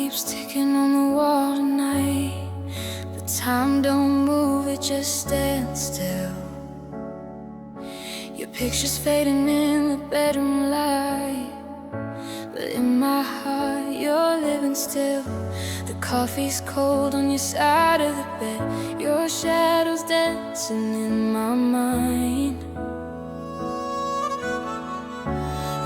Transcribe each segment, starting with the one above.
keeps ticking on the wall tonight, but time don't move, it just stands still. Your picture's fading in the bedroom light, but in my heart you're living still. The coffee's cold on your side of the bed, your shadow's dancing in my mind.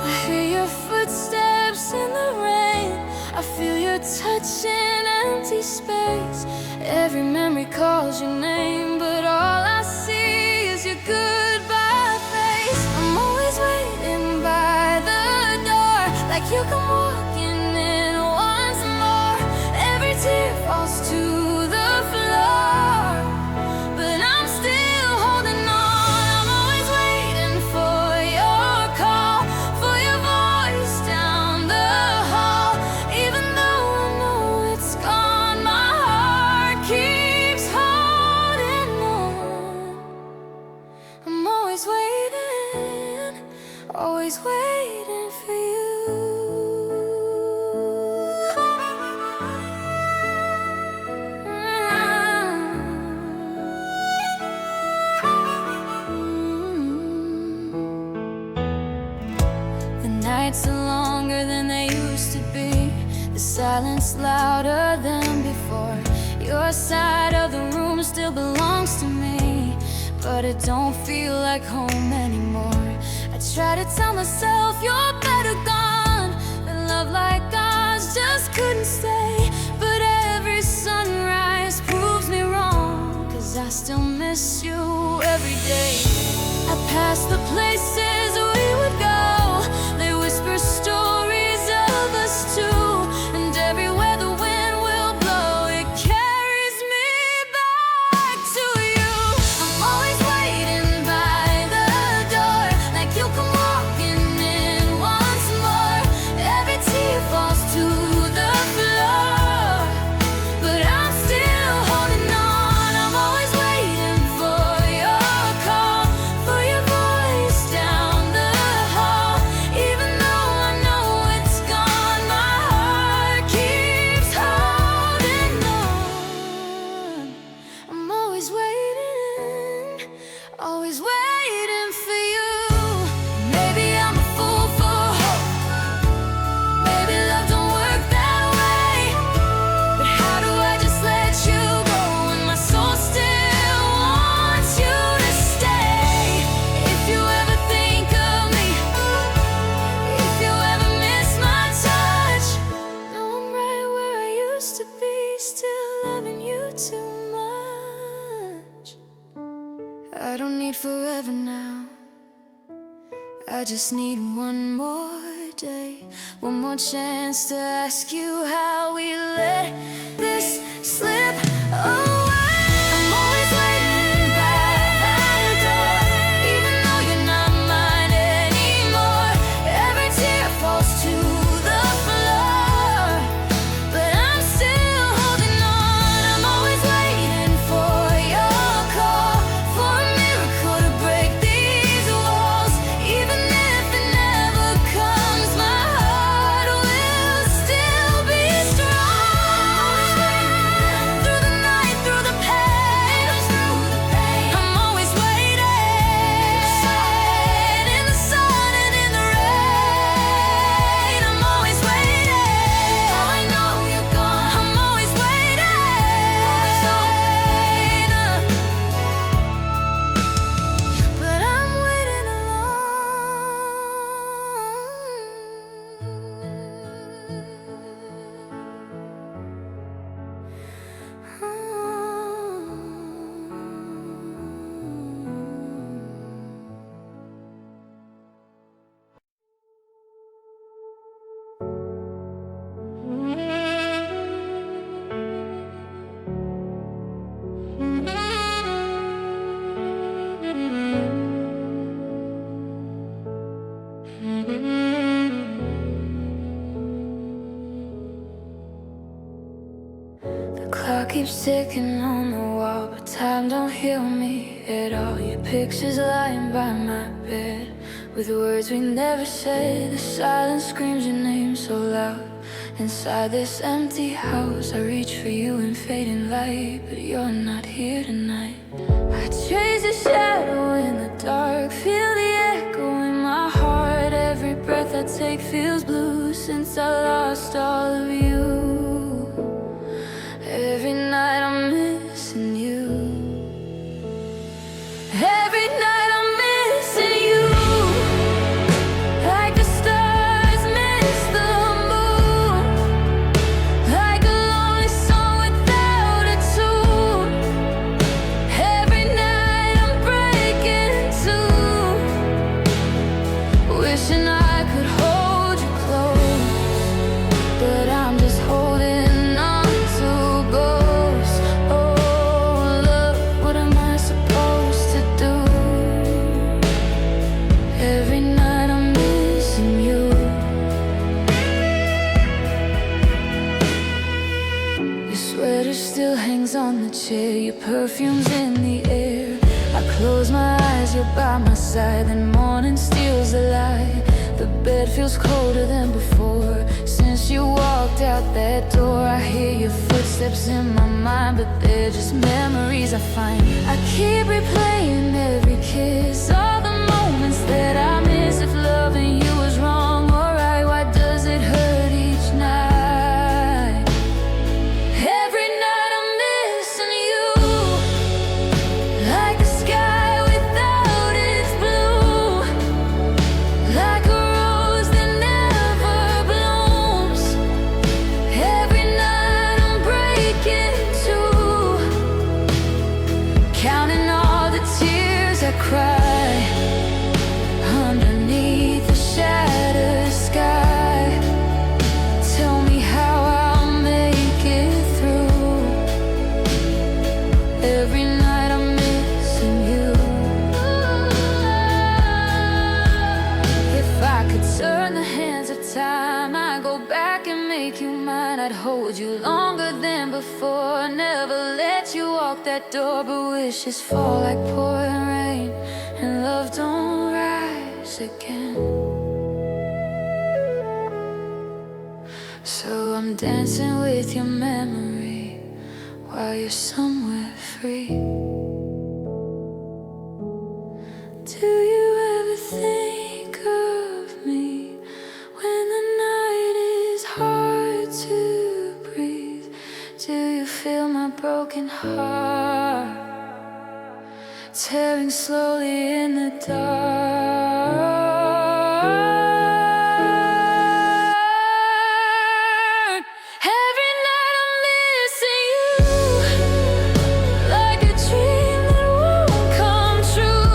I hear your footsteps in the rain, I feel your touch in empty space. Every memory calls your name, but all I see is your goodbye face. I'm always waiting by the door, like you come walking in once more. Every tear falls to the floor, but I'm still holding on. I'm always waiting for your call, for your voice down the hall. Even though I know it's gone, my heart keeps holding on. I'm always waiting for you. The nights are longer than they used to be, the silence louder than before. Your side of the room still belongs to me, but it don't feel like home anymore. I try to tell myself you're better gone, that love like ours just couldn't stay. But every sunrise proves me wrong, 'cause I still miss you every day. I pass the places we would go, they whisper stories of us two, and everywhere the wind will blow, it carries me back to you. I'm always waiting by the door, like you come walking in once more. Every tear falls to the floor, but I'm still holding on. I'm always waiting for your call, for your voice down the hall. Even though I know it's gone, my heart keeps holding on. I'm always waiting for you. Maybe I'm a fool for hope, maybe love don't work that way. But how do I just let you go when my soul still wants you to stay? If you ever think of me, if you ever miss my touch, know I'm right where I used to be, still loving you too much. I don't need forever now, I just need one more day, one more chance to ask you how we let this slip away. I'm always waiting by the door, even though you're not mine anymore. Every tear falls to the floor, but I'm still holding on. I'm always waiting for your call, for a miracle to break these walls. Even if it never comes, my heart will still be strong. Through the night, through the pain, I'm always waiting. In the sun and in the rain, I'm always waiting. Oh, I know you're gone, I'm always waiting. But I'm waiting The clock keeps ticking on the wall, but time don't heal me at all. Your picture's lying by my bed, with words we never said. The silence screams your name so loud, Inside this empty house, I reach for you in fading light, but you're not here tonight. I chase a shadow in the dark, feel the echo in my heart. Every breath I take feels blue since I lost all of you. Every night I'm missing you. Every night I'm missing you. Like the stars miss the moon, like a lonely song without a tune. Every night I'm breaking too, wishing I could hold you close, but I'm just holding on to ghosts. Oh love, what am I supposed to do? Every night I'm missing you. Your sweater still hangs on the chair, your perfume's in the air. I close my eyes, you're by my side, then morning steals the light. The bed feels colder than before. Since you walked out that door, I hear your footsteps in my mind, but they're just memories I find. I keep replaying every kiss, all the moments that I miss. If loving you was wrong or right, why does it hurt each night? Every night I'm missing you, like the sky without its blue, like a rose that never blooms. Every night I'm breaking too, counting all the tears I cry underneath the shattered sky. Tell me how I'll make it through. Every night I'm missing you. If I could turn the hands of time, I'd go back and make you mine. I'd hold you longer than before, never let you walk that door. But wishes fall like pouring rain, and love don't rise again. So I'm dancing with your memory while you're somewhere free. Do you ever think of me when the night is hard to breathe? Do you feel my broken heart tearing slowly in the dark? Every night I'm missing you, like a dream that won't come true,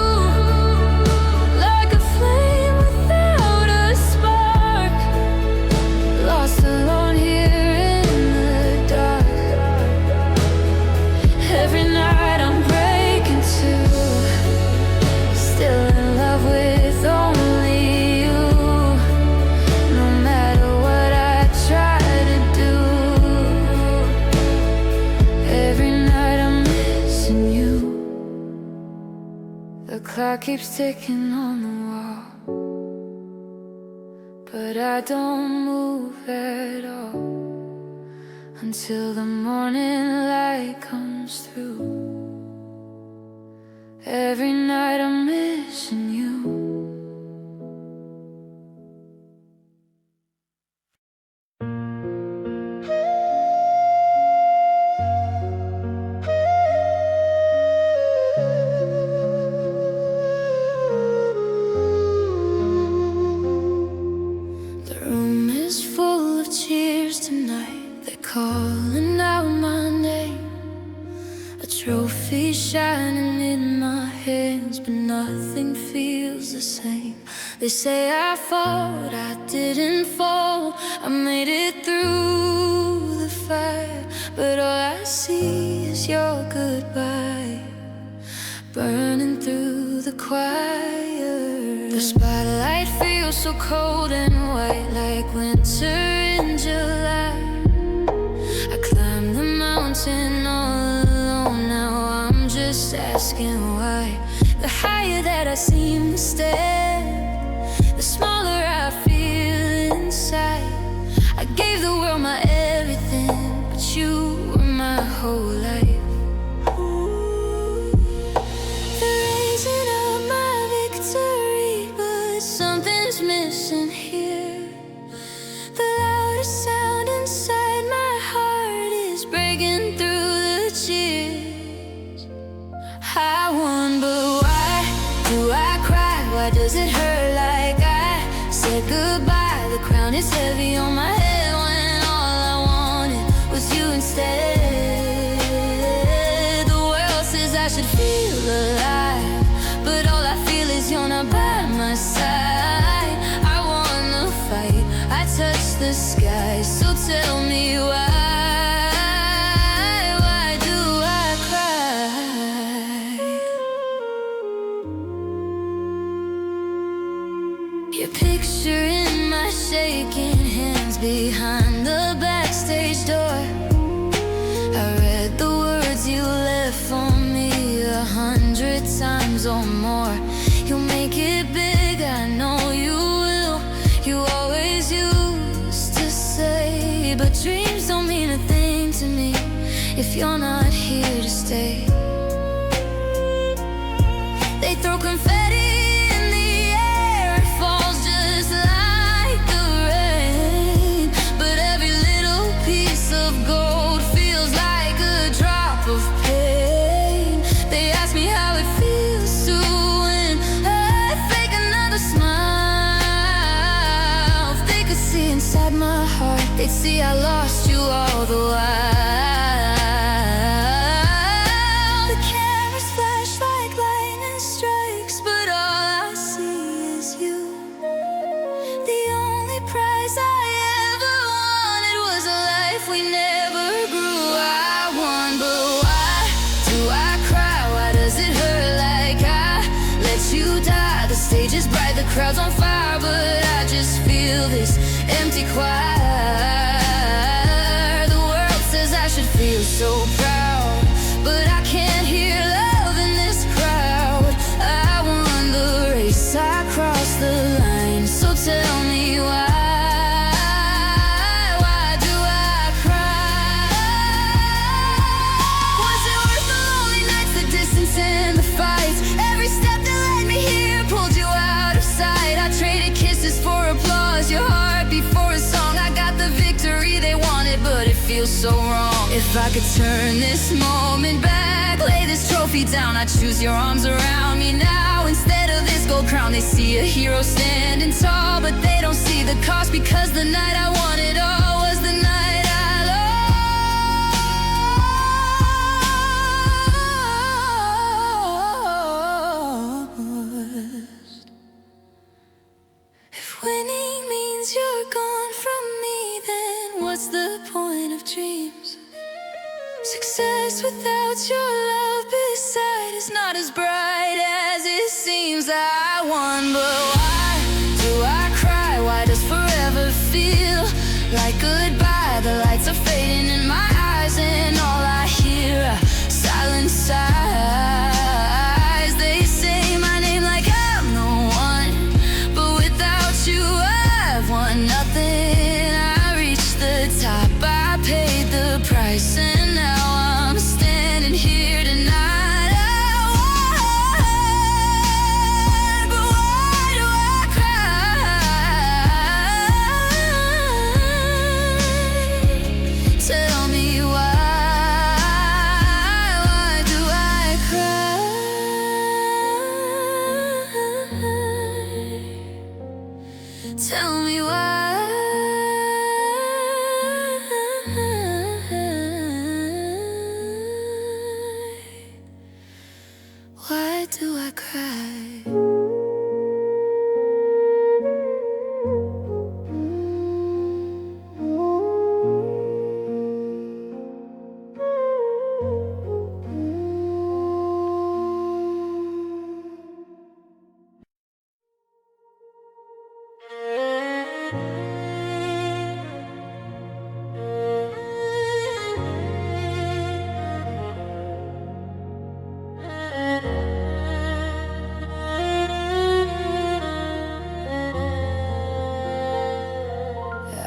like a flame without a spark, lost alone here in the dark. Every night I'm breaking too, still in love with only you. No matter what I try to do, every night I'm missing you. The clock keeps ticking on the wall, but I don't move at all until the morning light comes through. Every night I'm missing you. The room is full of cheers tonight. They're calling out my name. A trophy shining in my hands, but nothing feels the same. They say I fought, I didn't fall. I made it through the fire, but all I see is your goodbye burning through the choir. The spotlight feels so cold and white, like winter in July. I climbed the mountain all alone, now I'm just asking why. The higher that I seem to step, the smaller I feel inside. I gave the world breaking through the cheers. I won, but why do I cry? Why does it hurt like I said goodbye? The crown is heavy on my head when all I wanted was you instead. The world says I should feel alive, but all I feel is you're not by my side. I wanna fight, I touch the sky, so tell me why. Why do I cry? Your picture in my shaking hands behind the backstage door. I read the words you left for me 100 times or more. You'll make it big, I know you will. You always used to say, but dreams don't mean a thing to me if you're not here to stay. They throw confetti in the air, it falls just like the rain, but every little piece of gold feels like a drop of pain. They ask me how it feels to win. I fake another smile. If they could see inside my heart, they'd see I lost you all the while. The cameras flash like lightning strikes, but all I see is you. The only prize I ever wanted was a life we never grew. I won, but why do I cry? Why does it hurt like I let you die? The stage is bright, the crowd's on fire, but I just feel this empty choir. The world says I should feel so proud, but I can't hear love in this crowd. I won the race, I crossed the line, so tell me why. Why do I cry? Was it worth the lonely nights, the distance and the fights? Every step that led me here pulled you out of sight. I traded kisses for applause, your heart before a song. I got the victory they wanted, but it feels so wrong. If I could turn this moment back, lay this trophy down, I'd choose your arms around me now. Instead of this gold crown, they see a hero standing tall, but they don't see the cost, because the night I wanted all was the night I lost. If winning means you're gone from me, then what's the point of dreams? Success without your love beside is not as bright as it seems. I won, but why do I cry? Why does forever feel like goodbye? The lights are fading in my eyes, and all I hear are silent sighs. They say my name like I'm the one, but without you I've won nothing. I reached the top, I paid the price, and now I'm standing here tonight. I won, but why do I cry? Tell me why do I cry? Tell me why. Why do I cry?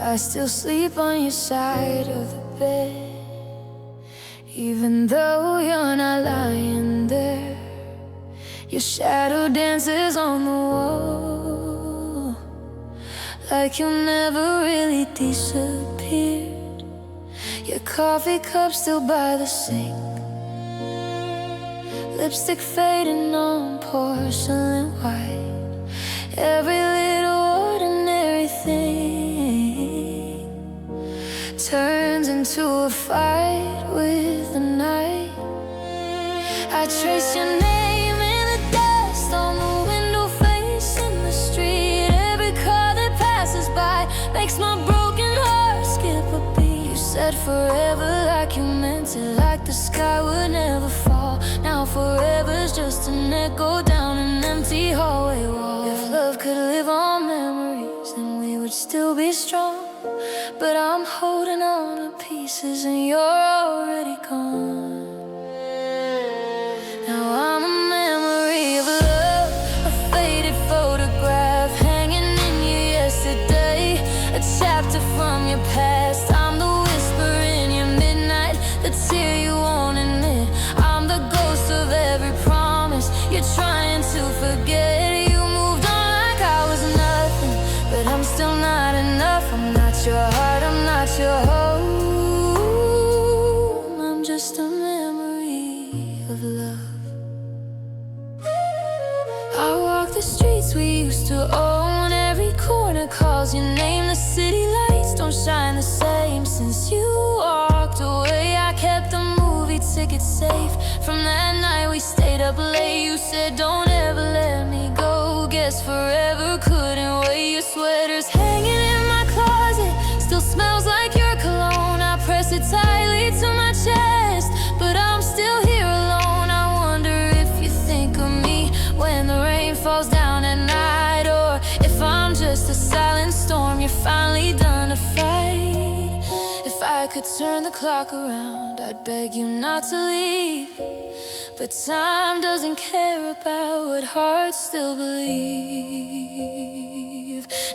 I still sleep on your side of the bed, even though you're not lying there. Your shadow dances on the wall, like you never really disappeared. Your coffee cup still by the sink, lipstick fading on porcelain white. Every little ordinary thing turns into a fight with the night. I trace your name in the dust on the window facing the street. Every car that passes by makes my broken heart skip a beat. You said forever like you meant it, like the sky would never fall. Now forever's just an echo down an empty hallway wall. If love could live on memories, then we would still be strong. But I'm holding on to pieces and you're already gone. Now I'm a memory of love, a faded photograph hanging in you yesterday, a chapter from your past. I'm the whisper in your midnight, the tear you won't admit. I'm the ghost of every promise you're trying to forget. You moved on like I was nothing, but I'm still not enough. I'm not your heart, I'm not your home. I'm just a memory of love. I walk the streets we used to own. Every corner calls your name. The city lights don't shine the same since you walked away. I kept the movie ticket safe from that night we stayed up late. You said don't ever let me go. Guess forever couldn't wait. Your sweater's hanging in my closet, still smells like your cologne. I press it tightly to my chest, but I'm still here alone. I wonder if you think of me when the rain falls down at night, or if I'm just a silent storm you're finally done to fight. If I could turn the clock around, I'd beg you not to leave, but time doesn't care about what hearts still believe.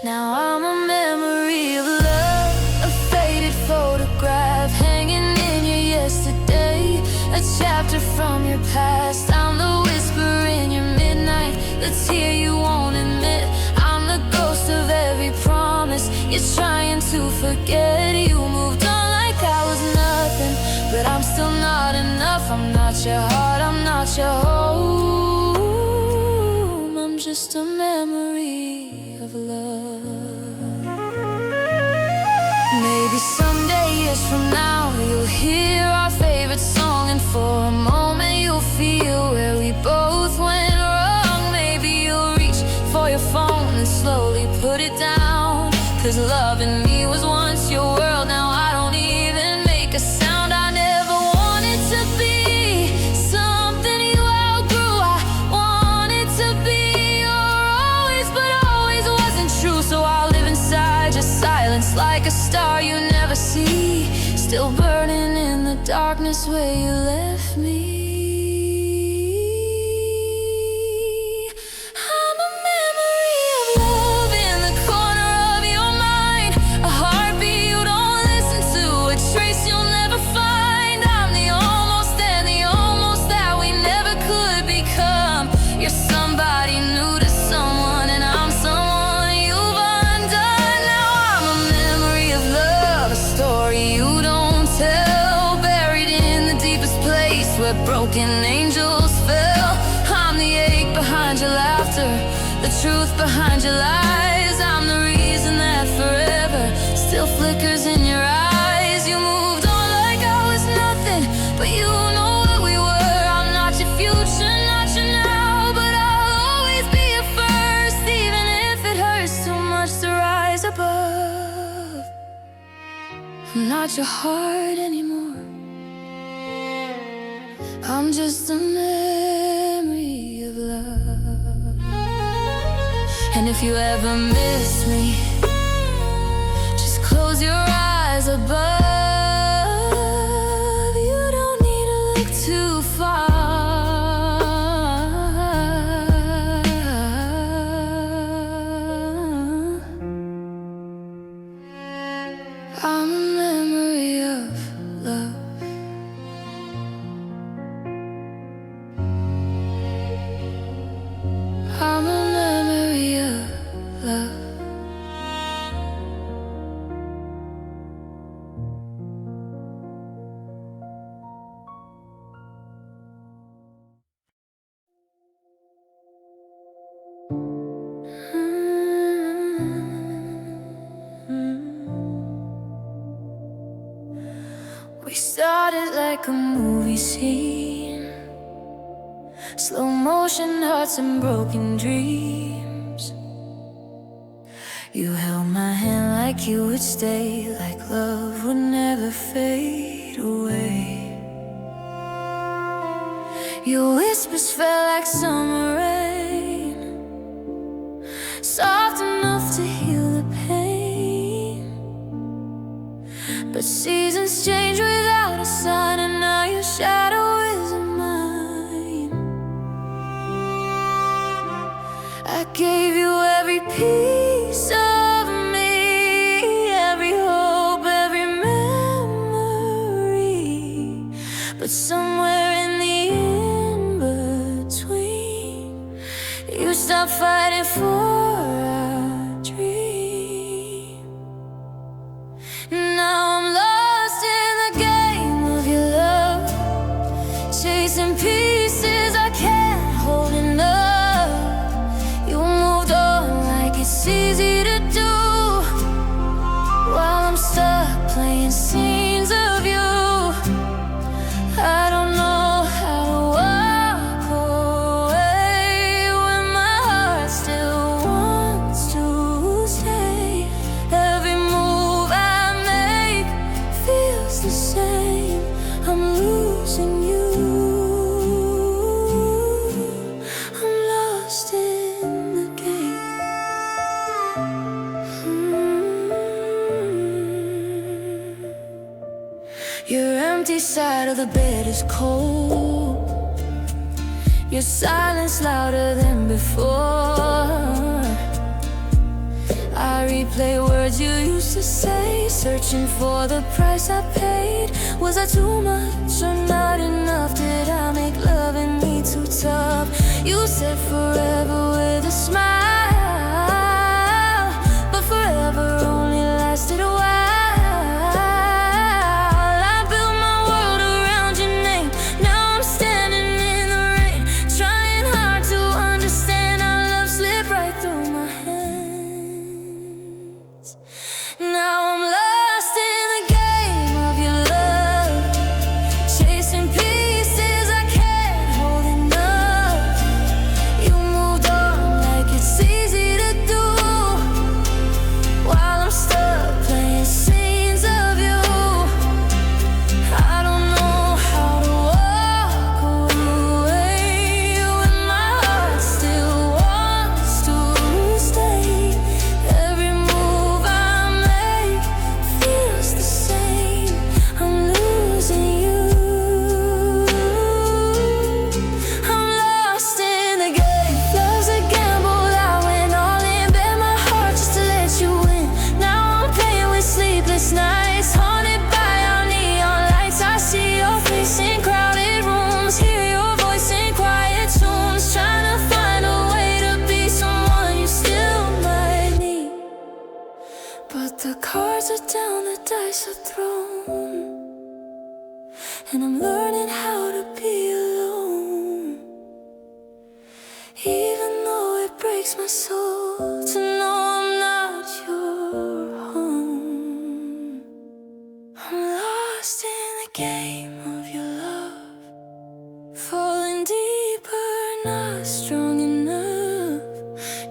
Now I'm a memory of love, a faded photograph hanging in you yesterday, a chapter from your past. I'm the whisper in your midnight, the tear you won't admit. I'm the ghost of every promise you're trying to forget. You moved on like I was nothing, but I'm still not enough. I'm not your heart, I'm not your home. I'm just a memory of love. Maybe someday, years from now, you'll hear our favorite song, and for a moment you'll feel where we both went wrong. Maybe you'll reach for your phone and slowly put it down, 'cause loving me was once your world. Now I don't even make a sound. I never wanted to be something you outgrew. I wanted to be your always, but always wasn't true. So I'll live inside your silence like a star you never see, still burning in the darkness where you left me. I'm a memory of love in the corner of your mind, a heartbeat you don't listen to, a trace you'll never find. I'm the almost and the almost that we never could become. You're somebody new to someone, and I'm someone you've undone. Now I'm a memory of love, a story you don't tell, buried in the deepest place where broken angels fell. I'm the ache behind your laughter, the truth behind your lies. I'm the reason that forever still flickers in your eyes. You moved on like I was nothing, but you know what we were. I'm not your future, not your now, but I'll always be your first, even if it hurts too much to rise above. I'm not your heart anymore, I'm just a memory of love. And if you ever miss me, just close your eyes above. You don't need to look too far. I'm a memory of love. I'm a memory of love. started like a movie scene, slow motion hearts and broken dreams. You held my hand like you would stay, like love would never fade away. Your whispers felt like summer rain, soft enough to heal the pain. But seasons change without a sign, and now your shadow isn't mine. I gave you every piece of me, every hope, every memory. But somewhere in the in-between, you stopped fighting for our dream. Now I'm lost in the game of your love, chasing pieces I can't hold enough. You moved on like it's easy to do, while I'm stuck playing scenes of you. I don't know how to walk away when my heart still wants to stay. Every move I make feels the same. I'm losing you. I'm lost in the game. Your empty side of the bed is cold, your silence louder than before. I replay words you used to say, searching for the price I paid. Was I too much or not enough? Did I make loving me too tough? You said forever with a smile, but forever only lasted a while. I built my world around your name. Now I'm standing in the rain, trying hard to understand how love slipped right through my hands. Now I'm lost in the game of your love, chasing pieces I can't hold enough. You moved on like it's easy to do, while I'm stuck playing scenes of you. I don't know how to walk away when my heart still wants to stay. Every move I make feels the same. I'm losing you. I'm lost in the game. Love's a gamble, I went all in, bet my heart just to let you in. Now I'm playing with sleepless nights, haunted by our neon lights. I see your face in crowded rooms, hear your voice in quiet tunes, trying to find a way to be someone you still might need. But the cards are down, the dice are thrown, and I'm learning how to be alone. Even though it breaks my soul to know I'm not your home. I'm lost in the game of your love, falling deeper, not strong enough.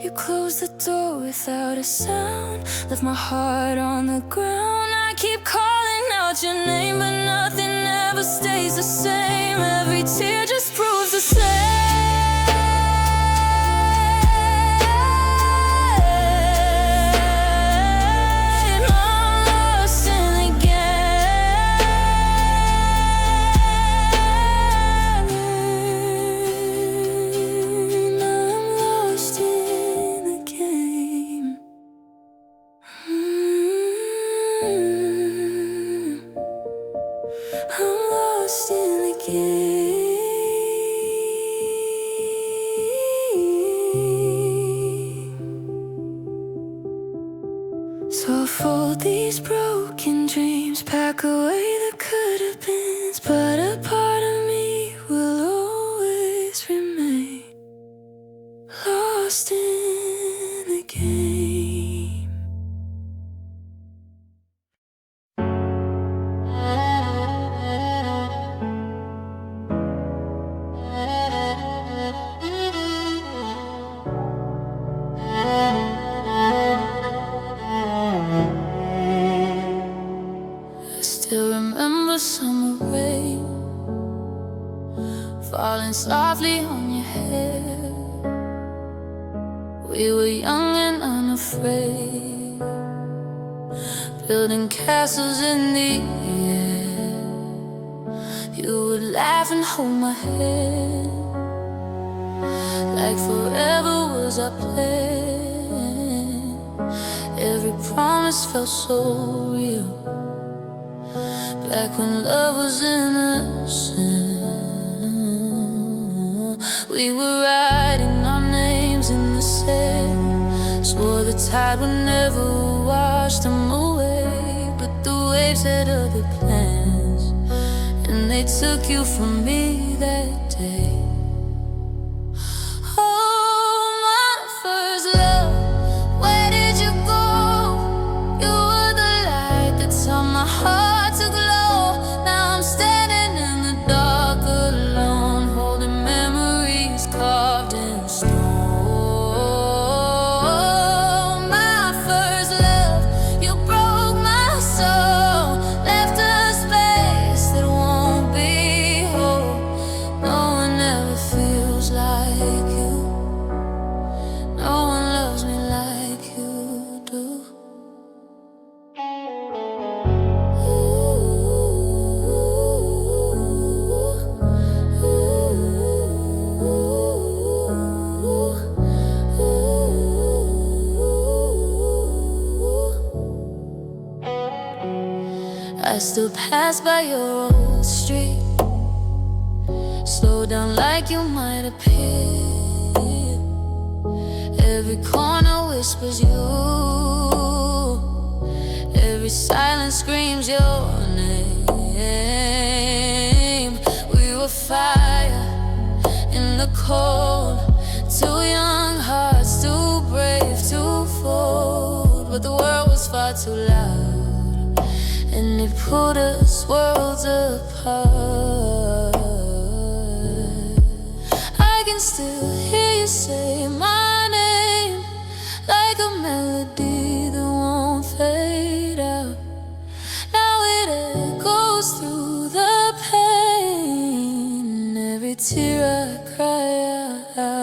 You closed the door without a sound, left my heart on the ground. I keep calling out your name, but nothing ever stays the same. Every tear just proves the same. I'm lost in the game. I'm lost in the game. I'm lost in the game. So I fold these broken dreams, pack away the could-have beens, but a part of me will always remain lost in the game. blowing softly on your hair. We were young and unafraid, building castles in the air. You would laugh and hold my hand, like forever was our plan. Every promise felt so real, back when love was innocent. We were writing our names in the sand, swore the tide would never wash them away. But the waves had other plans, and they took you from me that day. I still pass by your old street, slow down like you might appear. Every corner whispers you, every silence screams your name. We were fire in the cold, too young hearts, too brave to fold. But the world was far too loud, and it pulled us worlds apart. I can still hear you say my name, like a melody that won't fade out. Now it echoes through the pain, every tear I cry out.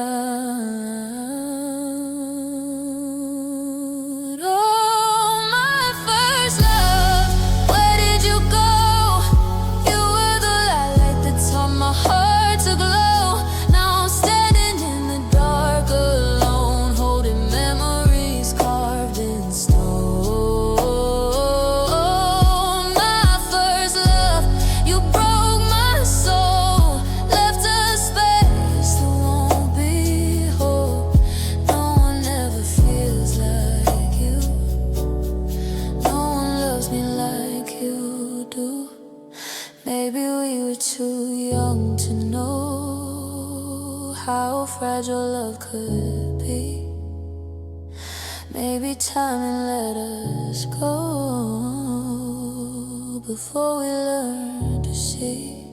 Maybe we were too young to know how fragile love could be. Maybe time and let us go before we learn to see.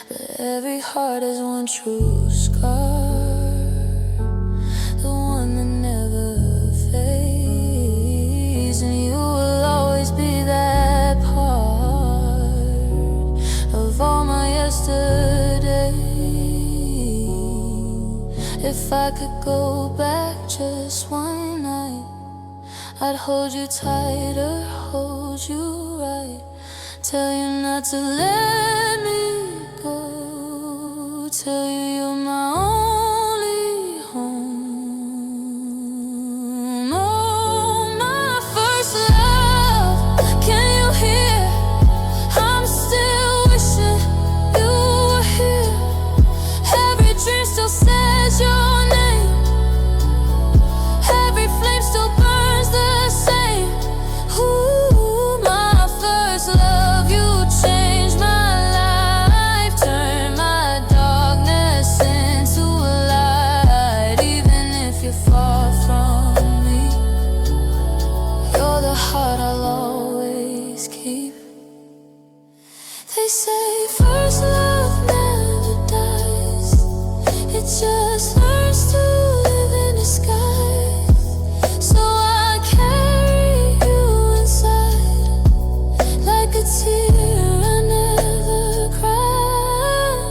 But every heart has one true scar, the one that never fades. And you will always be that part of all my yesterday. If I could go back just one night, I'd hold you tighter, hold you right, tell you not to let me go, tell you you're my only home. Oh, my first love, can you hear? I'm still wishing you were here. Every dream still says your name, every flame still burns the same. Ooh, my first love, you changed my life, turned my darkness into a light. Even if you're far from me, you're the heart I'll always keep. They say first love never dies, it just learns to live in disguise. So I carry you inside, like a tear I never cried.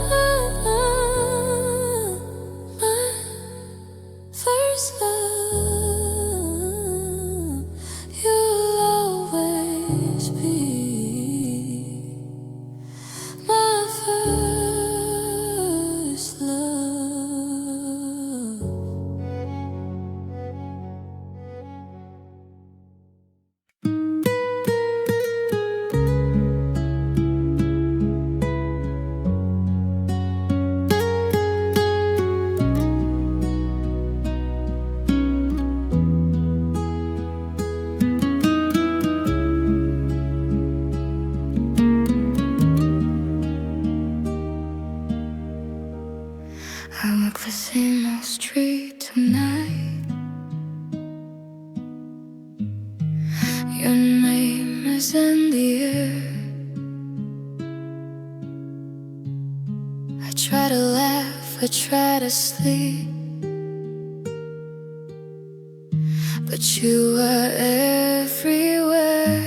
try to laugh, I try to sleep, but you are everywhere.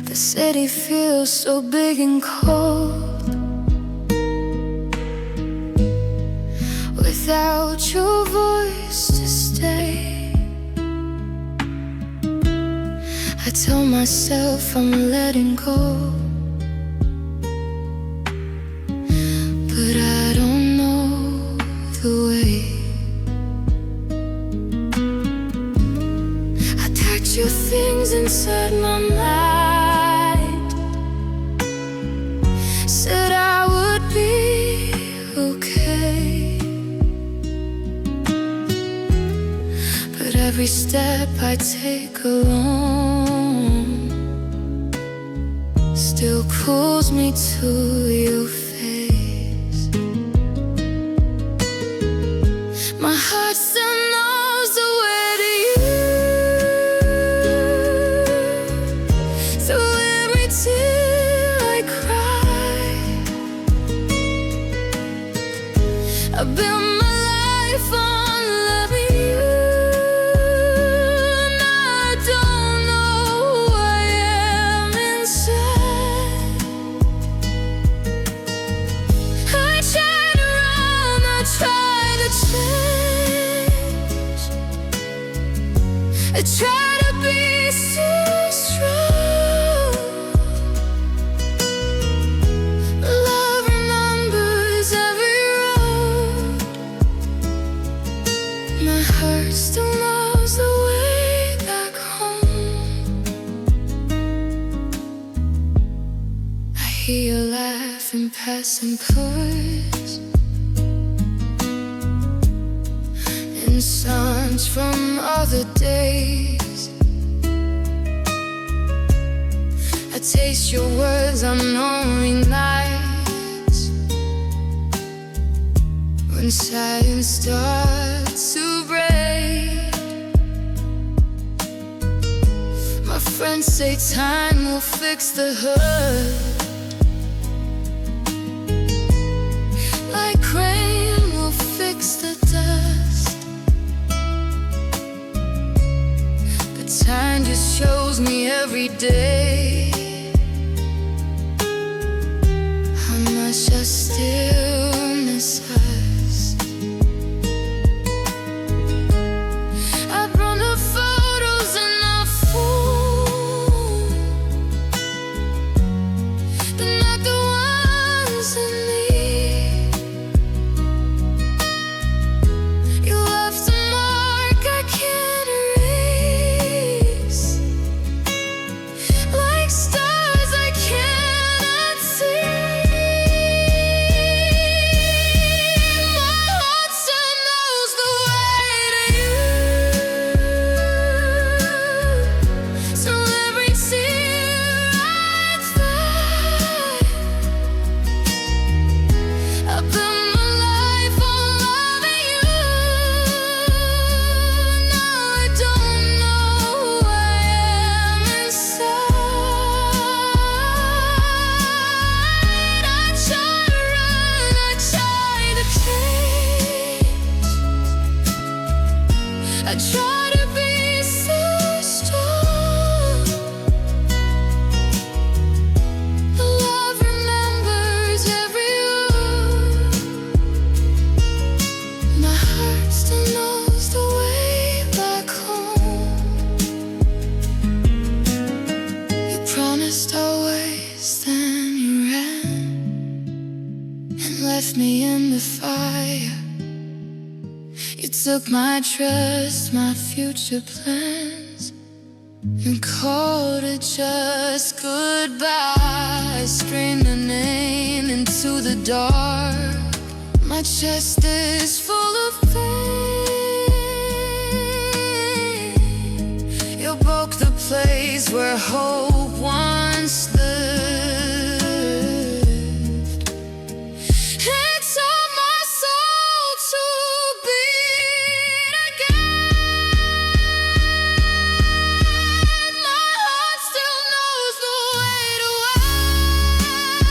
The city feels so big and cold without your voice to stay. I tell myself I'm letting go, but I don't know the way. I tucked your things inside my mind, said I would be okay, but every step I take alone still pulls me to your face. My heart still knows the way to you. Through every tear I cry, I built my life on loving you. Now I don't know who I am inside. I try to run, I try to change, I try to be so strong. Love remembers every road. My heart still knows the way back home. I hear you laugh in passing cars, in songs from other days. I taste your words on lonely nights, when silence starts to break. My friends say time will fix the hurt, like rain will fix the dust. But time just shows me every day how much I still miss us. I brought the photos in my phone, but not the ones in me. You left a mark I can't erase, like stars I cannot see. My heart still knows the way to you. So every tear I cry, I built my life on loving you. Now I don't know who I am inside. I try to run, I try to change, I try to be so strong. Love remembers every word. My heart still knows the way back home. You promised always, then you ran and left me in the fire. You took my trust, my future plans, and called it just goodbye. I screamed a name into the dark. My chest is full of pain. You broke the place where hope once lived. It taught my soul to beat again. My heart still knows the way to end.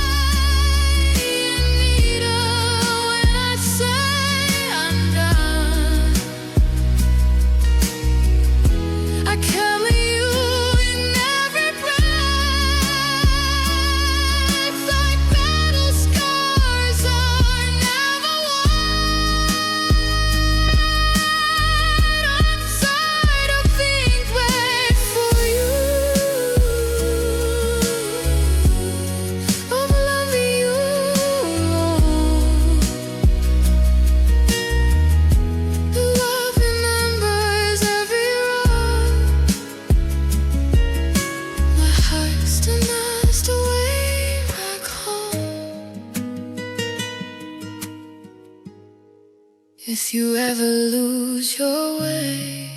If you ever lose your way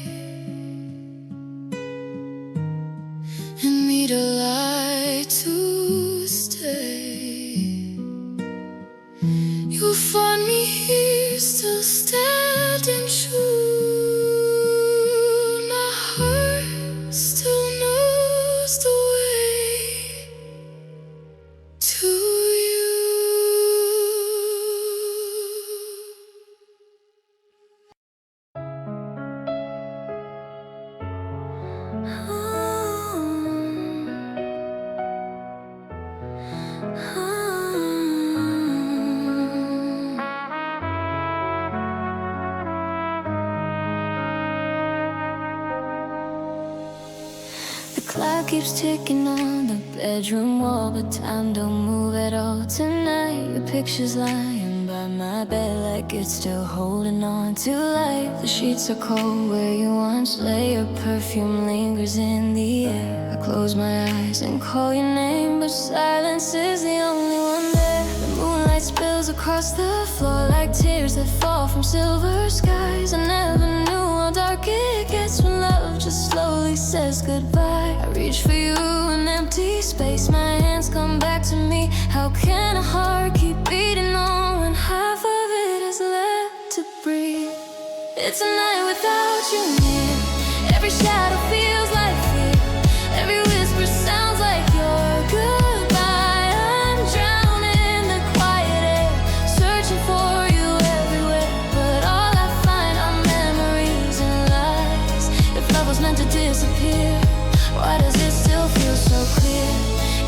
and need a light to stay, you'll find me here, still standing true. My heart still knows the way to you. The clock keeps ticking on the bedroom wall, but time don't move at all tonight. Your picture's lying by my bed like it's still holding on to life. The sheets are cold where you once lay. Your perfume lingers in the air. I close my eyes and call your name, but silence is the only one there. The moonlight spills across the floor like tears that fall from silver skies. I never knew how dark it gets when love just slowly says goodbye. I reach for you in empty space, my hands come back to me. How can a heart keep beating on when half of it is left to breathe? It's a night without you near. Every shadow feels like fear. Every whisper sounds like your goodbye. I'm drowning in the quiet air, searching for you everywhere, but all I find are memories and lies. If love was meant to disappear, why does it still feel so clear?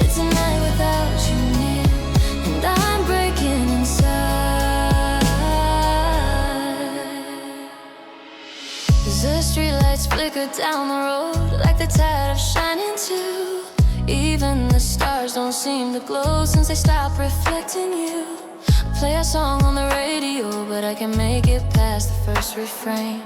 It's a night without you near, and I'm breaking inside. As the streetlights flicker down the road like the tide of shining too, even the stars don't seem to glow since they stopped reflecting you. Play a song on the radio, but I can make it past the first refrain.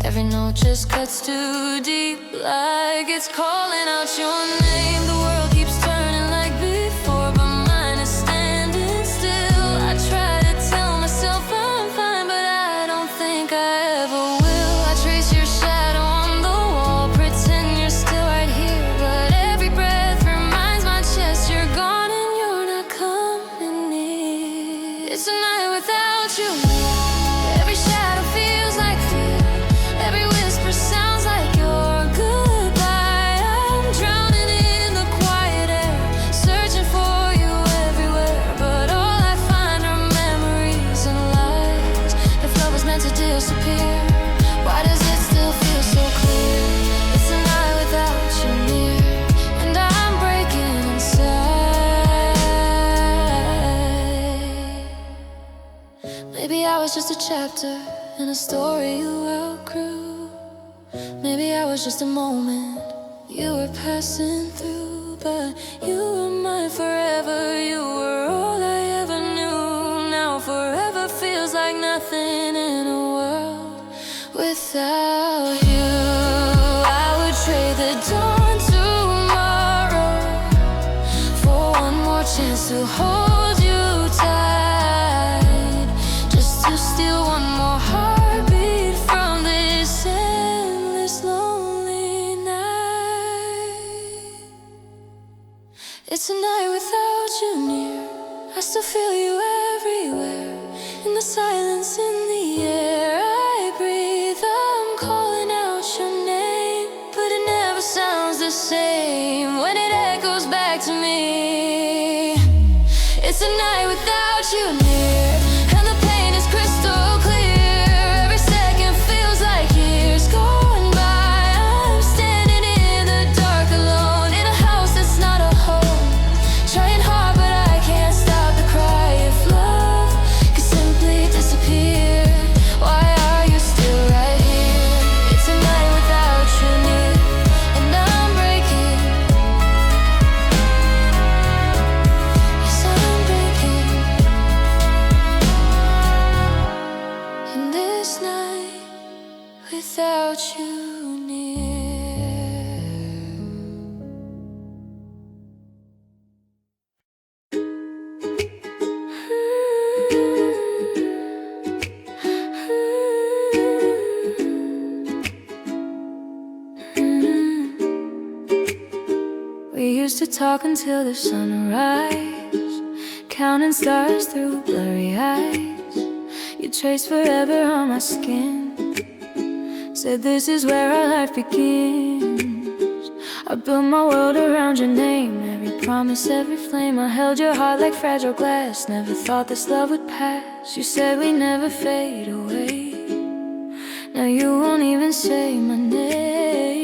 Every note just cuts too deep, like it's calling out your name. The world keeps turning like before, but mine is standing still. I try to tell myself I'm fine, but I don't think I ever will. I trace your shadow on the wall, pretend you're still right here, but every breath reminds my chest you're gone and you're not coming near. It's a night without you. Every shadow feels like fear. Every whisper sounds like your goodbye. I'm drowning in the quiet air, searching for you everywhere, but all I find are memories and lies. If love was meant to disappear, why does it still feel so clear? It's a night without you near, and I'm breaking inside. Maybe I was just a chapter in a story you outgrew. Maybe I was just a moment you were passing through, but you were mine forever. You were all I ever knew. Now forever feels like nothing in a world without you. I would trade the dawn tomorrow for one more chance to hold you tight, just to steal one more heartbeat from this endless lonely night. It's a night without you near. I still feel you everywhere, in the silence, in the air I breathe. I'm calling out your name, but it never sounds the same when it echoes back to me. It's a night without you near, and the pain is crystal clear. Every second feels like years going by. I'm standing in the dark alone, in a house that's not a home, trying hard but I can't stop the cry. If love could simply disappear, why are you still right here? It's a night without you near, and I'm breaking. Yes, I'm breaking. talk until the sunrise, counting stars through blurry eyes. You traced forever on my skin, said this is where our life begins. I built my world around your name, every promise, every flame. I held your heart like fragile glass, never thought this love would pass. You said we'd never fade away, now you won't even say my name.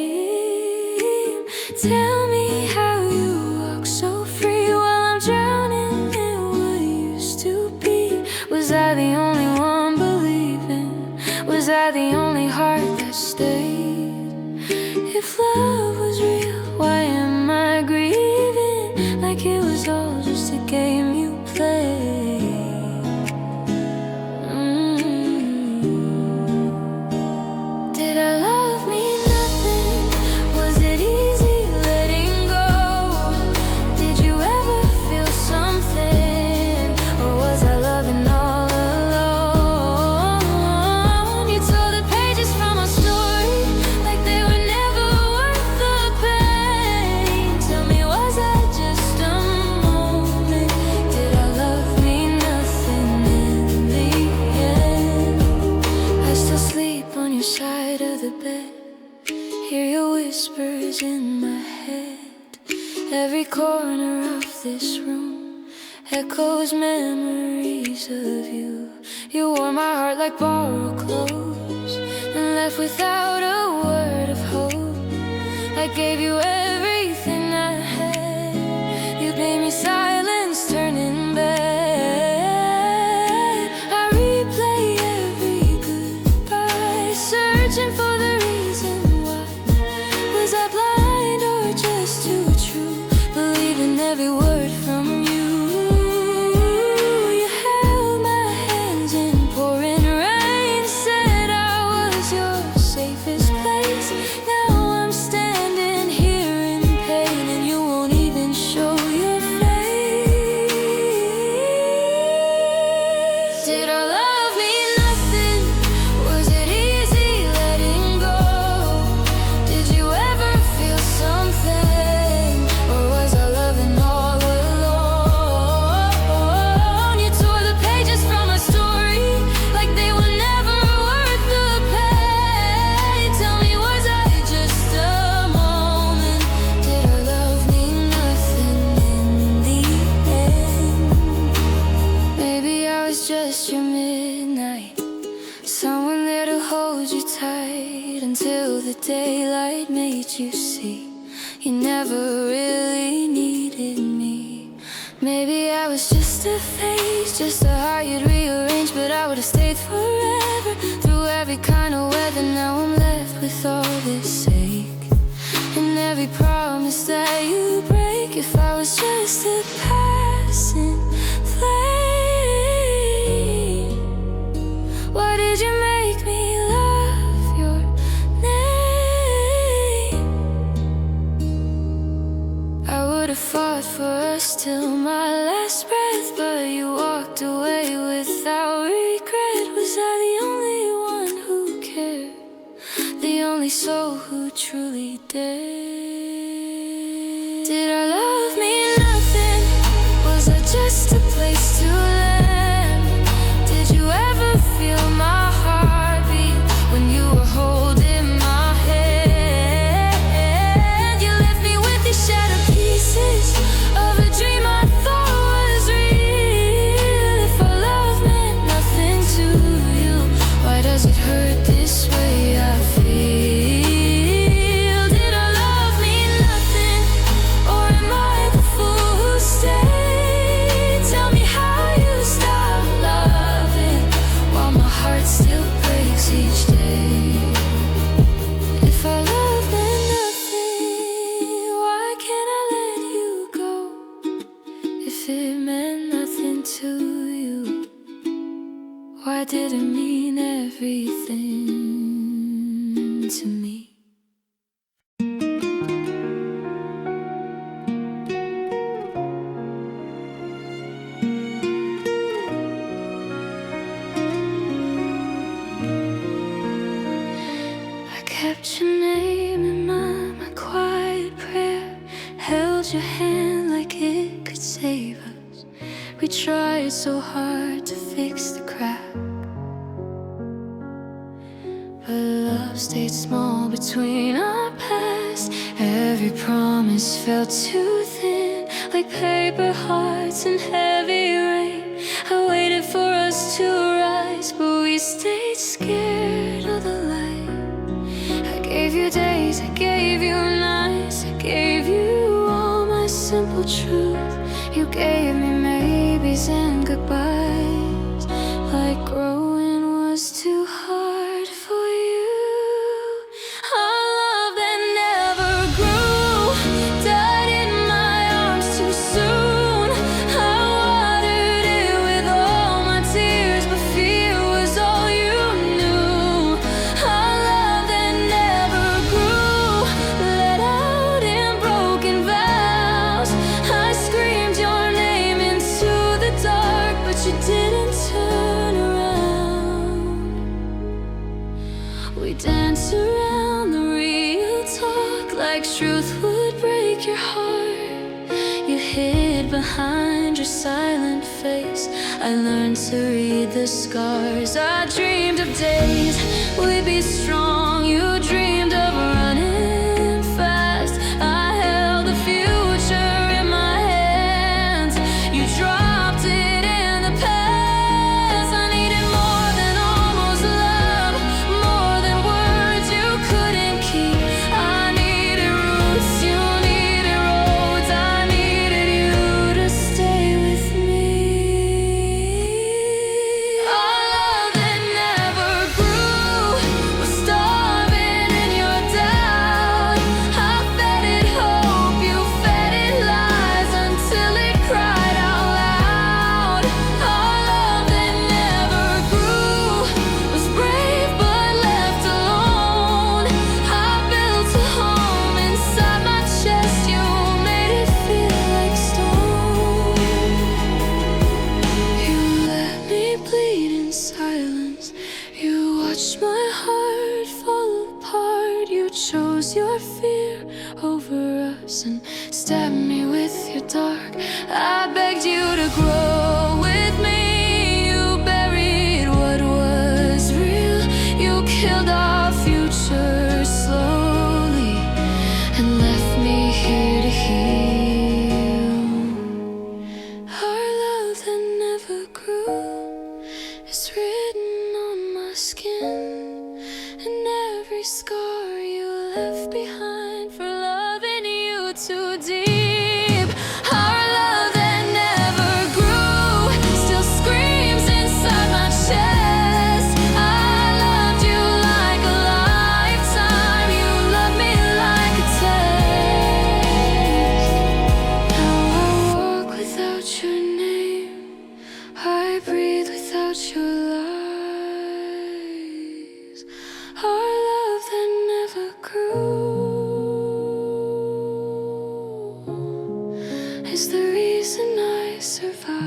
Tell me how you walk so free while I'm drowning in what used to be. Was I the only one believing? Was I the only heart that stayed? If love was real, why am I grieving like it was all just a game you played? Did our love mean nothing? Was it easy letting go? Did you ever feel something? Or was I loving all alone? You tore the pages from our story like they were never worth the pain. Tell me, was that just a moment? Did our love mean nothing in the end? I still sleep on your side of the bed, hear your whispers in my head. Every corner of this room echoes memories of you. You wore my heart like borrowed clothes and left without a word of hope. I gave you everything I had, you gave me silence turning bad. I replay every goodbye, searching for the reason why. Was I blind or just too true, believing every word from you? You held my hands in pouring rain, said I was your safest place. Now I'm standing here in pain and you won't even show your face. Did our love mean nothing? Was it easy letting go? Did you ever feel something? Or was I loving all alone? You tore the pages from our story like they were never worth the pain. Tell me, was I just a moment? Did our love mean nothing in the end? Maybe I was just your midnight, someone there to hold you tight until the daylight made you see you never really needed me. Maybe I was just a phase, just a heart you'd rearrange, but I would've stayed forever through every kind of weather. Now I'm left with all this ache and every promise that you break. If I was just a passing flame, why did you make me love your name? I would've fought for us till my last breath, but you walked away without regret. Was I the only one who cared? The only soul who truly dared? Did our love mean nothing? Was I just a place to land? Did you ever feel my heartbeat when you were holding my hand? You left me with these shattered pieces of a dream I thought was real. If our love meant nothing to you, why does it hurt this way I feel? Did our love mean nothing, or am I the fool who stayed? Tell me how you stopped loving while my heart still breaks each day. If our love meant nothing, why can't I let you go? If it meant nothing to you, why did it mean everything to me? I kept your name in my quiet prayer, held your hand like it could save us. We tried so hard to fix the crack, but love stayed small between our past. Every promise felt too thin, like paper hearts in heavy rain. I waited for us to rise, but we stayed scared of the light. I gave you days, I gave you nights, I gave you all my simple truth. You gave me maybes and goodbyes, like growing was too hard for you. Our love that never grew died in my arms too soon. I watered it with all my tears, but fear was all you knew. Our love that never grew let out in broken vows. I screamed your name into the dark, but you didn't turn around. We danced around the real talk, like truth would break your heart. You hid behind your silent face. I learned to read the scars. I dreamed of days we'd be strong. You dreamed of running fast. I held the future in my hands. You dropped it in the past. I needed more than almost love, more than words you couldn't keep. I needed roots, you needed roads. I needed you to stay with me. Our love that never grew was starving in your doubt. I fed it hope, you fed it lies, until it cried out loud. Our love that never grew was brave but left alone. I built a home inside my chest, you made it feel like stone. You let me bleed in silence. You watched my heart fall apart. You chose your fear over us and stabbed me with your dark. I begged you to grow with me. You buried what was real. You killed our future slowly and left me here to heal. Our love that never grew is written on my skin, and every scar you left behind for loving you too deep. Our love that never grew still screams inside my chest. I loved you like a lifetime. You loved me like a test. Now I walk without your name, I breathe without your lies. Our love that never grew is the reason I survive.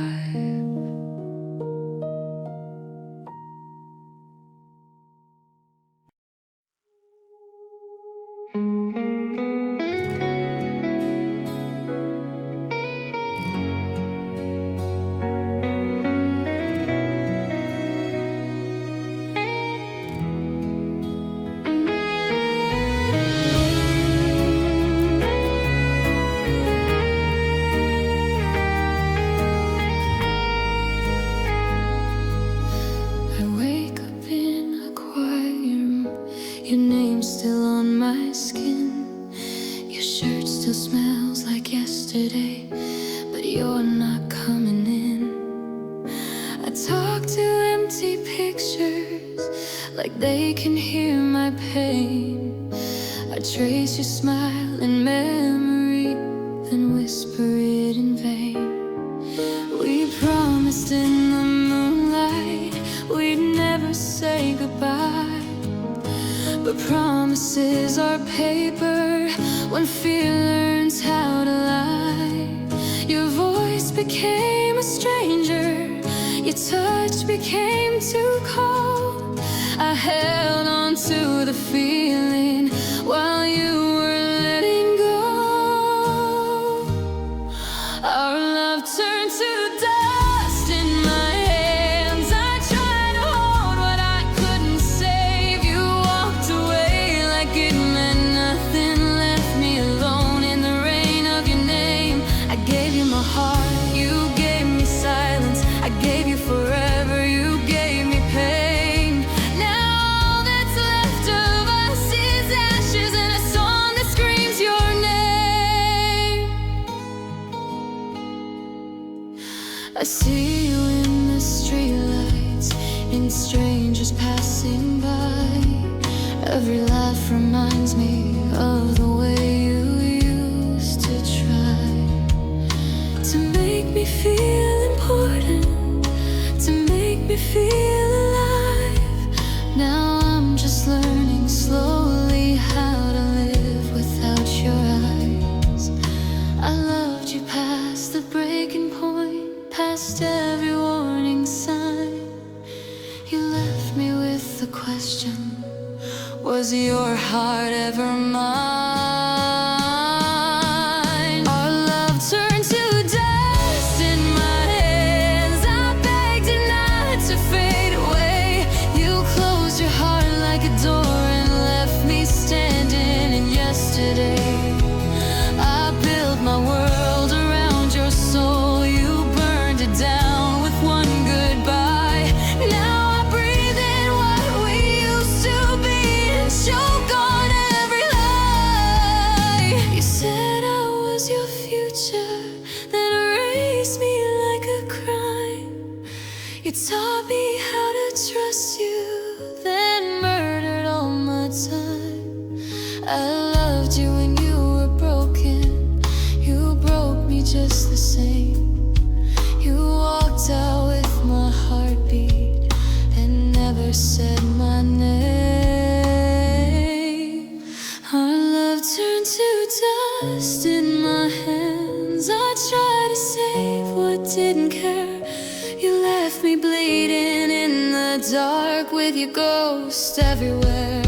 I wake up in a quiet room, your name's still on my skin. Your shirt still smells like yesterday, but you're not coming in. I talk to empty pictures, like they can hear my pain. I trace your smile in memory, then whisper it in vain. We promised in the moonlight we'd never say goodbye, but promises are paper when fear learns how to lie. Your voice became a stranger, your touch became too cold. I held on to the feeling while you were letting go. love turned to dust in my hands. I tried to hold what I couldn't save. You walked away like it meant nothing, left me alone in the rain of your name. I gave you my heart, you gave me silence. I gave you forever, you gave me pain. Now all that's left of us is ashes and a song that screams your name. I see you in the streetlights, in strangers passing by. Every laugh reminds me of the way you used to try to make me feel important, to make me feel alive. Now I'm just learning slowly how to live without your eyes. I loved you past the breaking point, past every warning sign. You left me with the question, was your heart ever mine? Our love turned to dust in my hands. I begged you not to fade away. You closed your heart like a door and left me standing in yesterday. I built my world around your soul. You burned it down with one goodbye. Now I breathe in what we used to be and choke on every lie. You said I was your future, then erased me like a crime. You taught me how to trust you, then murdered all my time. I loved you when you were broken. You broke me just the same. You walked out with my heartbeat and never said my name. Our love turned to dust in my hands. I tried to save what didn't care. You left me bleeding in the dark with your ghost everywhere.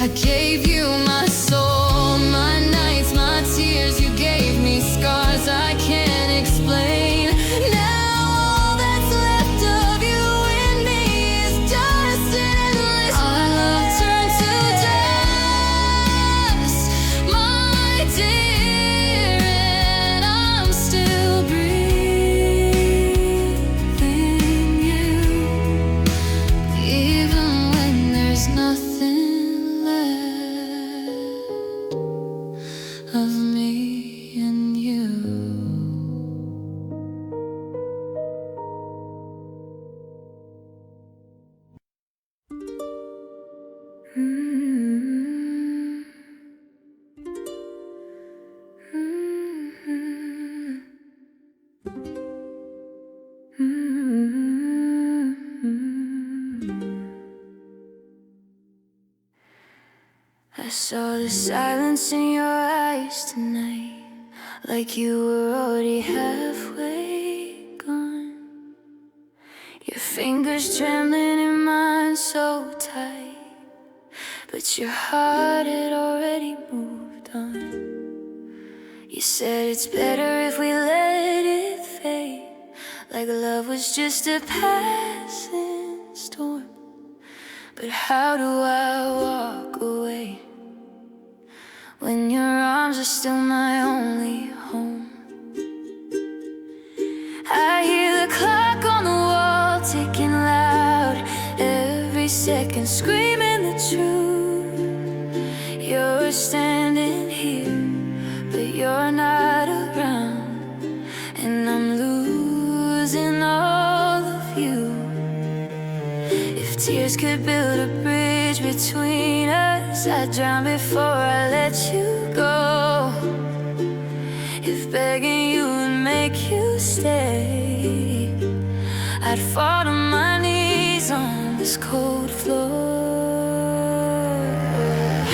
I gave you my soul, my nights, my tears. You gave me scars I can't explain. Now all that's left of you and me is dust and endless. Our love turned to dust, my dear, and I'm still breathing you, even when there's nothing left of me and you. I saw the silence in your eyes tonight, like you were already halfway gone. Your fingers trembling in mine so tight, but your heart had already moved on. You said it's better if we let it fade, like love was just a passing storm. But how do I walk away when your arms are still my only home? I hear the clock on the wall ticking loud, every second screaming the truth. You're standing here, but you're not around, and I'm losing all of you. If tears could build a bridge between us, I'd drown before I let you go. If begging you would make you stay, I'd fall to my knees on this cold floor.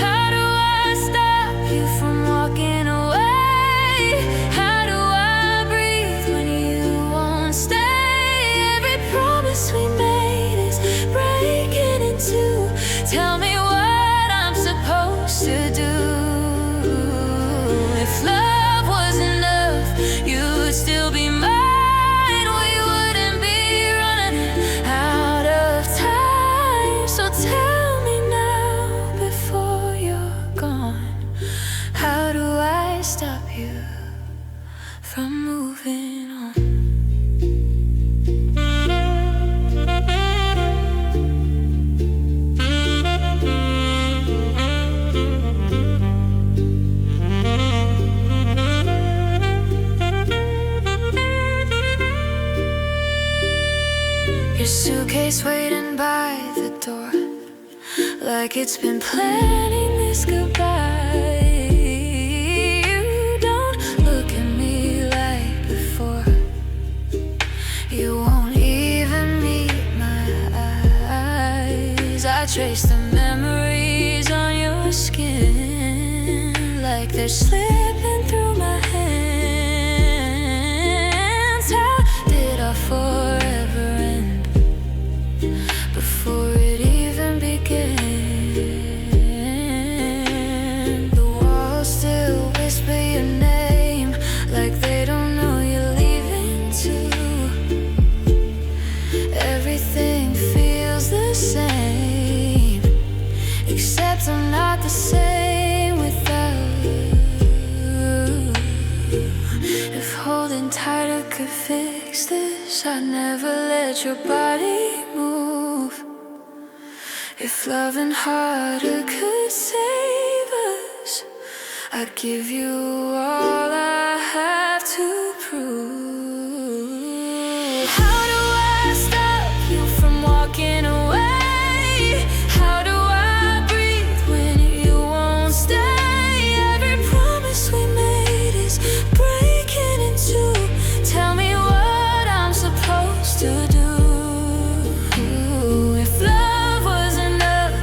How do I stop you from walking away? How do I breathe when you won't stay? Every promise we made is breaking in two. Tell me what I'm supposed to do. If love was enough, you would still be mine. from moving on. Your suitcase waiting by the door, like it's been planning this goodbye. You don't look at me like before. You won't even meet my eyes. I trace the memories on your skin, like they're slipping through my hands. How did our forever end before it even began? The walls still whisper your name, like they don't know you're leaving too. Everything feels the same, except I'm not the same without you. If holding tighter could fix this, I'd never let your body move. If loving harder could save us, I'd give you all I have to prove. How do I stop you from walking away? How do I breathe when you won't stay? Every promise we made is breaking in two. Tell me what I'm supposed to do. If love was enough,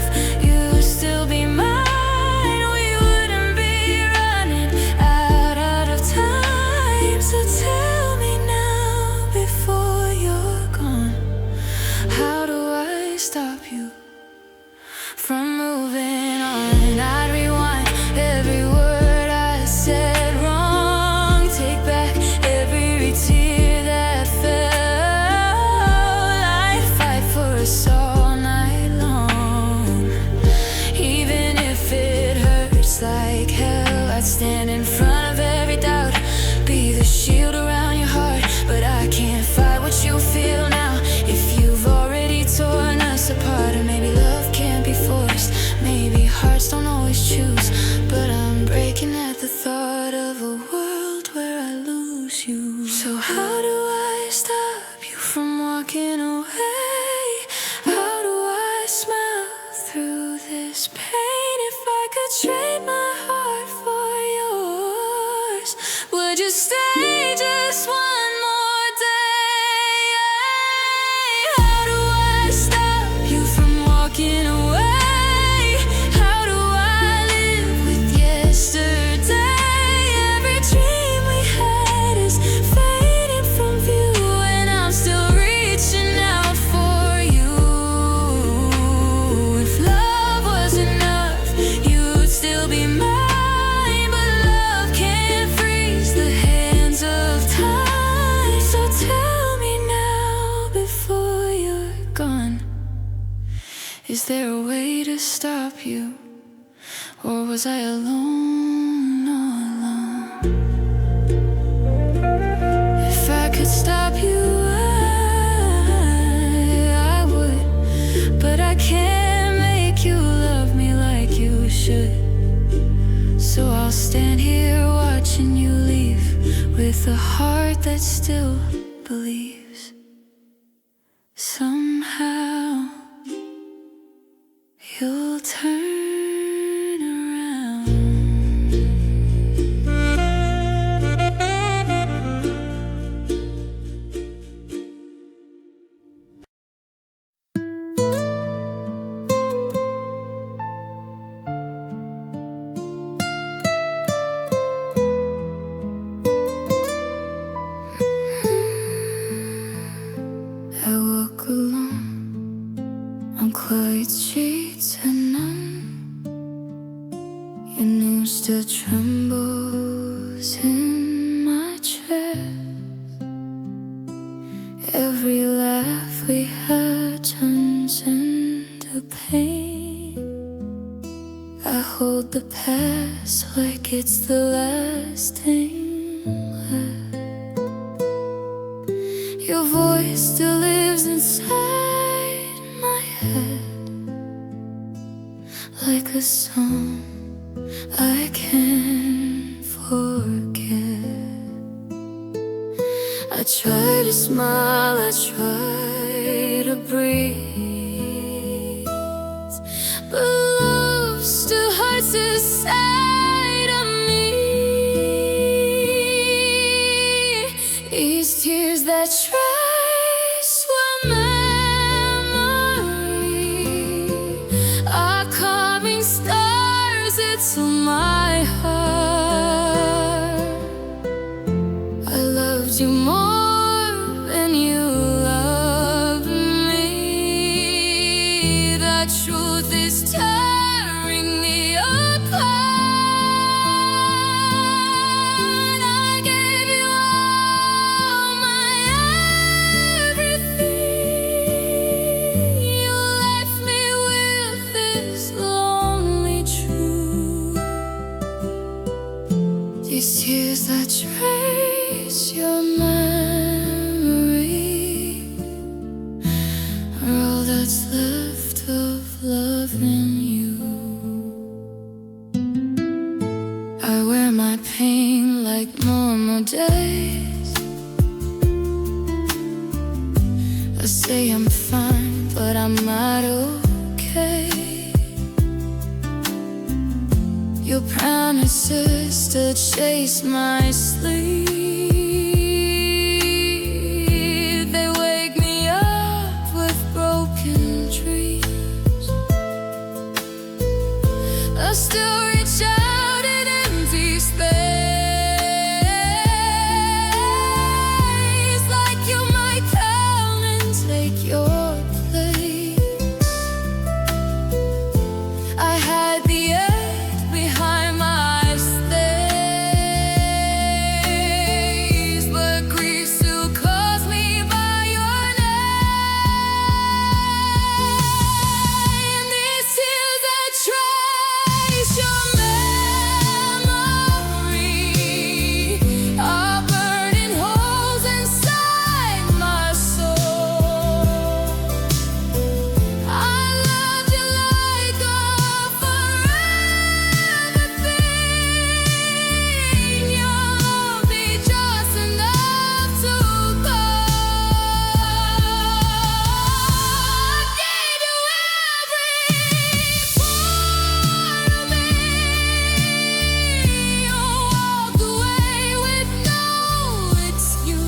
you'd still be mine. We wouldn't be running out of time. So tell me now before you're gone, how do I stop you from moving on? I'd rewind every word I said wrong, take back every tear that fell. I'd fight for us all night long, even if it hurts like hell. I'd stand in front of every doubt, be the shield around your heart. But I can't fight what you feel now, if you've already torn us apart. Or maybe love can't be forced, maybe hearts don't always choose. But I'm breaking at the thought of a world where I lose you. So how do I stop you from walking away? How do I smile through this pain? If I could trade my heart for yours, would you stay just one more day? How do I stop you from walking away? How do I live with yesterday? Every dream we had is fading from view, and I'm still reaching out for you. If love was enough, you'd still be mine. But love can't freeze the hands of time. So tell me now before you're gone, is there a way to stop you? Or was I alone all along? If I could stop you, I would. But I can't make you love me like you should. So I'll stand here watching you leave, with a heart that still believes. Somehow you'll turn around. I walk alone on quiet streets and none. Your name still trembles in my chest. Every laugh we had turns into pain. I hold the past like it's the last thing left. still lives inside my head, like a song I can't forget. I try to smile, I try to breathe, but love still hurts inside of me. These tears that trace one memory are carving stars into my heart. I loved you more than you loved me. The truth is tearing me apart. I gave you all my everything. You left me with this lonely truth. These tears that trace your memory are all that's left of loving you. I wear my pain like normal days. I say I'm fine, but I'm not okay. Your promises to chase my sleep, they wake me up with broken dreams. I still reach out in empty space, like you might come and take your place. I had the earth behind my stays, but grief still calls me by your name. These tears that trace your memory are burning holes inside my soul. I loved you like a forever thing. You loved me just enough to go. I gave you every part of me. You walked away with no excuse.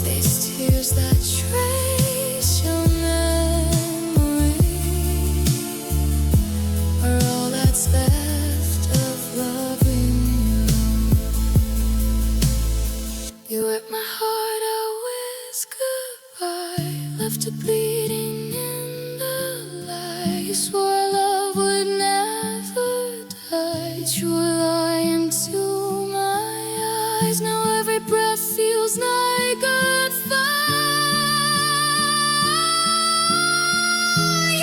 These tears that trace your memory are all that's left of loving you. You ripped my heart out with goodbye, left it bleeding in the light. You swore our love would never die, but you were lying to my eyes. Now every breath feels like goodbye.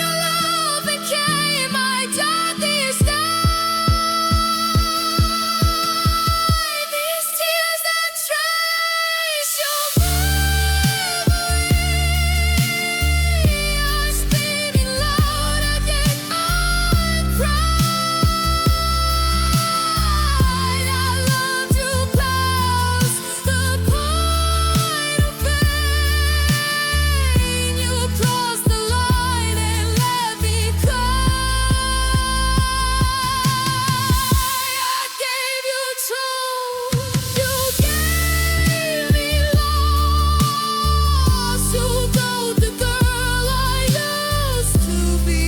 Your love became my darkest night. These tears that trace your memory are screaming loud against my pride. I loved you past the point of pain. You crossed the line and let me cry. I gave you truth, you gave me loss. You told the girl I used to be.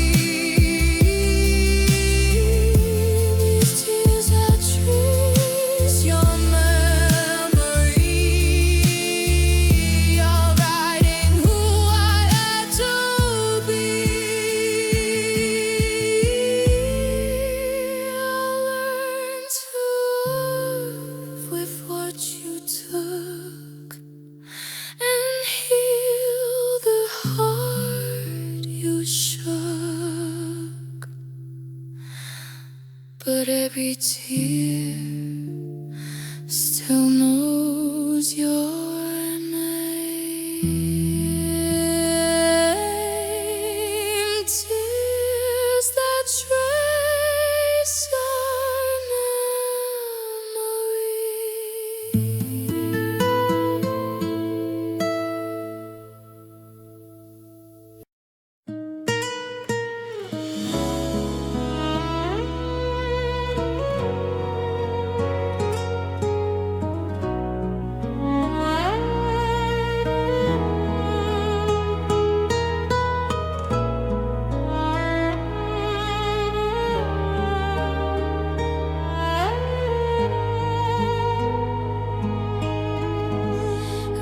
These tears that trace your memory are writing who I had to be. I learned to live with what you took and heal the heart you shook. But every tear still knows your tears that trace our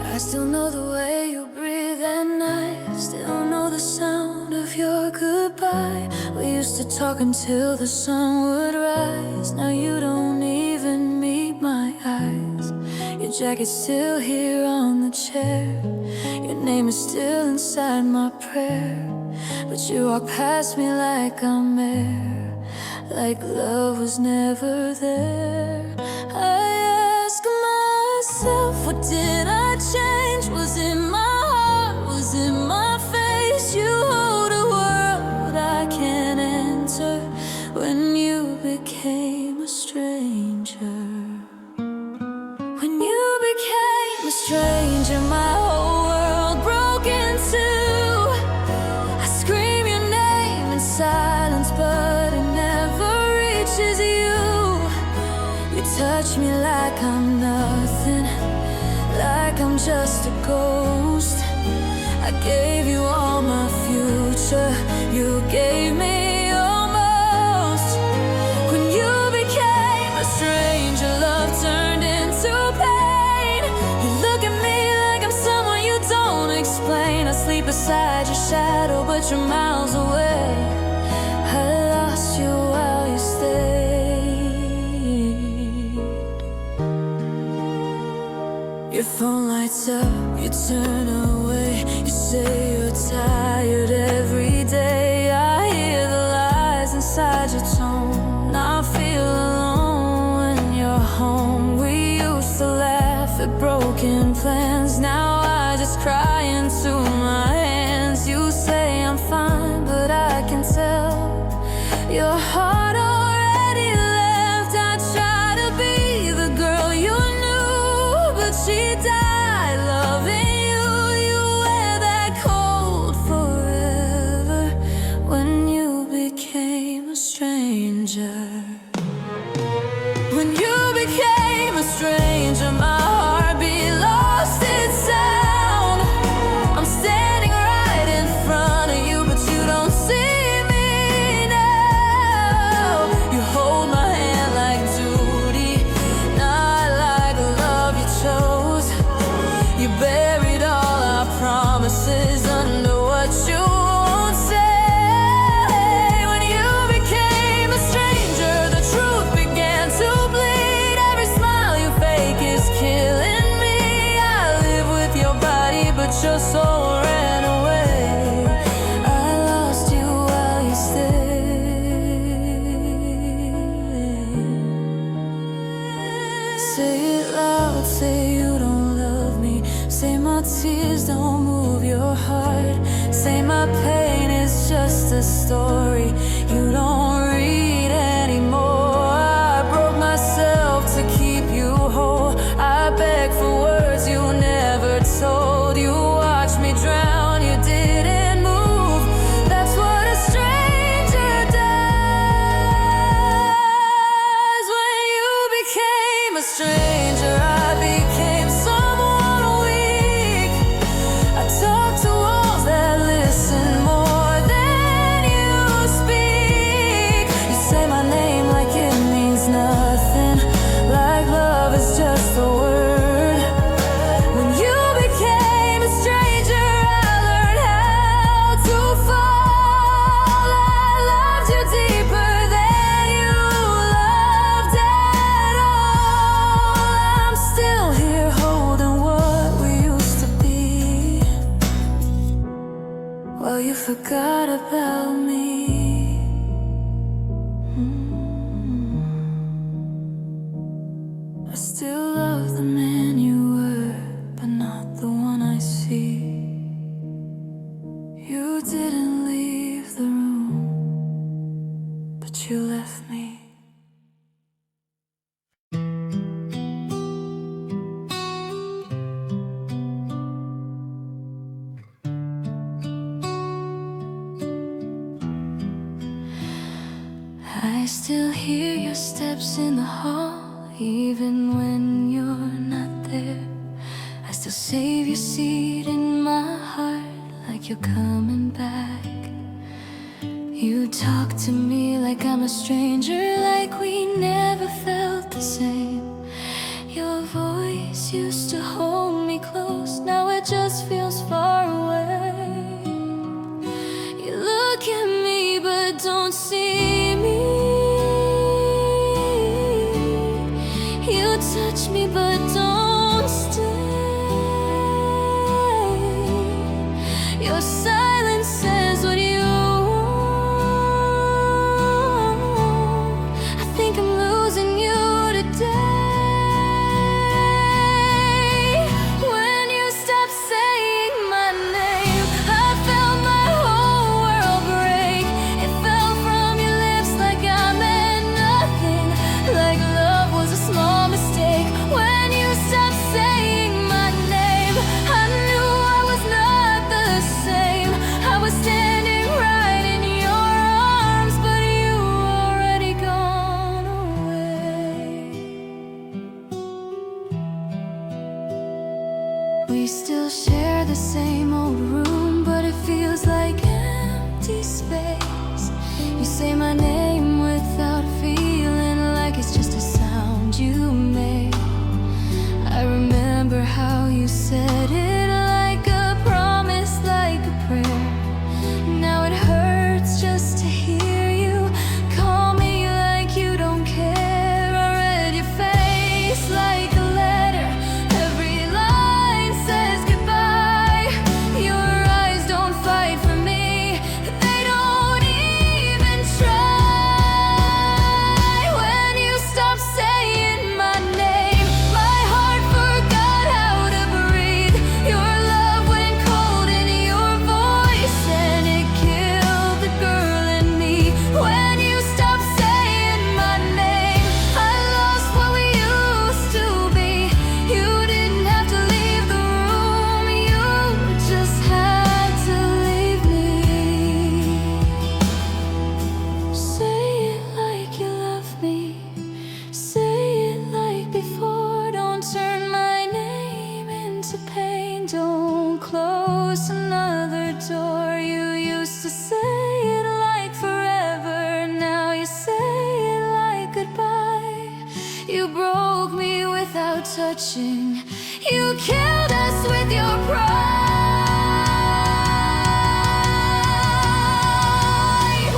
I still know the way you breathe at night. Still know the sound of your goodbye. We used to talk until the sun would rise. Now you don't even meet my eyes. Your jacket's still here on the chair. Your name is still inside my prayer. But you walk past me like I'm air, like love was never there. I ask myself, what did I change? Was it my heart? Was it my face? You hold a world I can't enter. When you became a stranger, when you became a stranger, my whole world broke in two. I scream your name in silence, but it never reaches you. You touch me like I'm nothing, like I'm just a ghost. I gave you all my future, you gave me almost. When you became a stranger, love turned into pain. You look at me like I'm someone you don't explain. I sleep beside your shadow, but you're miles away. I lost you while you stayed. Your phone lights up, you turn away. You say you're tired every day. I hear the lies inside your tone. I feel alone when you're home. We used to laugh at broken plans. Now I just cry into my hands. You say I'm fine, but I can tell your heart already left. I try to be the girl you knew, but she died loving you. You wear that cold forever. When you became a stranger, when you became a stranger, my heartbeat lost its sound. I'm standing right in front of you, but you don't see me now. You hold my hand like duty, not like a love you chose. You buried all our promises under what you won't say. When you became a stranger, the truth began to bleed. Every smile you fake is killing me. I live with your body, but your soul ran away. I lost you while you stayed. Say it loud, say you don't love me. Say my tears don't move your heart. Say my pain is just a story you don't read anymore. I broke myself to keep you whole. I beg for words you never told. You watched me drown, you didn't move. That's what a stranger does. When you became a stranger, I became someone weak. I talk to walls that listen more than you speak. You say my name like it means nothing, like love is just a word. When you became a stranger, I learned how to fall. I loved you deeper than you loved at all. I'm still here holding what we used to be, while you forgot about me. I still love the man you were, but not the one I see. I still hear your steps in the hall, even when you're not there. I still save your seat in my heart like you're coming back. You talk to me like I'm a stranger, like we never felt the same. Your voice used to hold me close, now it just feels far away. You look at me but don't see me. You touch me but don't stay. Your silence says what you want. I think I'm losing you today. When you stop saying my name, I felt my whole world break. It fell from your lips like I meant nothing, like love was a small mistake. When you stopped saying my name, I knew I was not the same. I was standing right in your arms, but you already gone away. We still share the same old room, but it feels like empty space. You say my name without feeling, like it's just a sound you made. I remember how you said it, like a promise, like a prayer. Now it hurts just to hear you call me like you don't care. I read your face like a letter, every line says goodbye. Your eyes don't fight for me, they don't even try. When you stop saying my name, my heart forgot how to breathe. Your love went cold in your voice, and it killed the girl in me. When you stop saying my name, I lost what we used to be. You didn't have to leave the room, you just had to leave me. Say it like you love me, say it like before. Don't turn my name into pain, don't close another door. You used to say it like forever, now you say it like goodbye. You broke me without touching, you killed us with your pride.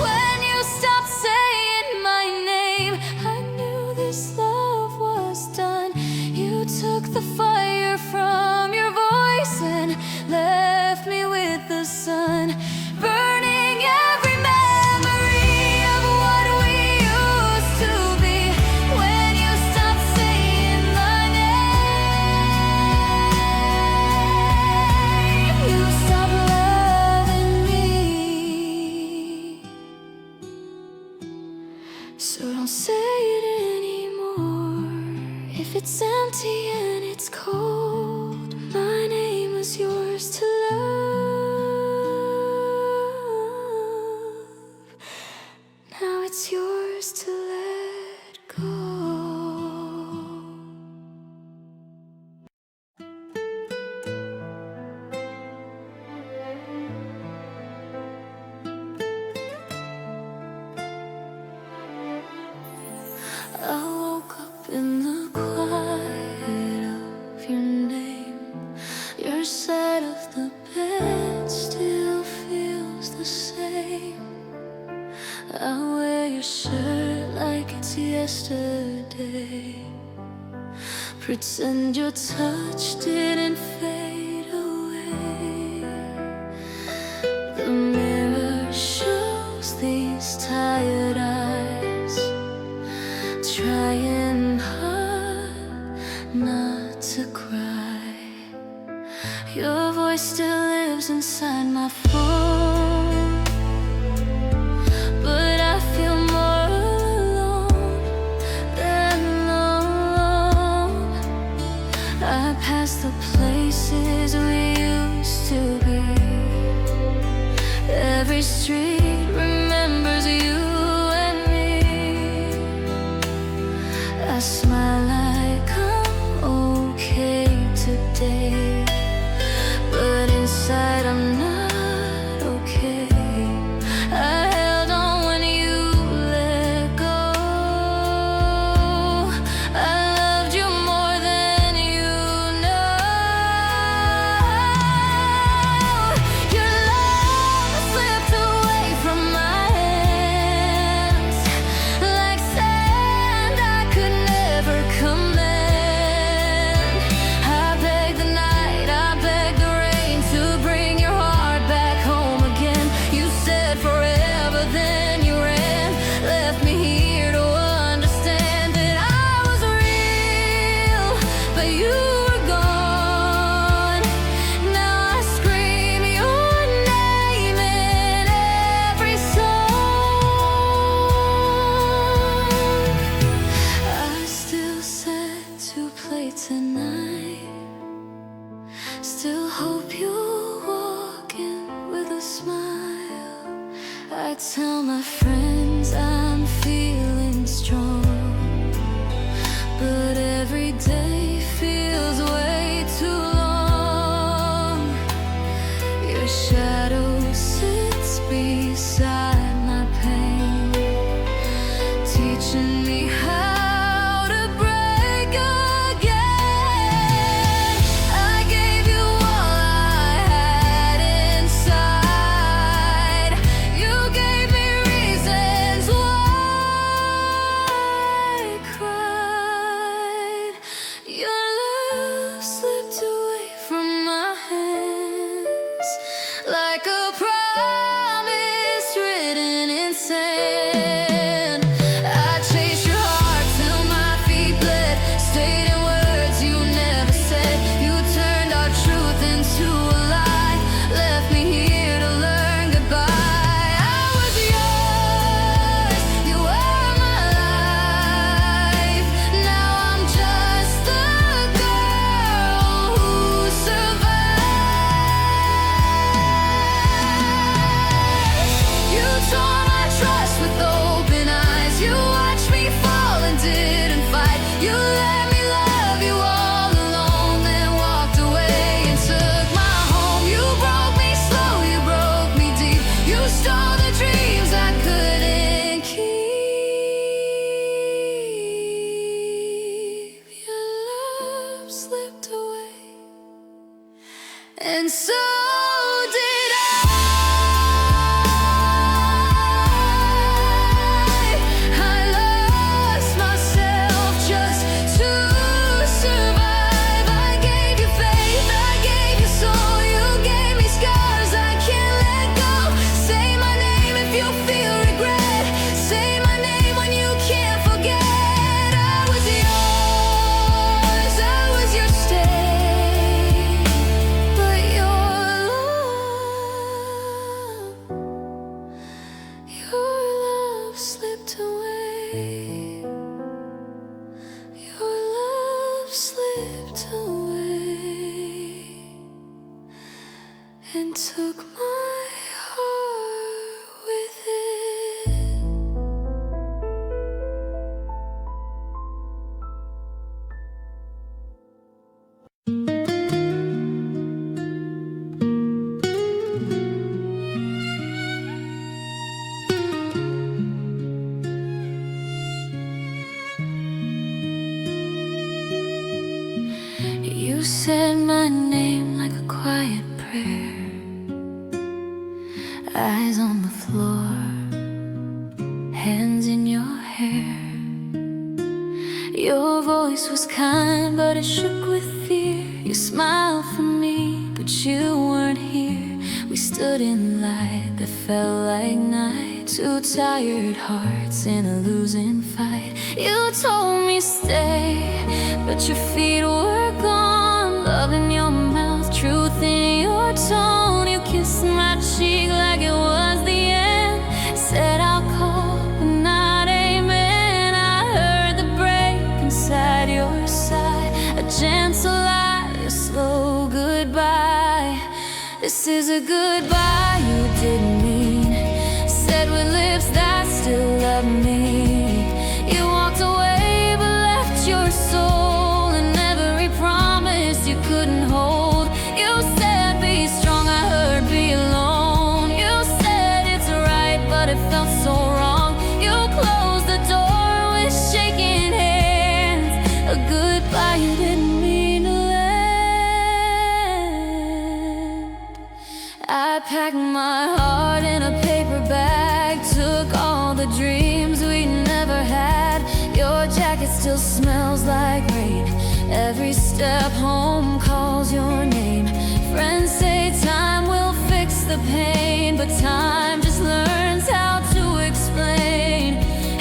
When you stopped saying my name, I knew this love was done. You took the fire from your voice and left me with the sun, burning every memory of what we used to be. When you stopped saying my name, you stopped loving me. So don't say it anymore. If it's empty and it's cold, my name was yours to love. Now it's yours to let go. I woke up in the quiet of your name. Your side of the bed still feels the same. I wear your shirt like it's yesterday. Pretend your touch didn't fade away. The mirror shows these tired eyes, trying hard not to cry. Your voice still lives inside my phone, but I feel more alone than alone. I pass the places we used to be. Every street remembers you and me. tonight. Still hope you're walking with a smile. I tell my friends I'm feeling strong, but every day feels way too long. Your shadow sits beside my pain, teaching me how to break again. I gave you all I had inside. You gave me reasons why I cried. Your love slipped away from my hands like a promise written in sand. I chased your heart till my feet bled, stayed in words you never said. You turned our truth into a lie, left me here to learn goodbye. I was yours, you were my life. Now I'm just the girl who survived. You tore my trust with open eyes. You watched me fall and didn't fight. You let me love you all alone, then walked away and took my home. You broke me slow, you broke me deep. You stole the dreams I couldn't keep. Your love slipped away, and so did I. I lost myself just to survive. I gave you faith, I gave you soul. You gave me scars I can't let go. Say my name if you feel regret. Say my name when you can't forget. I was yours, I was your stay, but your love slipped away. Your love slipped away and took my heart with it. You said my name like a quiet prayer, eyes on the floor, hands in your hair. Your voice was kind, but it shook with fear. You smiled for me, but you weren't here. We stood in light that felt like night, two tired hearts in a losing fight. You told me stay, but your feet were gone. Love in your mouth, truth in your tone. You kissed my cheek like it was the end. Said I'll call, but not amen. I heard the break inside your side, a gentle lie, a slow goodbye. This is a goodbye you didn't mean, said with lips that still love me. You walked away but left your soul in every promise you couldn't hold. You said be strong, I heard be alone. You said it's right, but it felt so wrong. You closed the door with shaking hands, a goodbye you didn't mean to land. I packed my heart in a paper bag, took all the dreams we never had. Your jacket still smells like rain, every step home calls your name. Friends say time will fix the pain, but time just learns how to explain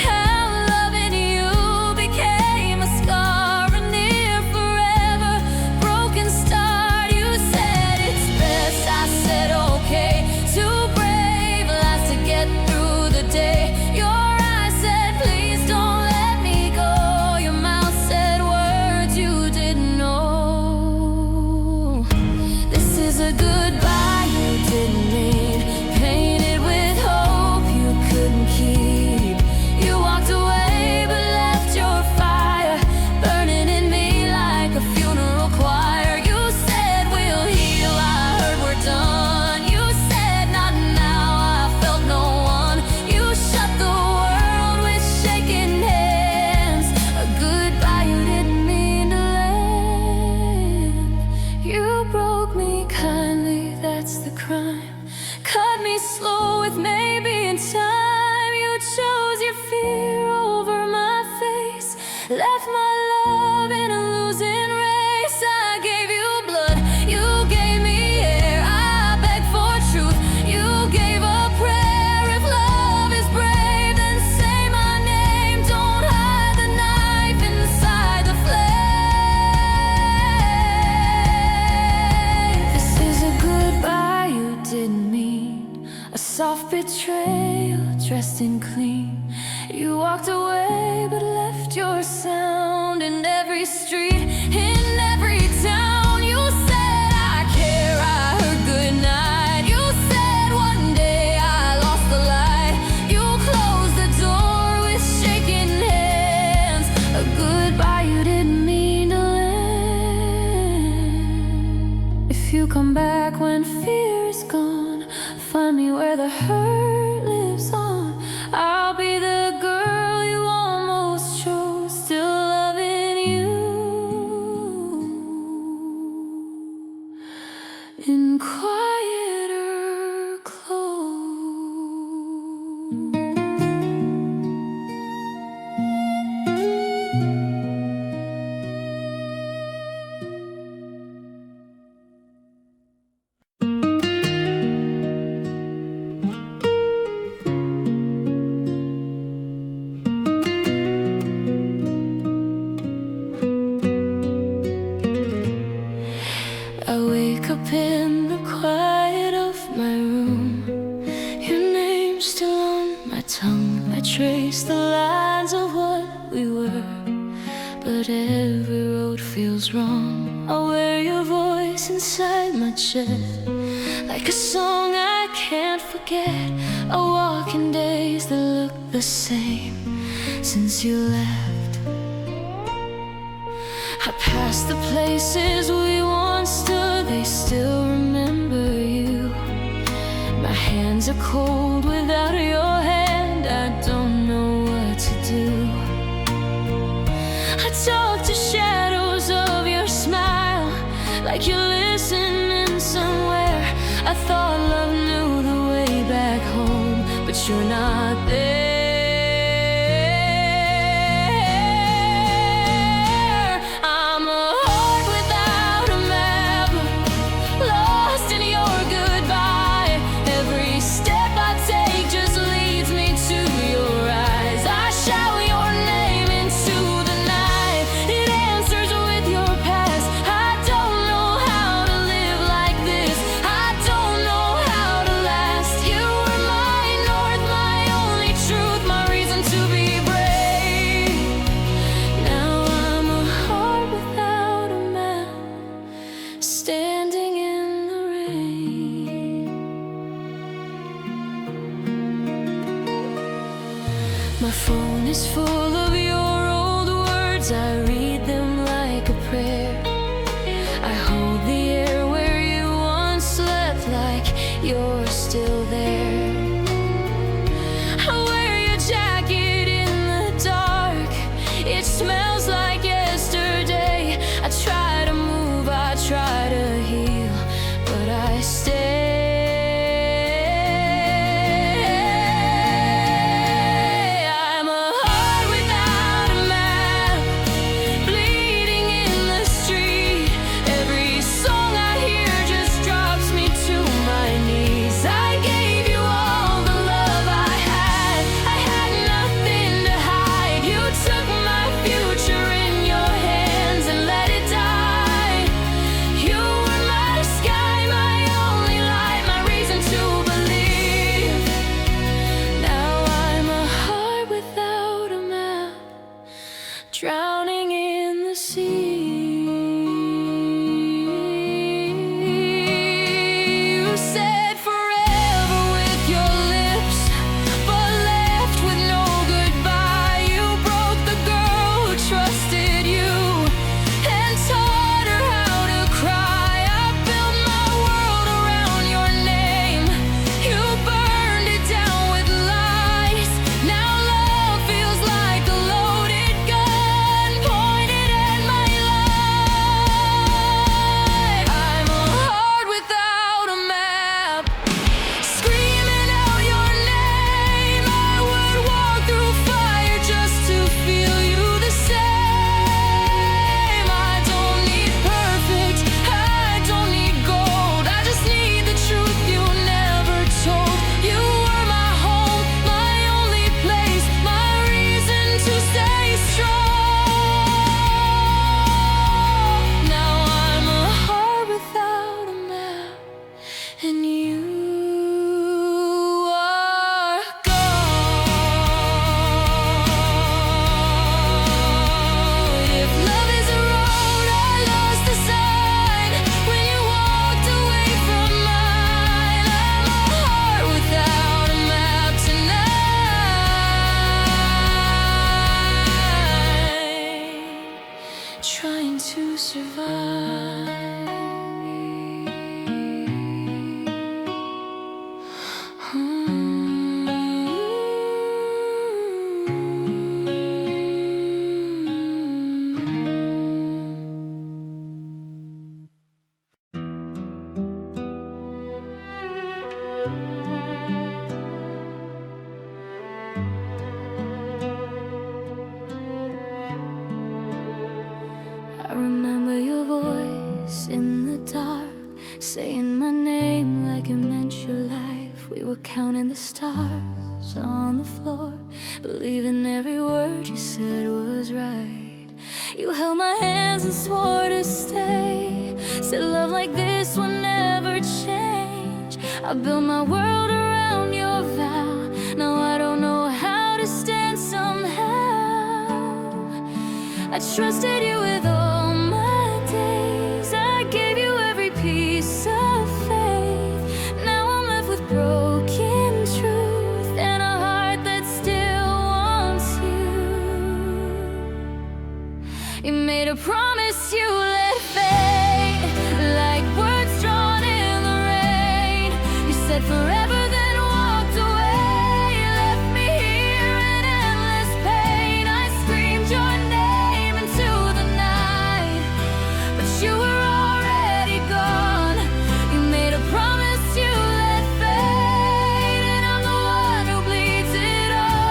how loving you became a scar, a near forever broken start. You said it's best, I said okay, too brave lies to get through the day. Your eyes said please don't let me go, your mouth said words you didn't know. betrayal, dressed in clean. You walked away but left your sound in every street, in every town. You said I care, I heard goodnight. You said one day I lost the light. You closed the door with shaking hands, a goodbye you didn't mean to land. If you come back when fear is gone, find me where the hurt lives on. I'll be the girl you almost chose, still loving you in quieter clothes. I wake up in the quiet of my room, your name's still on my tongue. I trace the lines of what we were, but every road feels wrong. I wear your voice inside my chest, like a song I can't forget. I walk in days that look the same since you left. I pass the places we once stood, they still remember you. My hands are cold without your hand, I don't know what to do. I talk to shadows of your smile, like you're listening somewhere. I thought love knew the way back home, but you're not there. Standing in the rain, my phone is full of your old words. I read them like a prayer. I hold the air where you once slept, like you're still there. I wear your jacket in the dark, it smells like yesterday. I try to move, I try to heal, but I stay. I'm a heart without a map, I remember your voice in the dark, saying my name like it meant your life. We were counting the stars on the floor, believing every word you said was right. You held my hands and swore to stay, said love like this will never change. I built my world around your vow. Now I don't know how to stand somehow. I trusted you with all my days. I gave you every piece of faith. Now I'm left with broken truth and a heart that still wants you. You made a promise you let fade, like words drawn in the rain. You said forever, then walked away, left me here in endless pain. I screamed your name into the night, but you were already gone. You made a promise you let fade, and I'm the one who bleeds it on.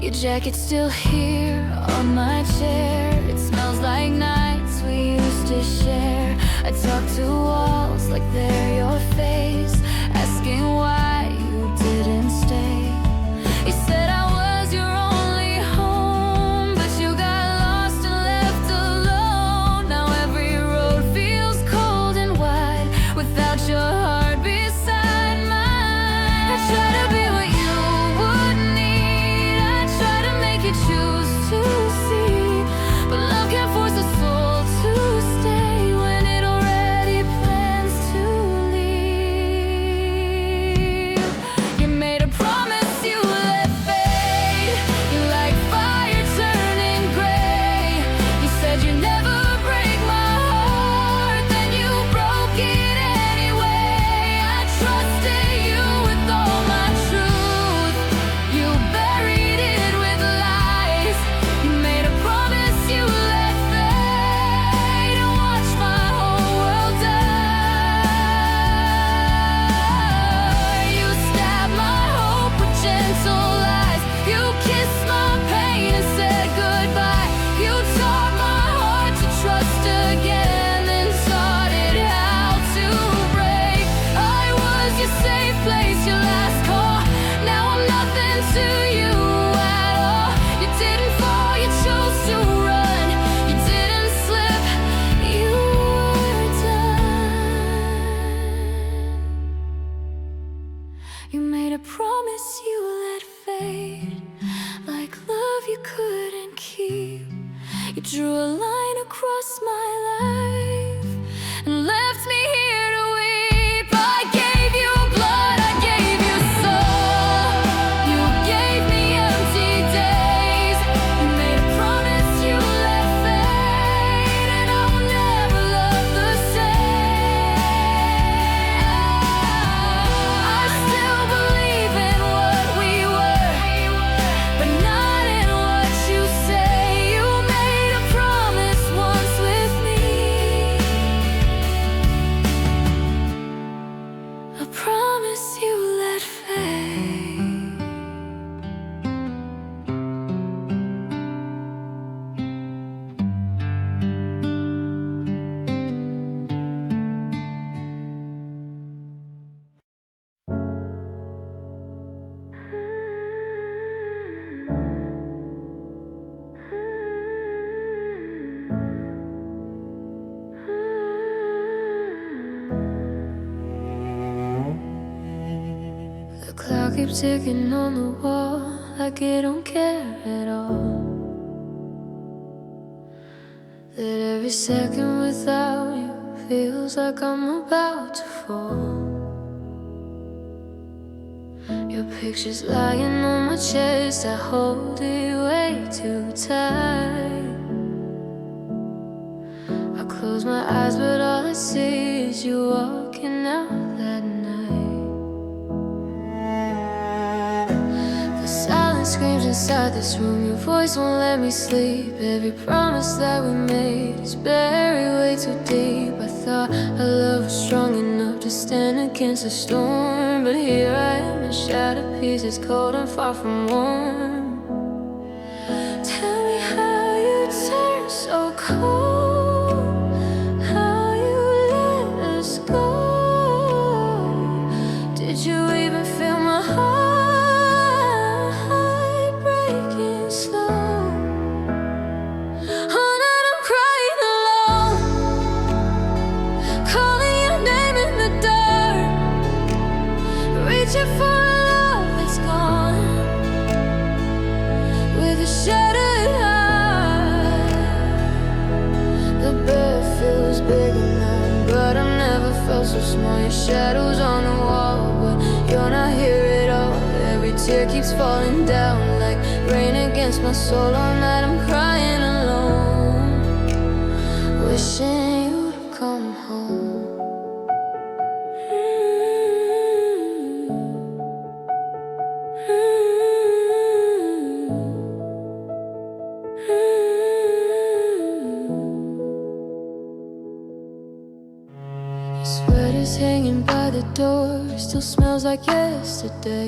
Your jacket's still here on my chair. It smells like nights we used to share. I talk to walls like they're your face, asking why you didn't stay. You said I was your only home, but you got lost and left alone. Now every road feels cold and wide without your heart beside mine. I try to be what you would need. I try to make you choose to see, but love can't force a soul to stay when it already plans to leave. You made a promise you let fade, you like fire turning gray. You said you'd never break my heart, then you broke it anyway. I trusted you with all my truth, you buried it with lies. You made a promise you let fade, and watch my whole world die. You stabbed my hope with gentle lies. You kissed my pain and said goodbye. You taught my heart to trust again, and taught it how to break. I was your safe place, your last call. Now I'm nothing to you at all. You didn't fall, you chose to run. You didn't slip, you were done. You made a promise you let fade, like love you couldn't keep. You drew a line across my life and left me here to weep. I gave you blood, I gave you soul. You gave me empty days. You made a promise you let fade, and I will never love the same. I still believe in what we were, but not in what you say. You made a promise once with me, a promise you let fade. The clock keeps ticking on the wall, like it don't care at all. That every second without you feels like I'm about to fall. Your picture's lying on my chest, I hold it way too tight. I close my eyes but all I see is you walking out that night. The silence screams inside this room, your voice won't let me sleep. Every promise that we made is buried way too deep. I thought our love was strong enough to stand against the storm, but here I am in shattered pieces, cold and far from warm. Tell me how you turned so cold, how you let us go. Did you even feel my heart breaking slow? All night I'm crying alone, calling your name in the dark, reaching for a love that's gone. With a shattered heart, the bed feels bigger now, but I've never felt so small. Your shadow's on the wall, but you're not here at all. Every tear keeps falling down like rain against my soul. All night I'm crying alone, wishing you'd come home. Sweater's hanging by the door, still smells like yesterday.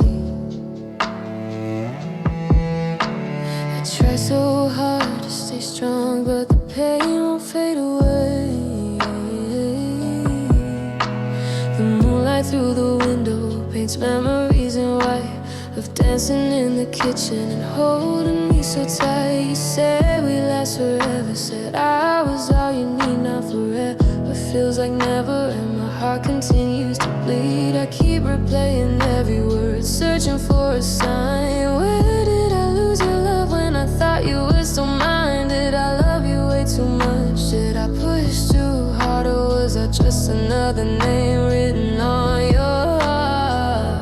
I try so hard to stay strong, but the pain won't fade away. The moonlight through the window paints memories in white, of dancing in the kitchen and holding me so tight. You said we last forever, said I was all you need, not forever. Feels like never, and my heart continues to bleed. I keep replaying every word, searching for a sign. Where did I lose your love when I thought you were still mine? Did I love you way too much? Did I push too hard, or was I just another name written on your heart?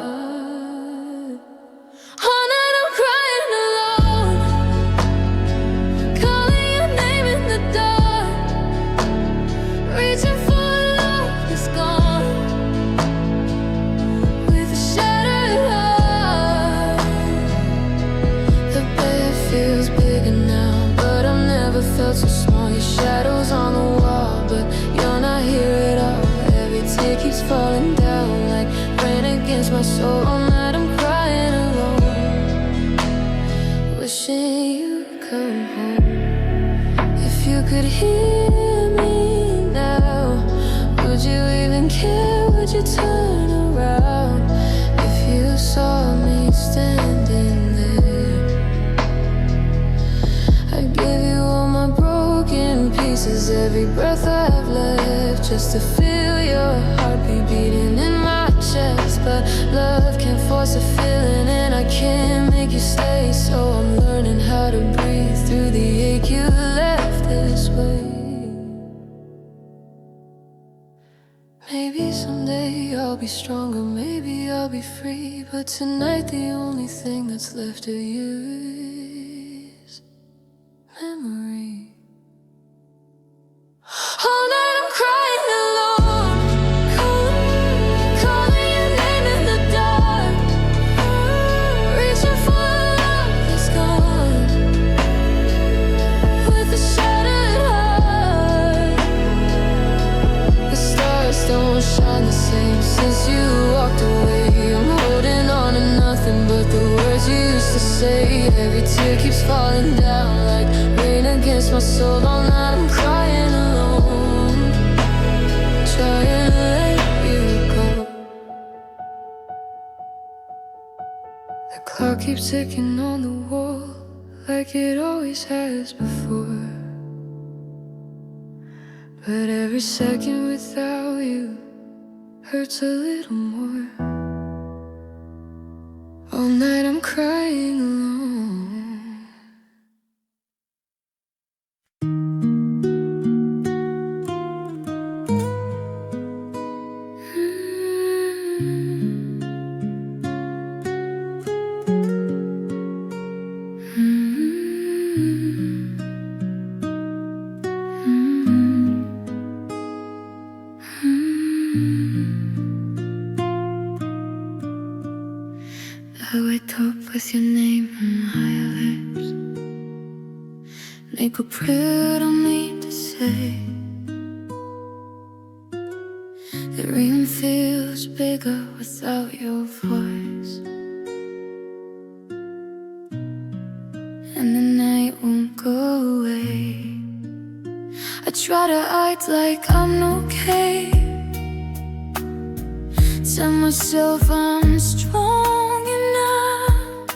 All night I'm crying alone, calling your name in the dark, reaching for felt so small. Your shadow's on the wall, but you're not here at all. Every tear keeps falling down like rain against my soul. All night I'm crying alone, wishing you'd come home. If you could hear me now, would you even care? Would you turn around if you saw me standing there? I'd give you all my broken pieces, every breath I've left, just to feel your heartbeat beating in my chest. But love can't force a feeling, and I can't make you stay. So I'm learning how to breathe through the ache you left this way. Maybe someday I'll be stronger, maybe I'll be free, but tonight the only thing that's left of you is memory. All night I'm crying alone, calling your name in the dark, reaching for a love that's gone. With a shattered heart, the stars don't shine the same since you walked away. I'm holding on to nothing but the words you used to say. Every tear keeps falling down like rain against my soul. All night I'm crying alone, trying to let you go. The clock keeps ticking on the wall like it always has before, but every second without you hurts a little more. All night I'm crying alone. make a prayer I don't need to say. The room feels bigger without your voice, and the night won't go away. I try to act like I'm okay, tell myself I'm strong enough,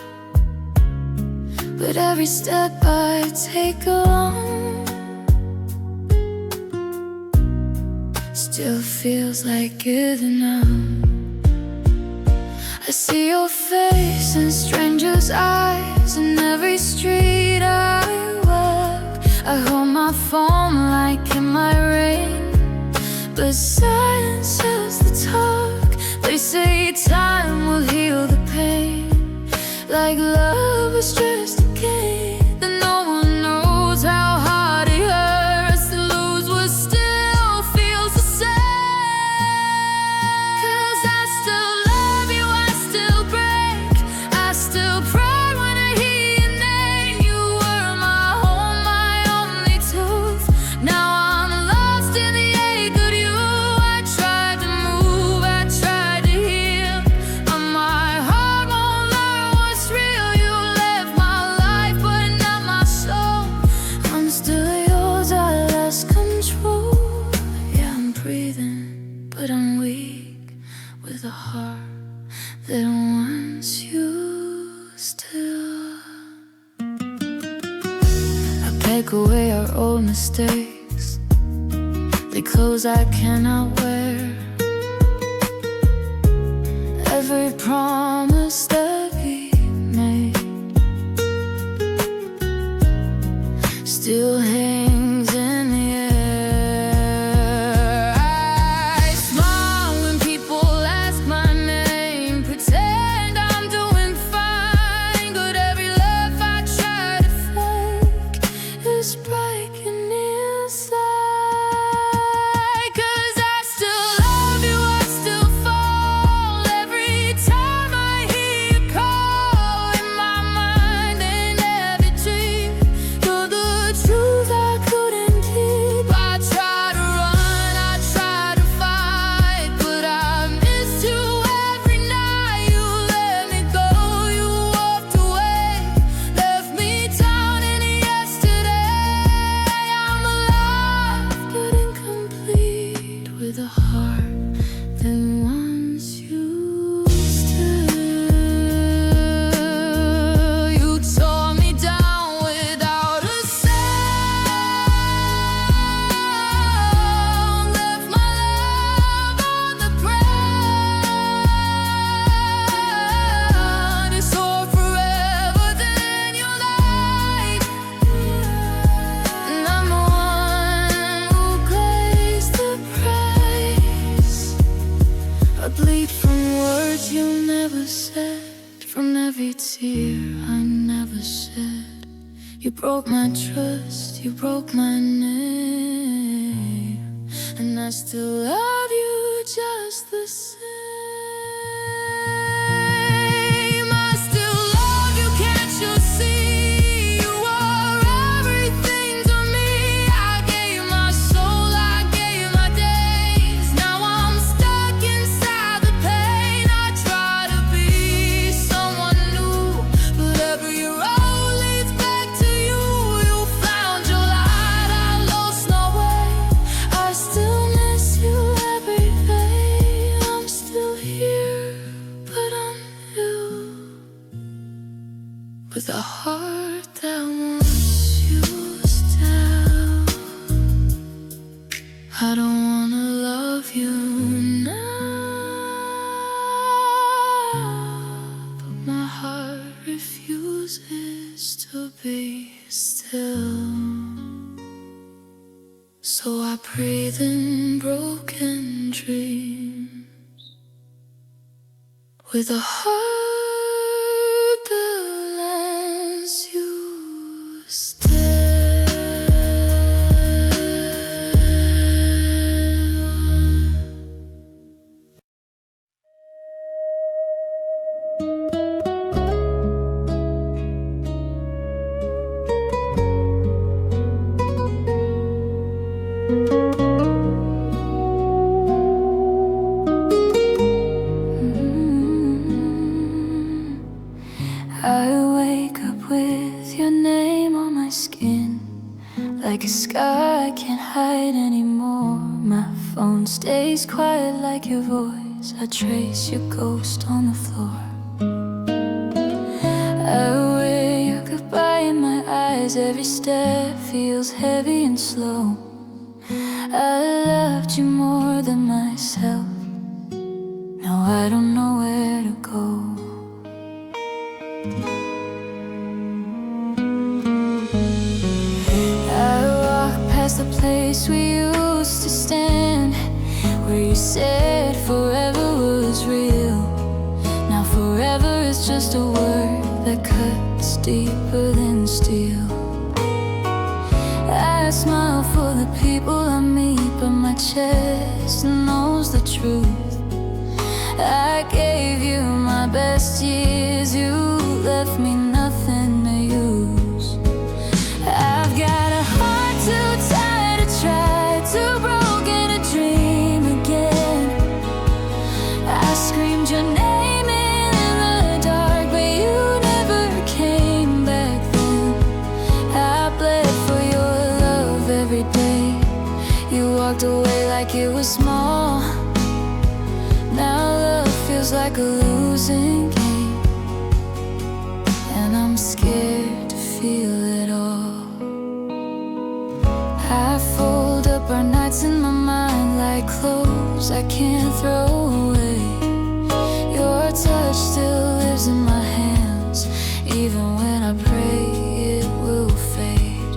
but every step I take along still feels like giving up. I see your face in strangers' eyes in every street I walk. I hold my phone like in my ring, but silence is the talk. They say time will heal the pain, like love is just a game that no one knows how hard it hurts to lose what still feels the same. 'Cause I still love you, I still break, I still cry when I hear your name. You were my home, my only truth. Now I'm lost in the ache of you. I tried to move, I tried to heal, but my heart won't learn what's real. You left my life, but not my soul. I'm still yours, I lost control. Yeah, I'm breathing, but I'm weak, with a heart that once used to. I pack away our old mistakes, the clothes I cannot wear, every promise that we made still hangs in the air. I smile when people ask my name, pretend I'm doing fine, but every love I try to fake is breaking inside. 'Cause I still love you, I still fall every time I hear you call in my mind and every dream. You're the truth I couldn't keep. I try to run, I try to fight, but I missed you every night. You let me go, you walked away, left me down in yesterday. I'm alive but incomplete, with a heart that once used to. You tore me down without a sound, left my love on the ground. It's all forever, then you lied, and I'm the one who pays the price. I bleed from words you never said, from every tear I never shed. You broke my trust, you broke my name, and I still love you just the same. I still love you, can't you see? You are everything to me. I gave my soul, I gave my days. Now I'm stuck inside the pain. I try to be someone new, but every road leads back to you. You found your light, I lost my way. I still miss you every day. I'm still here, but I'm new, with a heart that once used down. I don't wanna love you now, but my heart refuses to be still. So I breathe in broken dreams, with a heart that lets you stay. like a scar I can't hide anymore. My phone stays quiet like your voice. I trace your ghost on the floor. I wear your goodbye in my eyes. Every step feels heavy and slow. I loved you more than myself. Now I don't know where to go. I walk past the place we used to stand, where you said forever was real. Now forever is just a word that cuts deeper than steel. I smile for the people I meet, but my chest knows the truth. I gave you my best years, you left me nothing to use. I've got a heart too tired to try, too broken to dream again. I screamed your name in the dark, but you never came back then. I bled for your love every day. You walked away like it was small. Now love feels like a losing game, and I'm scared to feel it all. I fold up our nights in my mind like clothes I can't throw away. Your touch still lives in my hands, even when I pray it will fade.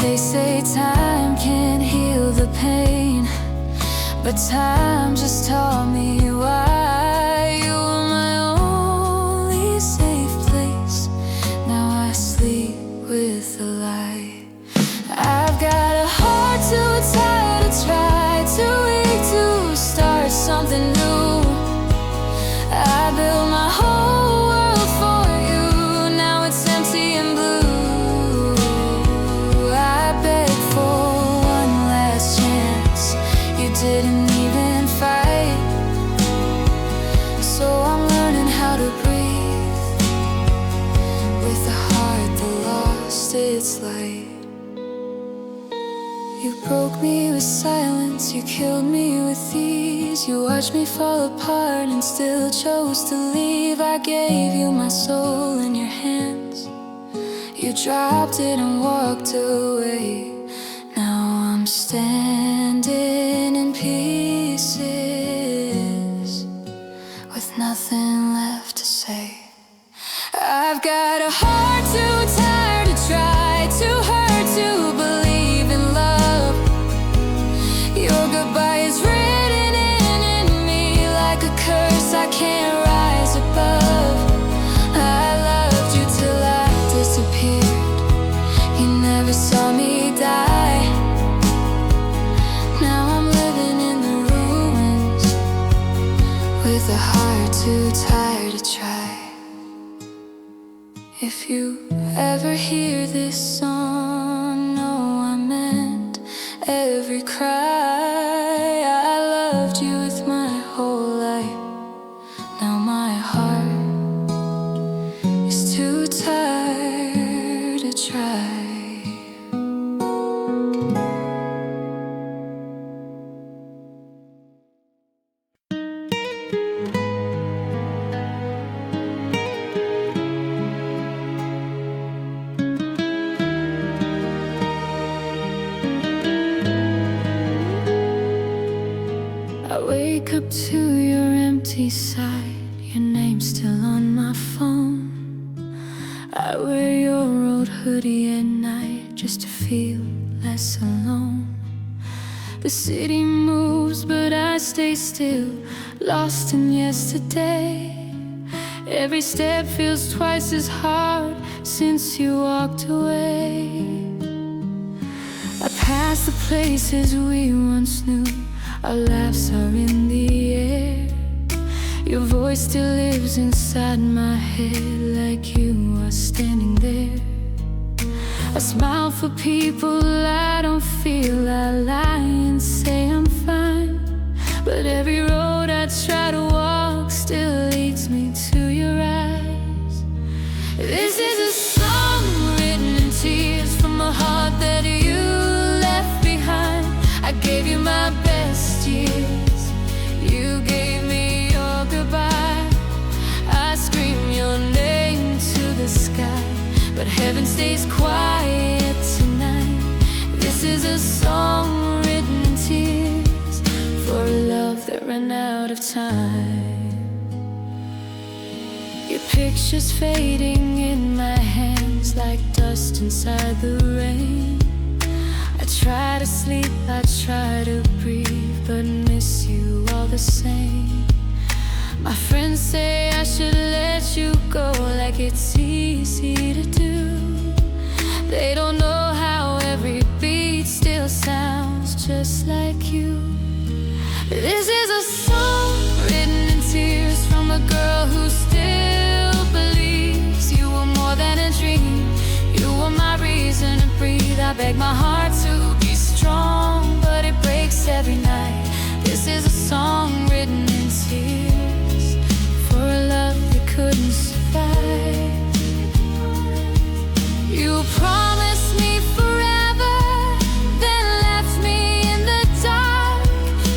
They say time can't heal the pain, but time just taught me why. You were my only safe place. Now I sleep with a lie. I've got a heart too tired to try, too weak to start something new. I built my whole world for you, now it's empty and blue. I begged for one last chance, you didn't even fight. So I'm learning how to breathe with a heart that lost its light. You broke me with silence, you killed me with ease. You watched me fall apart and still chose to leave. I gave you my soul in your hands, you dropped it and walked away. Now I'm standing in pieces, with nothing left to say. I've got a heart too tired to try, too hurt to believe in love. Your goodbye is written in me like a curse I can't rise above. I loved you till I disappeared, you never saw me die. Now I'm living in the ruins, with a heart too tired to try. If you ever hear this song, know I meant every cry. I loved you with my whole life. Now my heart is too tired to try. I wake up to your empty side, your name's still on my phone. I wear your old hoodie at night just to feel less alone. The city moves but I stay still, lost in yesterday. Every step feels twice as hard since you walked away. I pass the places we once knew, our laughs are in the air. Your voice still lives inside my head like you are standing there. I smile for people I don't feel, I lie and say I'm fine. But every road I try to walk still leads me to your eyes. This is a song written in tears from a heart that you but heaven stays quiet tonight. This is a song written in tears for a love that ran out of time. Your picture's fading in my hands like dust inside the rain. I try to sleep, I try to breathe, but miss you all the same. My friends say I should let you go, like it's easy to do. They don't know how every beat still sounds just like you. This is a song written in tears from a girl who still believes you were more than a dream. You were my reason to breathe. I beg my heart to be strong, but it breaks every night. This is a song written in tears for a love that couldn't survive. You promised me forever, then left me in the dark.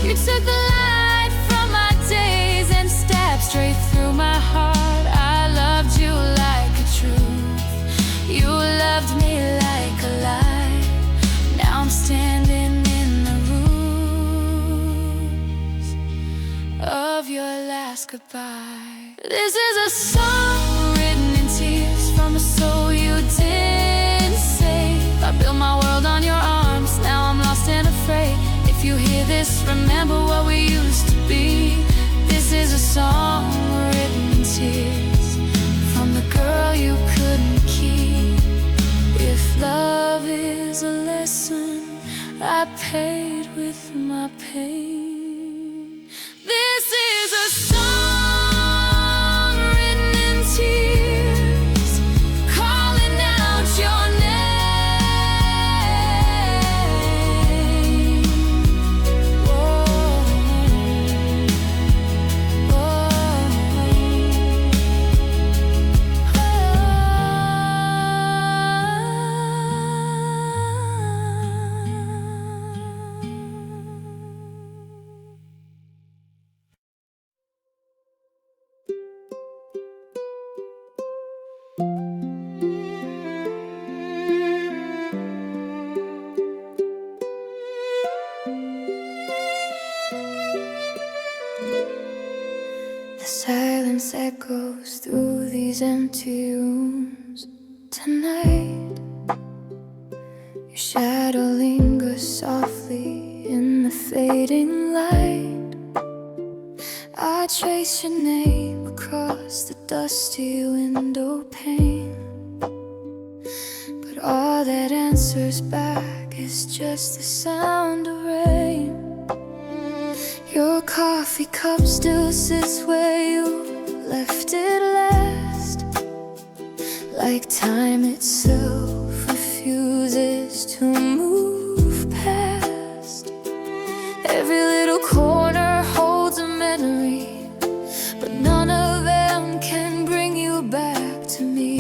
You took the light from my days and stabbed straight through my heart. I loved you like a truth, you loved me like a lie. Now I'm standing in the ruins of your last goodbye. This is a song written in tears from a soul you didn't save. I built my world on your arms, now I'm lost and afraid. If you hear this, remember what we used to be. This is a song written in tears from the girl you couldn't keep. If love is a lesson, I paid with my pain. This is a song written in tears, calling out your name. Whoa, the silence echoes through these empty rooms tonight. Your shadow lingers softly in the fading light. I trace your name across the dusty window pane, but all that answers back is just the sound of rain. Your coffee cup still sits where you left it last, like time itself refuses to move past. Every little corner holds a memory, but none of them can bring you back to me.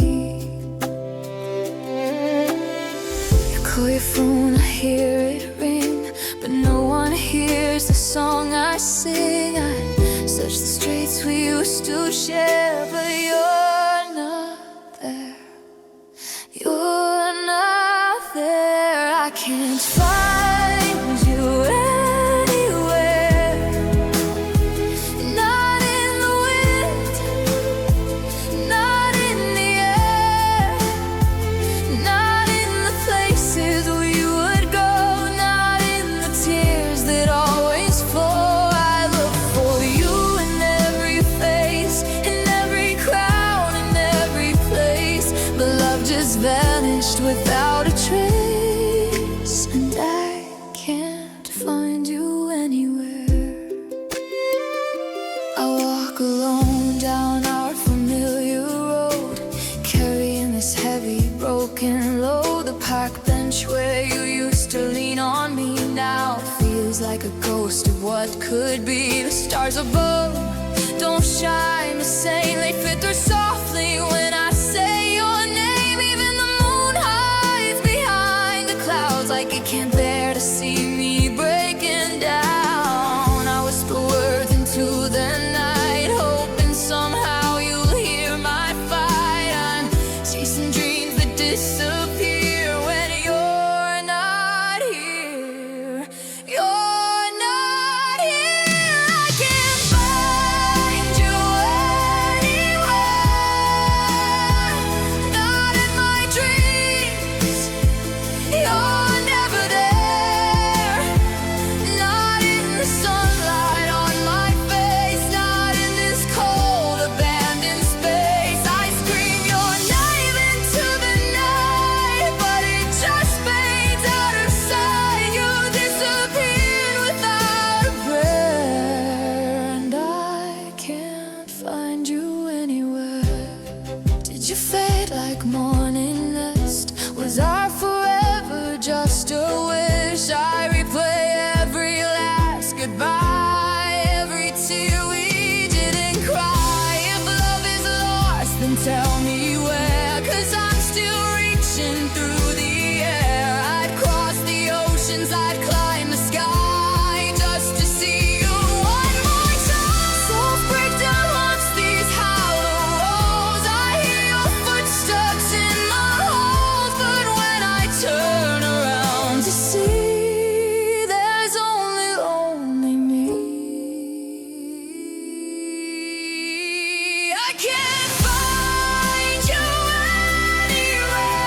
You call your phone, I hear it ring, but no one hears the song I sing. I search the streets we used to share, but you're not there. You're not there. I can't find you anywhere. Not in the wind, not in the air, not in the places we would go, not in the tears that always flow. I look for you in every face, in every crowd, in every place, but love just vanished without a trace, and I can't find you anywhere. I walk alone down our familiar road, carrying this heavy, broken load. The park bench where you used to lean on me now feels like a ghost of what could be. The stars above don't shine the same, they filter softly when I say your name. Even the moon hides behind the clouds, like it can't bear to see me breaking down. I whisper words into the night, hoping somehow you'll hear my fight. I'm chasing dreams that just a wish. I replay every last goodbye, every tear we didn't cry. If love is lost, then tell me where, 'cause I'm still reaching through the air. I'd cross the oceans, I'd climb the sky, just to see you one more time. Soft breakdown haunts these hollow walls. I hear your footsteps in the halls, but when I turn around to see, there's only me. I can't find you anywhere,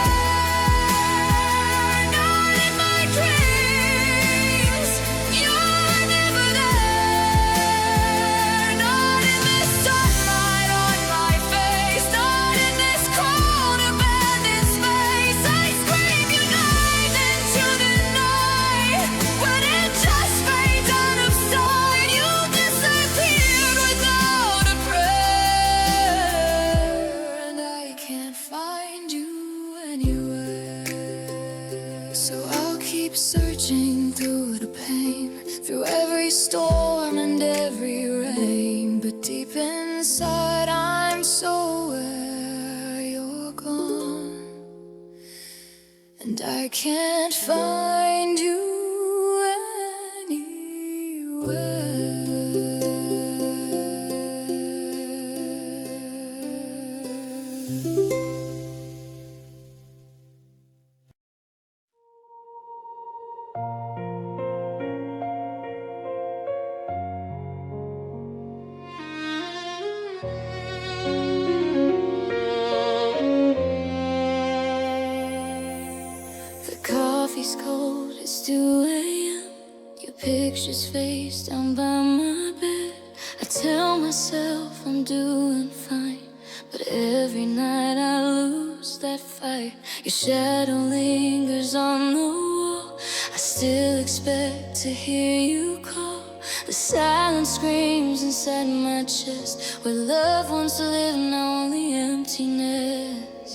not in my dreams. You're never there, not in this sunlight on my face, not in this cold abandoned space. I scream your name into the night, but it just fades out of sight. You disappeared without a prayer, and I can't find you anywhere. So I'll keep searching through the pain, through every storm and every rain, but deep inside I'm so aware you're gone, and I can't find you anywhere. The coffee's cold, it's 2 a.m. Your picture's face down by my bed. I tell myself I'm doing fine, but every night I lose that fight. Your shadow lingers on the wall. I still expect to hear you call. The silence screams inside my chest, where love once lived, now only emptiness.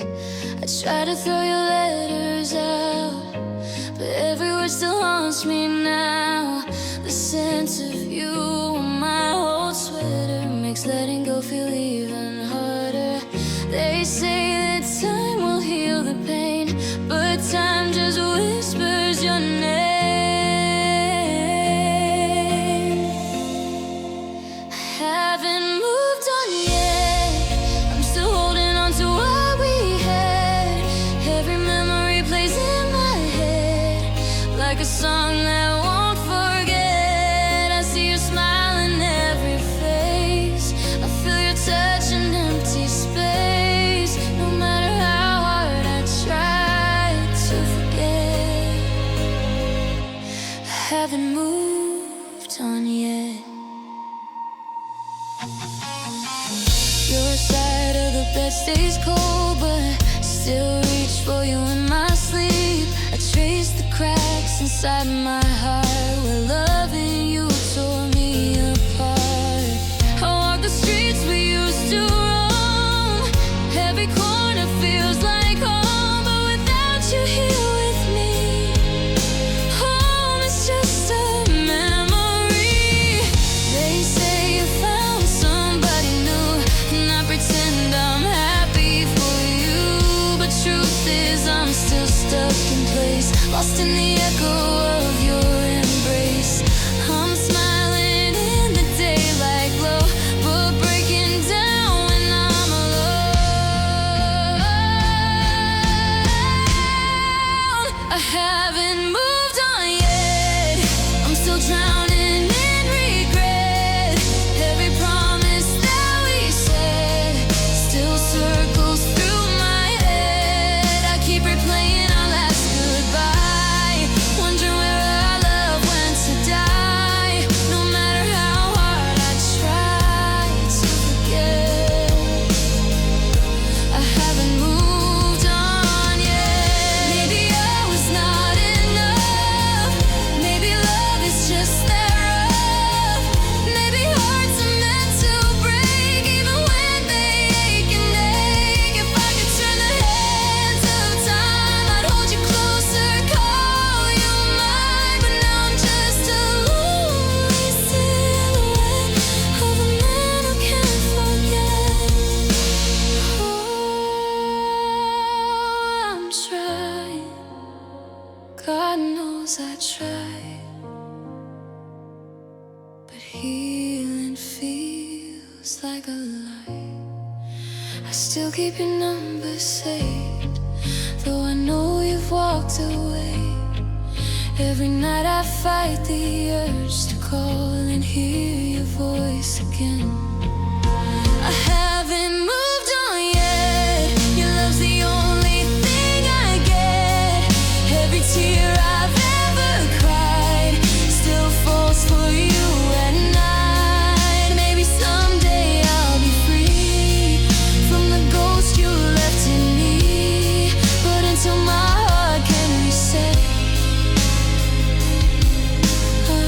I try to throw your letters out, but every word still haunts me now. The scent of you on my old sweater makes letting go feel even harder. They say that time will heal the pain, but time just whispers your name. I haven't moved on yet, I'm still holding on to what we had. Every memory plays in my head, like a song that won't forget. I see your smile in every face, I feel your touch in empty space. No matter how hard I try to forget, I haven't moved on yet. Your side of the bed stays cold, but I still reach for you in my sleep. I trace the cracks inside my heart, where loving you tore me apart. I walk the streets we used to roam, every corner feels like home, but without you here with me, home is just a memory. They say you found somebody new, and I pretend I'm happy for you, but truth is I'm still stuck in place, lost in the echo of your embrace. knows I tried, but healing feels like a lie. I still keep your number saved, though I know you've walked away. Every night I fight the urge to call and hear your voice again. I haven't moved on yet. Your love's the only thing I get. Every tear I've ever cried still falls for you at night. Maybe someday I'll be free from the ghost you left in me, but until my heart can reset, I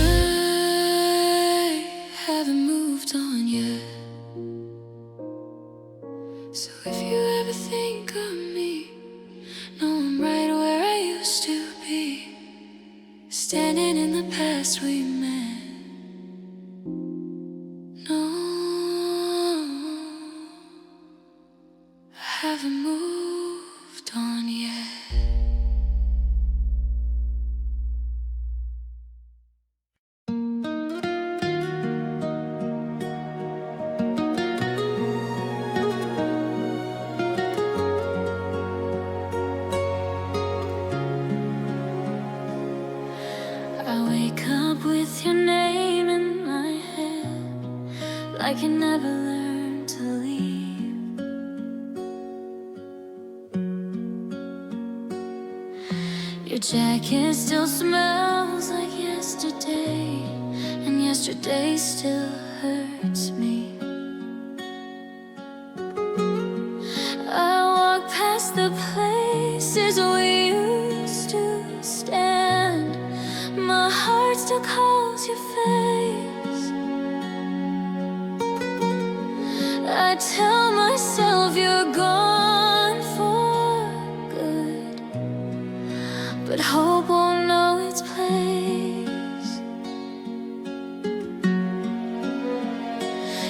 haven't moved on yet. So if you ever think of me, know I'm right where I used to be, standing in the past we met. No, I haven't moved on yet. I wake up with your name in my head, like you never learned to leave. Your jacket still smells like yesterday, and yesterday still hurts me. I walk past the places we used to stand. My heart still calls your face. I tell myself you're gone for good, but hope won't know its place.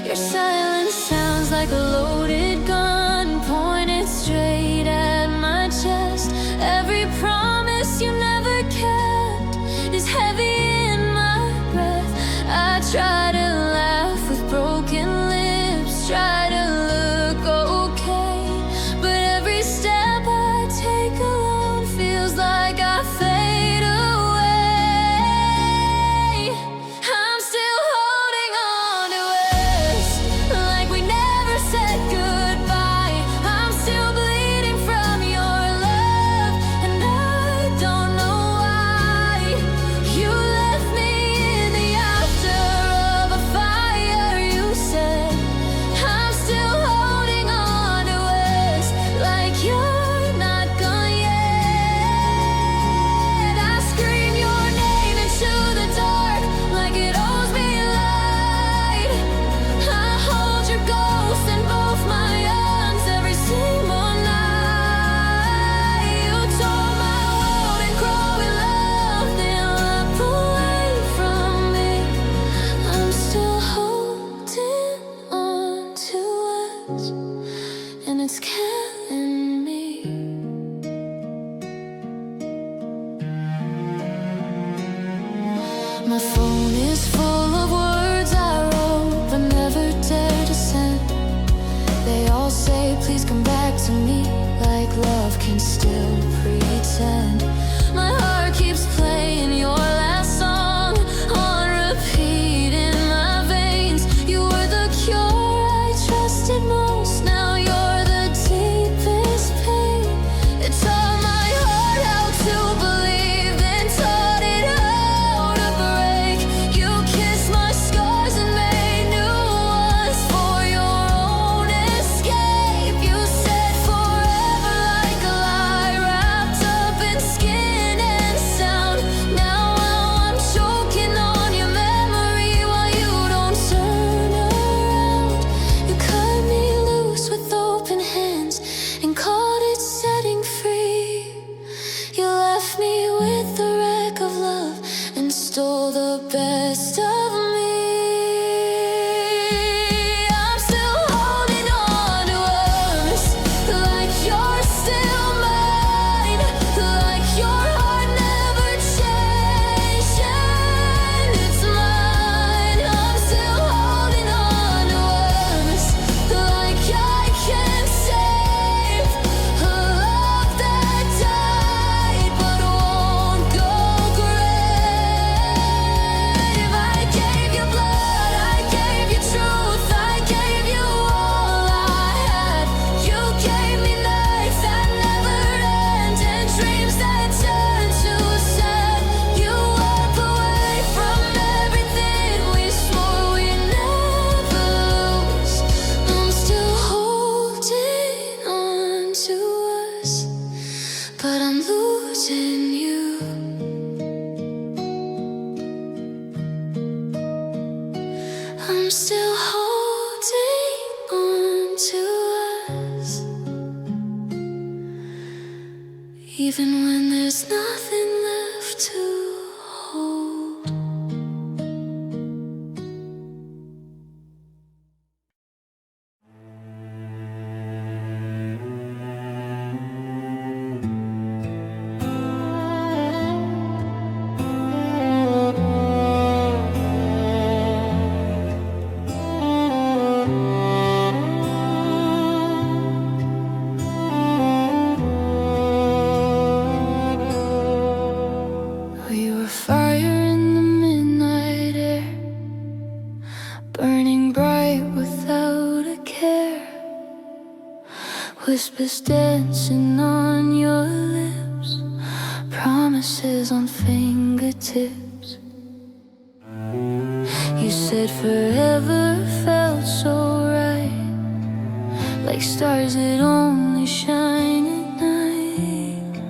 Your silence sounds like a loaded gun pointed straight at my chest. Every promise you never kept is heavy in my breath. I try to laugh with broken lips, try to look okay, but every step I take alone feels like I fade away. I'm still holding on to us, like we never said goodbye. I'm still bleeding from your love, and I don't know why. You left me in the after of a fire, you said. I'm still holding on to us, like you're not gone yet. I scream your name into the dark, like it owes me light. I hold your ghost in both my arms every single night. You tore my world and growing love, then leapt away from me. I'm still holding on to us, and it's killing me. My phone is full of words I wrote but never dared to send. They all say please come back to me, like love can still pretend. My heart keeps playing your last song on repeat in my veins. You were the cure I trusted most, now you're the deepest pain. It taught my heart how to believe, then taught it how to break. I'm still holding on to us, even when there's nothing left to hold. We were fire in the midnight air, burning bright without a care. Whispers dancing on your lips, promises on fingertips. You said forever felt so right, like stars that only shine at night.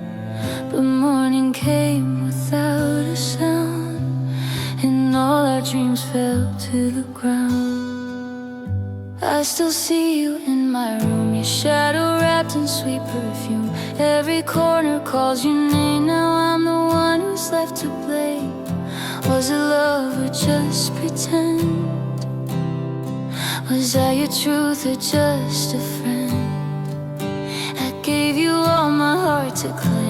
But morning came without a sound, and all our dreams fell to the ground. I still see you in my room, your shadow wrapped in sweet perfume. Every corner calls your name, now I'm the one who's left to blame. Was it love or just pretend? Was I your truth or just a friend? I gave you all my heart to claim.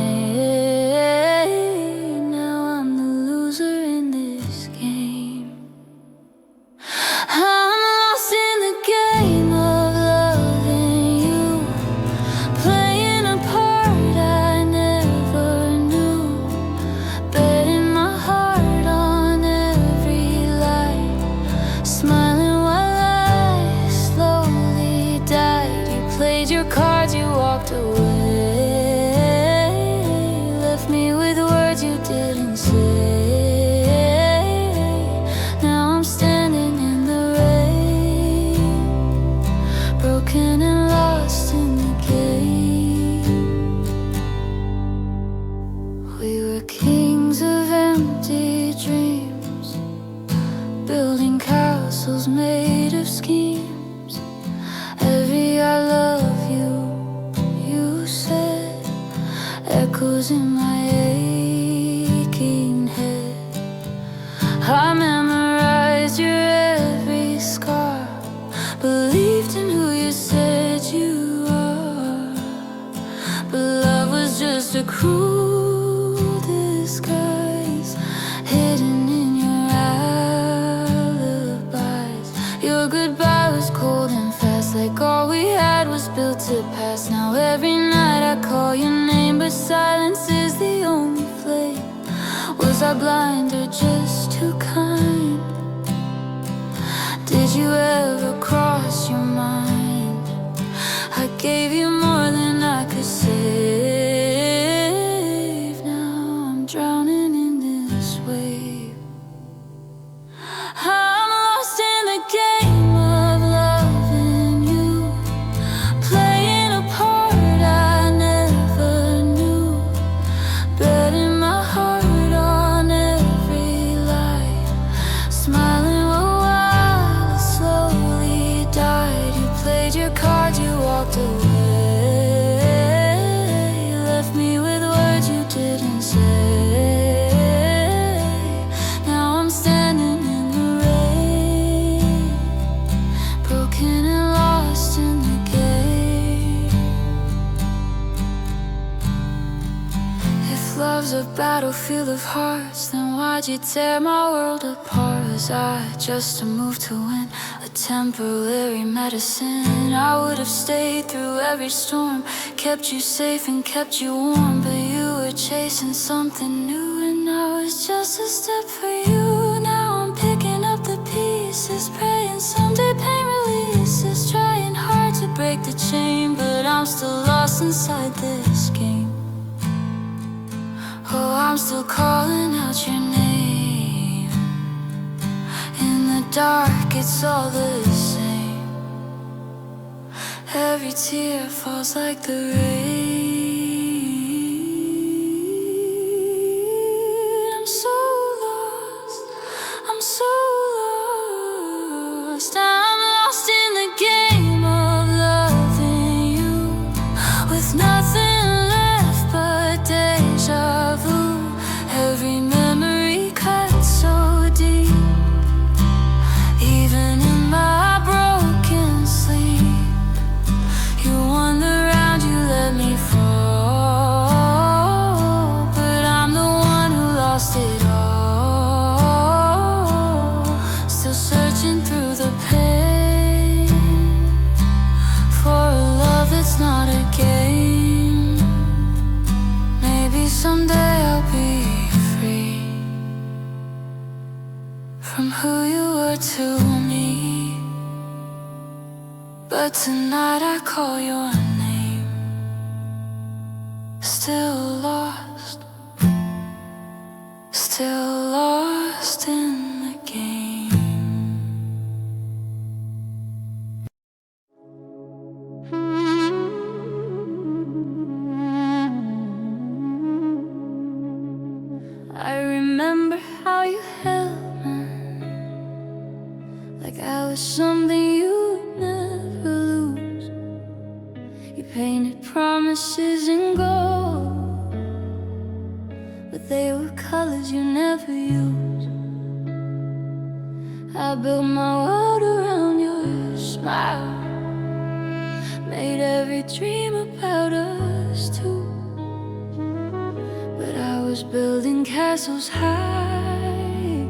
Now I'm the loser in this game. I'm lost in the game of loving you, playing a part I never knew, betting my heart on every lie, smiling while I slowly died. You played your cards, you walked away, left me with words you didn't say. Now I'm standing in the rain, broken and lost in the game. We were kings of empty dreams, building castles made of schemes. Every I love you, you said, echoes in my aching head. I memorized your every scar, believed in who you said you are. But love was just a cruel disguise, hidden in your alibis. Your goodbye was cold and fast, like all we had was built to pass. Now every night I call your name, but silence is the only flame. Was I blind or just too kind? Did you ever cross your mind? I gave you more than I could save. Now I'm drowning in this wave. I'm lost in the game of loving you, playing a part I never knew, betting my heart on every lie, smiling while I slowly died. You played your cards, you walked away, left me with words you didn't say. Now I'm standing in the rain, broken and lost in the game. If love's a battlefield of hearts, then why'd you tear my world apart? Was I just a move to win, a temporary medicine? I would have stayed through every storm, kept you safe and kept you warm. But you were chasing something new, and I was just a step for you. Now I'm picking up the pieces, praying someday pain releases, trying hard to break the chain, but I'm still lost inside this game. Oh, I'm still calling out your name. In the dark, it's all the same. Every tear falls like the rain. I'm so lost, I'm so lost. from who you were to me. But tonight I call your name. Still lost, still lost in the game. I remember how you held me, like I was something you'd never lose. You painted promises in gold, but they were colors you never used. I built my world around your smile, made every dream about us two. But I was building castles high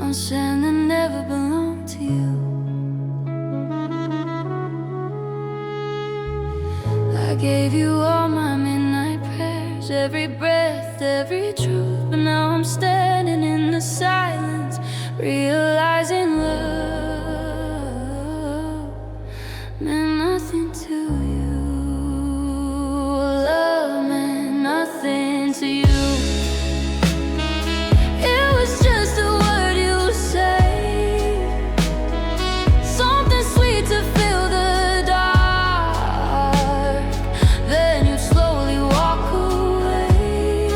on sand that never belonged to you. I gave you all my midnight prayers, every breath, every truth. But now I'm standing in the silence, realizing love meant nothing to you. Love meant nothing to you. It was just a word you say, something sweet to fill the dark. Then you slowly walk away.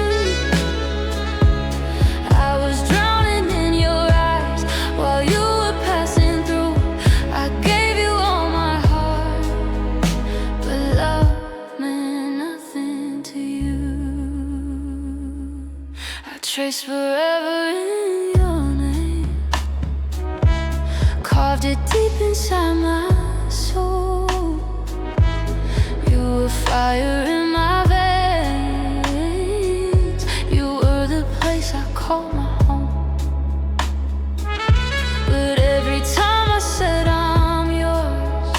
I was drowning in your eyes while you were passing through. I gave you all my heart, but love meant nothing to you. I traced forever in your name, carved it deep inside my soul. You were fire in my veins, you were the place I called my home. But every time I said I'm yours,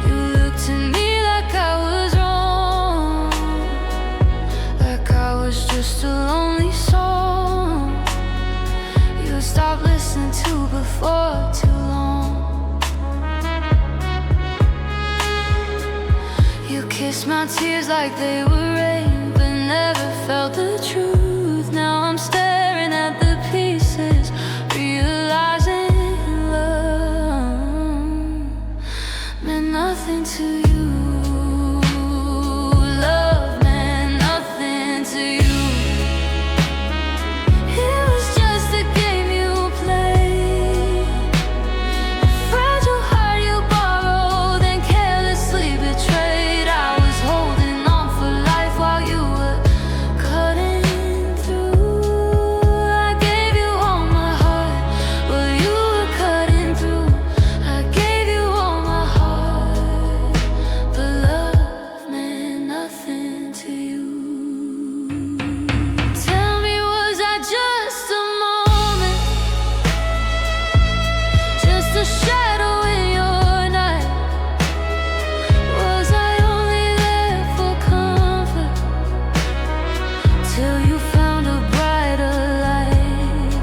you looked at me like I was wrong, like I was just a lonely song you stopped listening to before too long. You kissed my tears like they were rain, but never felt the truth. Now I'm staring at the pieces, realizing love meant nothing to you. Love meant nothing to you. It was just a game you played, a fragile heart you borrowed and carelessly betrayed. I was holding on for life while you were cutting through. I gave you all my heart while you were cutting through. I gave you all my heart, but love meant nothing to you. Tell me, was I just a moment, just a shadow in your night? Was I only there for comfort till you found a brighter light?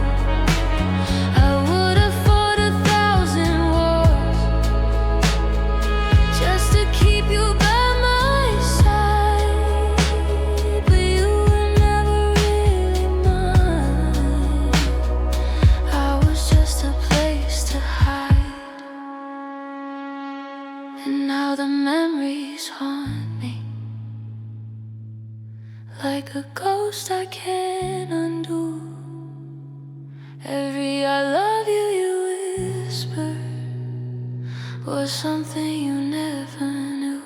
I would have fought 1,000 wars just to keep you by my side, but you were never really mine. I was just a place to hide, and now the memories haunt me like a ghost I can't undo. Every I love you you whisper was something you never knew.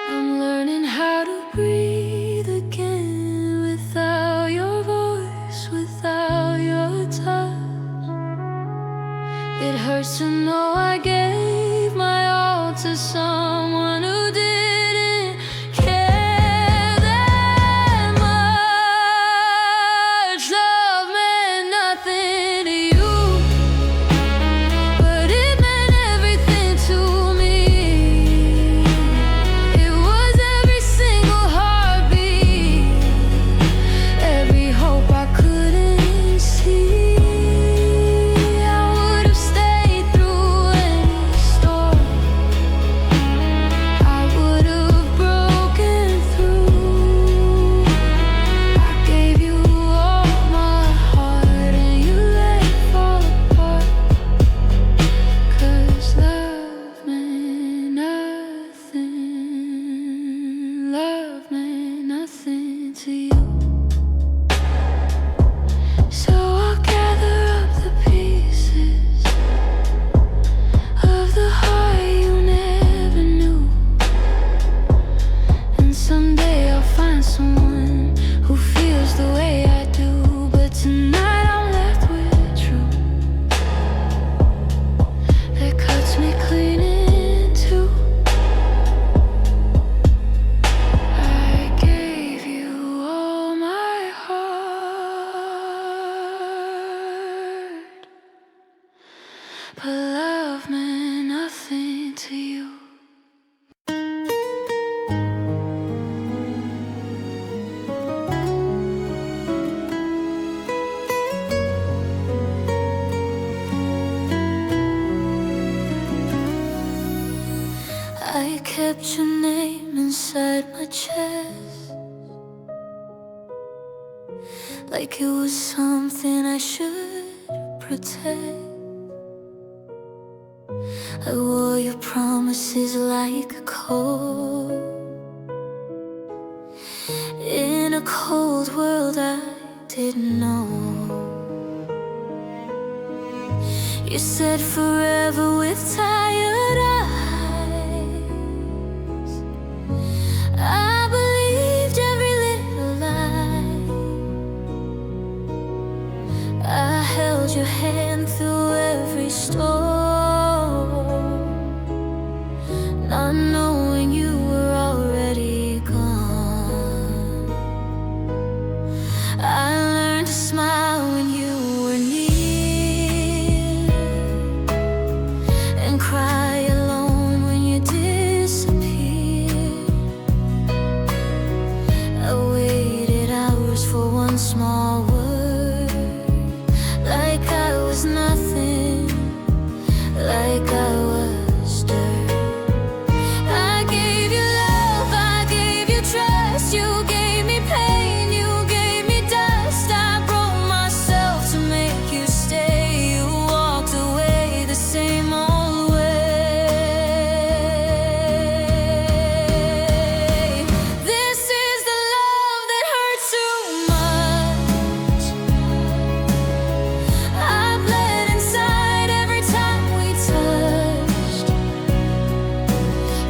I'm learning how to breathe again without your voice, without your touch. It hurts to know I gave my all to someone who didn't care. someone who feels the way I do, but tonight I'm left with truth that cuts me clean in two. I gave you all my heart, but love meant nothing to you. I kept your name inside my chest, like it was something I should protect. I wore your promises like a coat. In a cold world I didn't know. You said forever with tired eyes. I believed every little lie. I held your hand through every storm, not knowing you were already gone. I learned to smile when you were near, and cry alone when you disappeared. I waited hours for one small word, like I was nothing, like I was dirt. I gave you love, I gave you trust, you gave me pain, you gave me dust. I broke myself to make you stay. You walked away the same old way. This is the love that hurts too much. I bled inside every time we touched.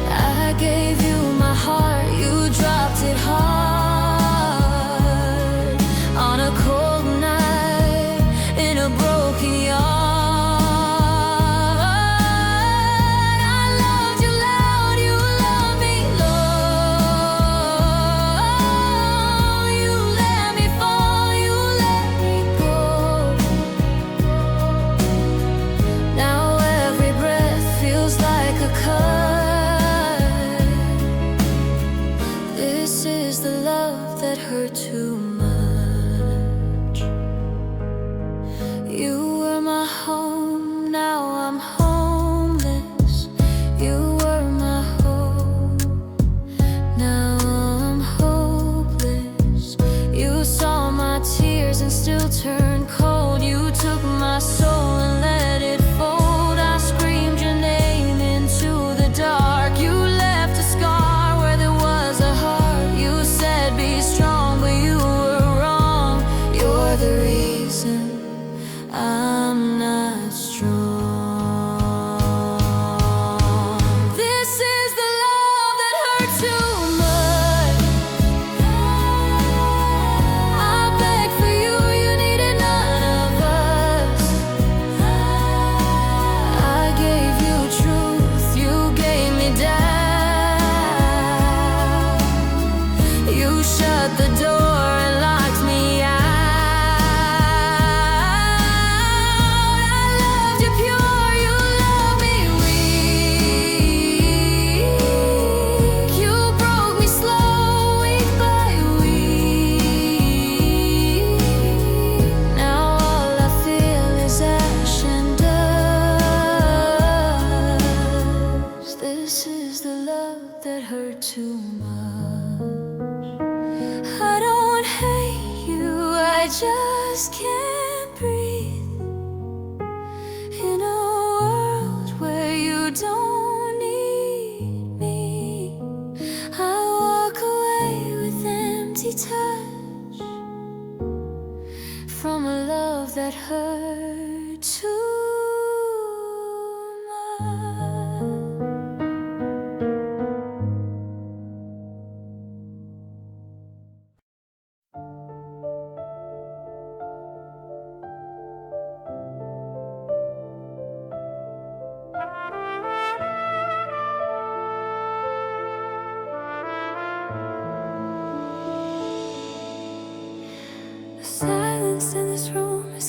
I gave you my heart, you dropped it hard on a cold night in a broken yard. I loved you loud, you loved me low. You let me fall, you let me go. Now every breath feels like a cut. This is the love that hurt too much. You were my home, now I'm homeless. You were my hope, now I'm hopeless. You saw my tears and still turned cold. You took my soul and let it fold. I screamed your name into the dark. You left a scar where there was a heart. You said be strong, but you were wrong. You're the reason I'm not strong. This is the love that hurts too much. I begged for you, you needed none of us. I gave you truth, you gave me doubt. You shut the door and locked me out. I loved you pure, you loved me weak. You broke me slow, week by week. Now all I feel is ash and dust. This is the love that hurt too much. I don't hate you, I just can't breathe in a world where you don't need me. I walk away with empty touch from a love that hurt too much.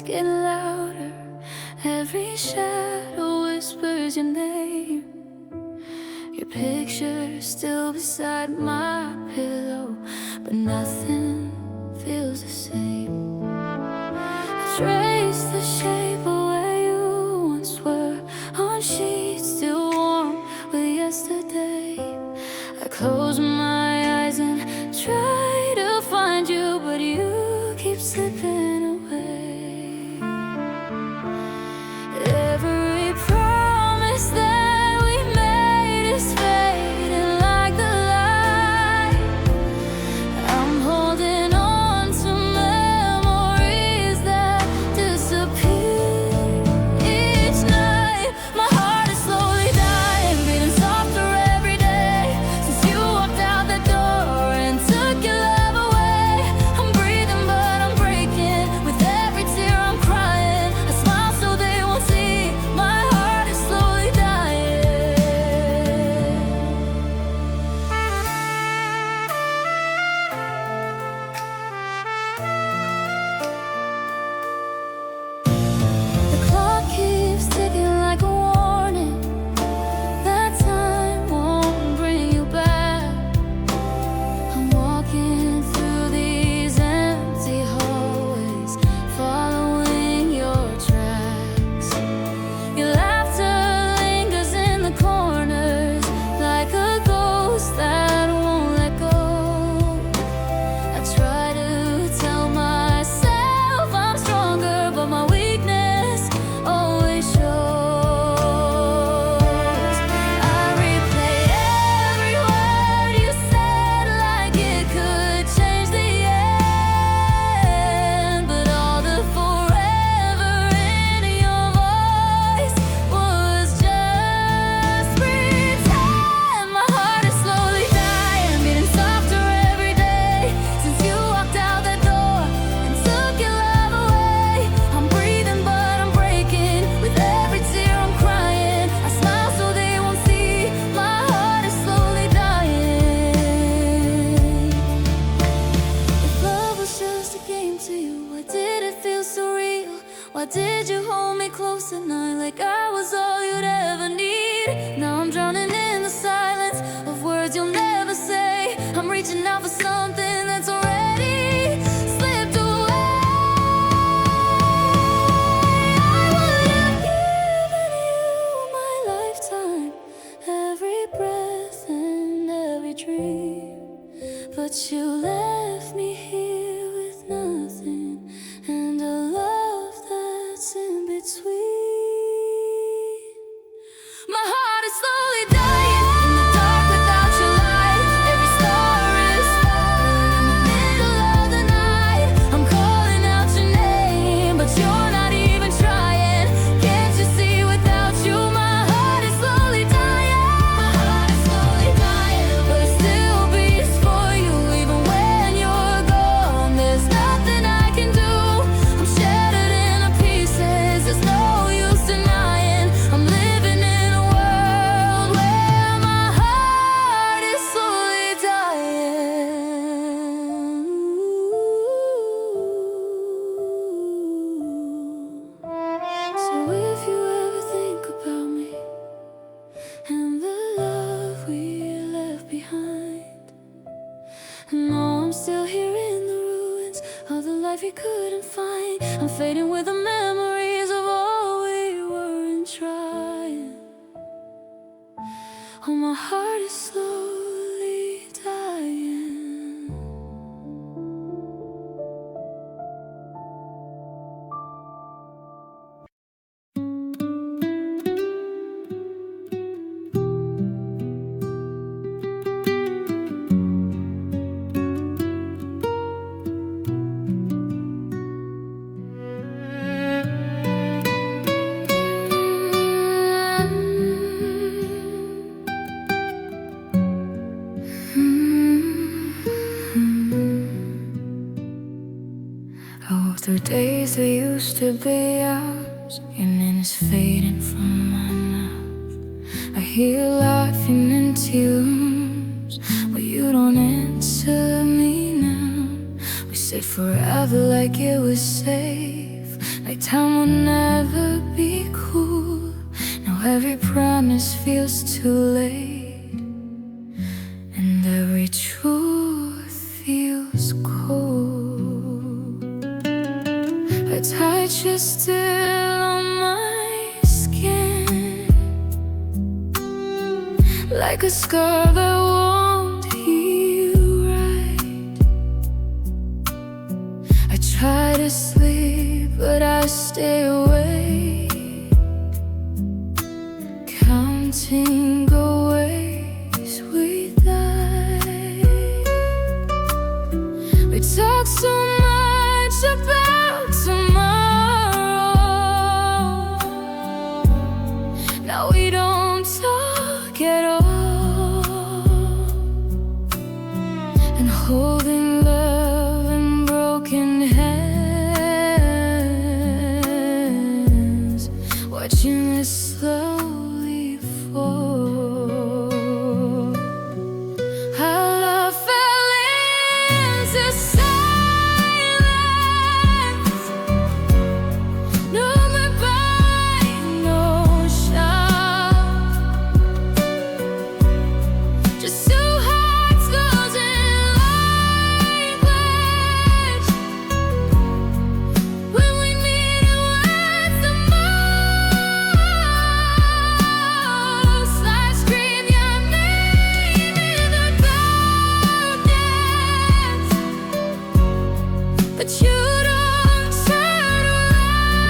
getting louder. Every shadow whispers your name. Your picture's still beside my pillow, but nothing feels the same. I trace the shape of where you once were, on sheets still warm with yesterday. I close my eyes and try to find you, but you keep slipping away. Every promise that we made is fading like the light. I'm holding on to memories that disappear each night. My heart is slowly dying, beating softer every day since you walked out the door and took your love away. I'm breathing but I'm breaking with every tear I'm crying. I smile so they won't see. My heart is slowly dying. The clock keeps ticking like a warning. That time won't bring you back. I'm walking through these empty hallways, following your tracks. Your laughter lingers in the corners like a ghost that won't let go. I try to tell myself I'm stronger, but my weakness always shows. I replay every word you said like it could change the end, but all the forever in your voice was just pretend. My heart is slowly dying, beating softer every day since you walked out that door and took your love away. I'm breathing but I'm breaking with every tear I'm crying. I smile so they won't see. My heart is slowly dying. If love was just a game to you, why did it feel so real? Why did you hold me close at night like I was all you'd ever need? Now I'm drowning in the silence of words you'll never say. I'm reaching out for something that's already slipped away. I would have given you my lifetime, every breath and every dream, but you left me here with nothing and a love that's in between. My heart is slowly dying in the dark without your light. Every star is falling in the middle of the night. I'm calling out your name, but you're not even trying. Can't you see without you my heart is slowly dying? My heart is slowly dying, but it still beats for you even when you're gone. There's nothing I can do. I'm shattered into pieces. There's no use denying. I'm living in a world where my heart is slowly dying. So if you ever think about me and the love we left behind, know I'm still here in the ruins of the life we couldn't find. I'm fading with the memories of all we weren't trying. Oh, my heart is slowly dying. Through days that used to be ours, your name is fading from my mouth. I hear you laughing in tunes, but you don't answer me now. We said forever like it was safe, like time will never be cool. Now every promise feels too late, and every truth feels cold. I touch you still on my skin, like a scar that won't heal right. I try to sleep, but I stay awake, counting the ways we died. We talk so much about tomorrow, now we don't talk at all. And holding love in broken hands, watching it slowly fall. Our love fell into silence, no goodbye, no shout, just two hearts losing language. When we needed words the most, I scream your name in the darkness, but you don't turn around.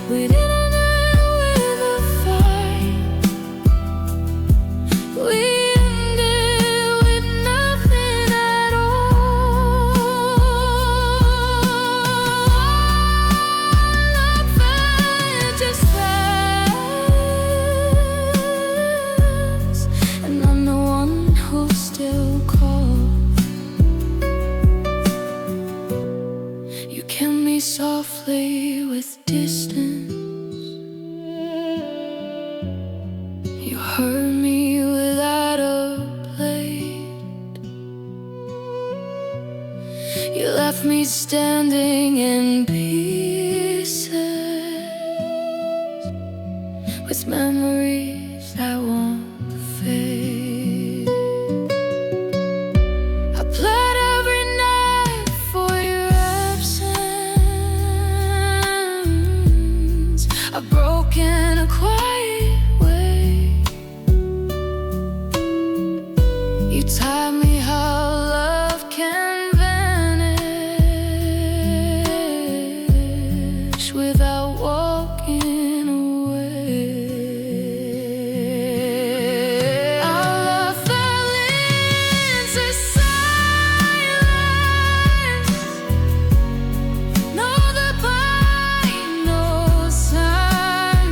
We didn't end with a fight, we ended with nothing at all. Love fell into silence, and I'm the one who still calls. You kill me softly with distance, you hurt me without a blade. You left me standing in pieces, with memories that won't fade. I bled every night for your absence. I broke in a quiet way. You taught me how love can vanish without walking away. Our love fell into silence, no goodbye, no sign,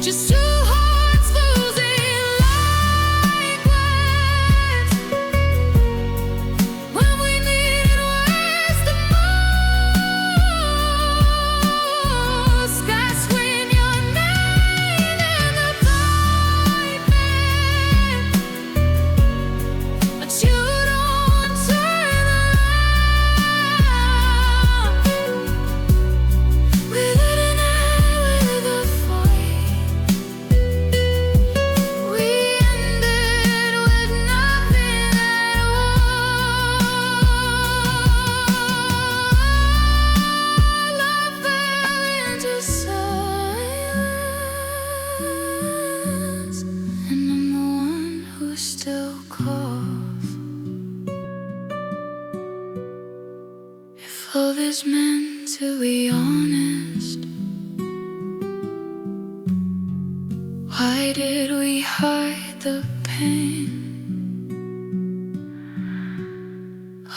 just two hearts losing language. When we needed words the most, I scream your name in the darkness, but you don't turn around. We didn't end with a fight, we ended with nothing at all. Love fell into silence, and I'm the one who still calls. If love is meant to be honest, why did we hide the pain?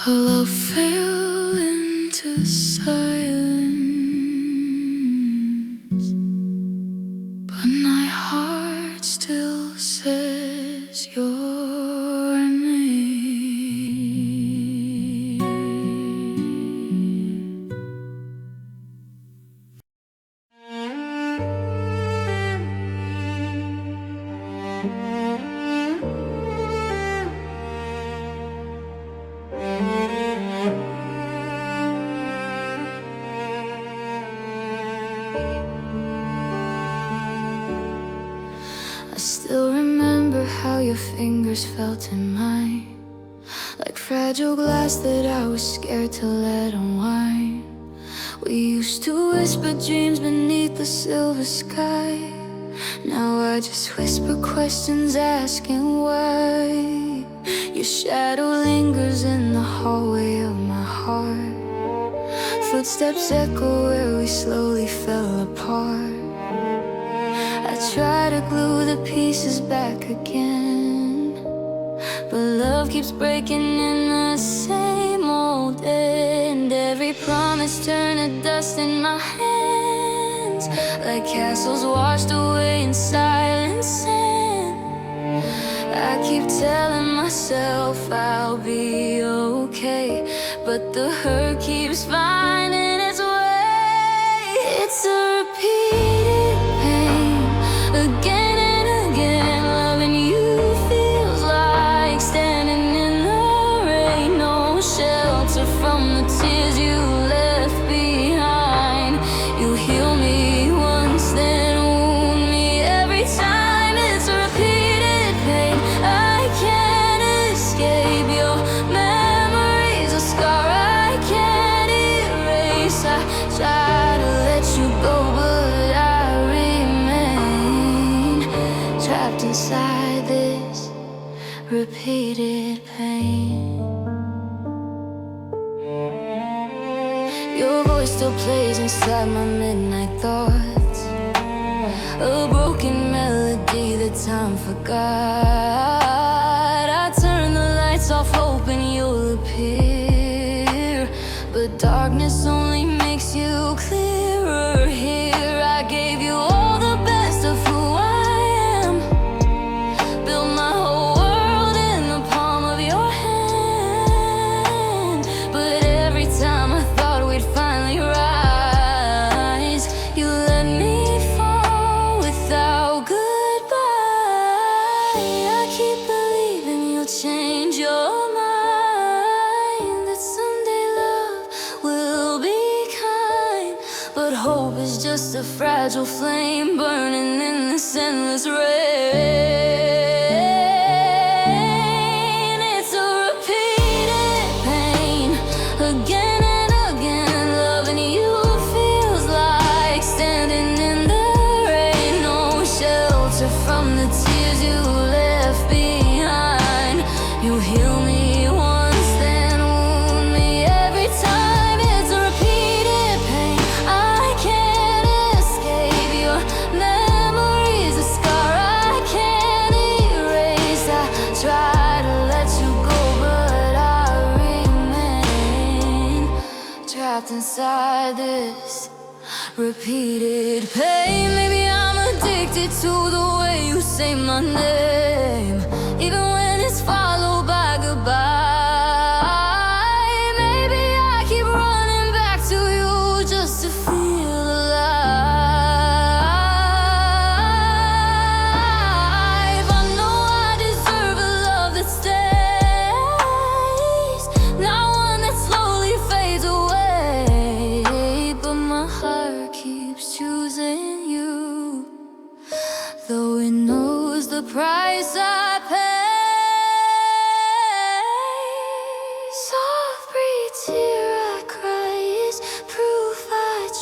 Our love fell into silence, but my heart still says your name. fingers felt in mine, like fragile glass that I was scared to let unwind. We used to whisper dreams beneath the silver sky. Now I just whisper questions asking why. Your shadow lingers in the hallway of my heart. Footsteps echo where we slowly fell apart. I try to glue the pieces back again, but love keeps breaking in the same old end. Every promise turned to dust in my hands, like castles washed away in silent sand. I keep telling myself I'll be okay, but the hurt keeps finding its way. It's a repeated pain, again and again. Loving you feels like standing in the rain. No shelter from the tears you left behind. You heal me once, then wound me every time. It's a repeated pain. I can't escape your memories, a scar I can't erase. I try to let you go, but I remain trapped inside this repeated pain. Your voice still plays inside my midnight thoughts, a broken melody that time forgot. I turn the lights off hoping you'll appear, but darkness only makes you clearer here. I gave you all the best of who I am, built my whole world in the palm of your hand. But every time I thought we'd finally rise, you let me fall without goodbye. I keep believing you'll change your mind, that someday love will be kind. But hope is just a fragile flame burning in this endless rain. It's a repeated pain, again and again. Loving you feels like standing in the rain. No shelter from the tears you left behind. You heal me once, then wound me every time. It's a repeated pain. I can't escape your memories, a scar I can't erase. I try to let you go, but I remain trapped inside this repeated pain. Maybe I'm addicted to the way you say my name, even when it's followed by goodbye. Maybe I keep running back to you just to feel alive. I know I deserve a love that stays, not one that slowly fades away. But my heart keeps choosing you, though it knows the price I pay. Soft breathe, tear I cry is proof I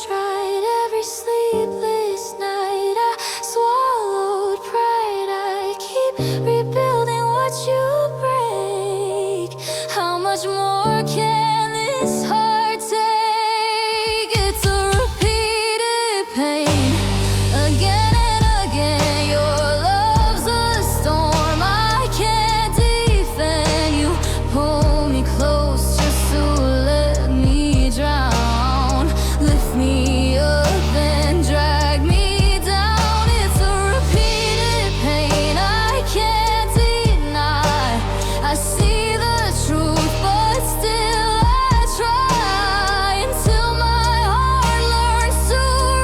tried. Every sleepless night I swallowed pride. I keep rebuilding what you break. How much more can this heart take? It's a repeated pain, again and again. Your love's a storm I can't defend. You pull me close just to let me drown, lift me up and drag me down. It's a repeated pain I can't deny. I see the truth, but still I try, until my heart learns to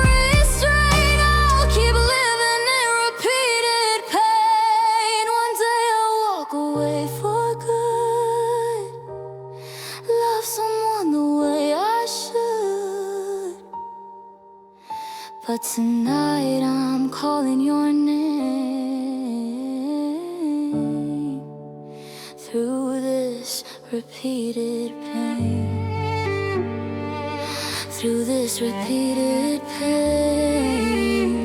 restrain. I'll keep living in repeated pain. One day I'll walk away for good, love someone the way I should. But tonight I'm calling your name. repeated pain, through this repeated pain.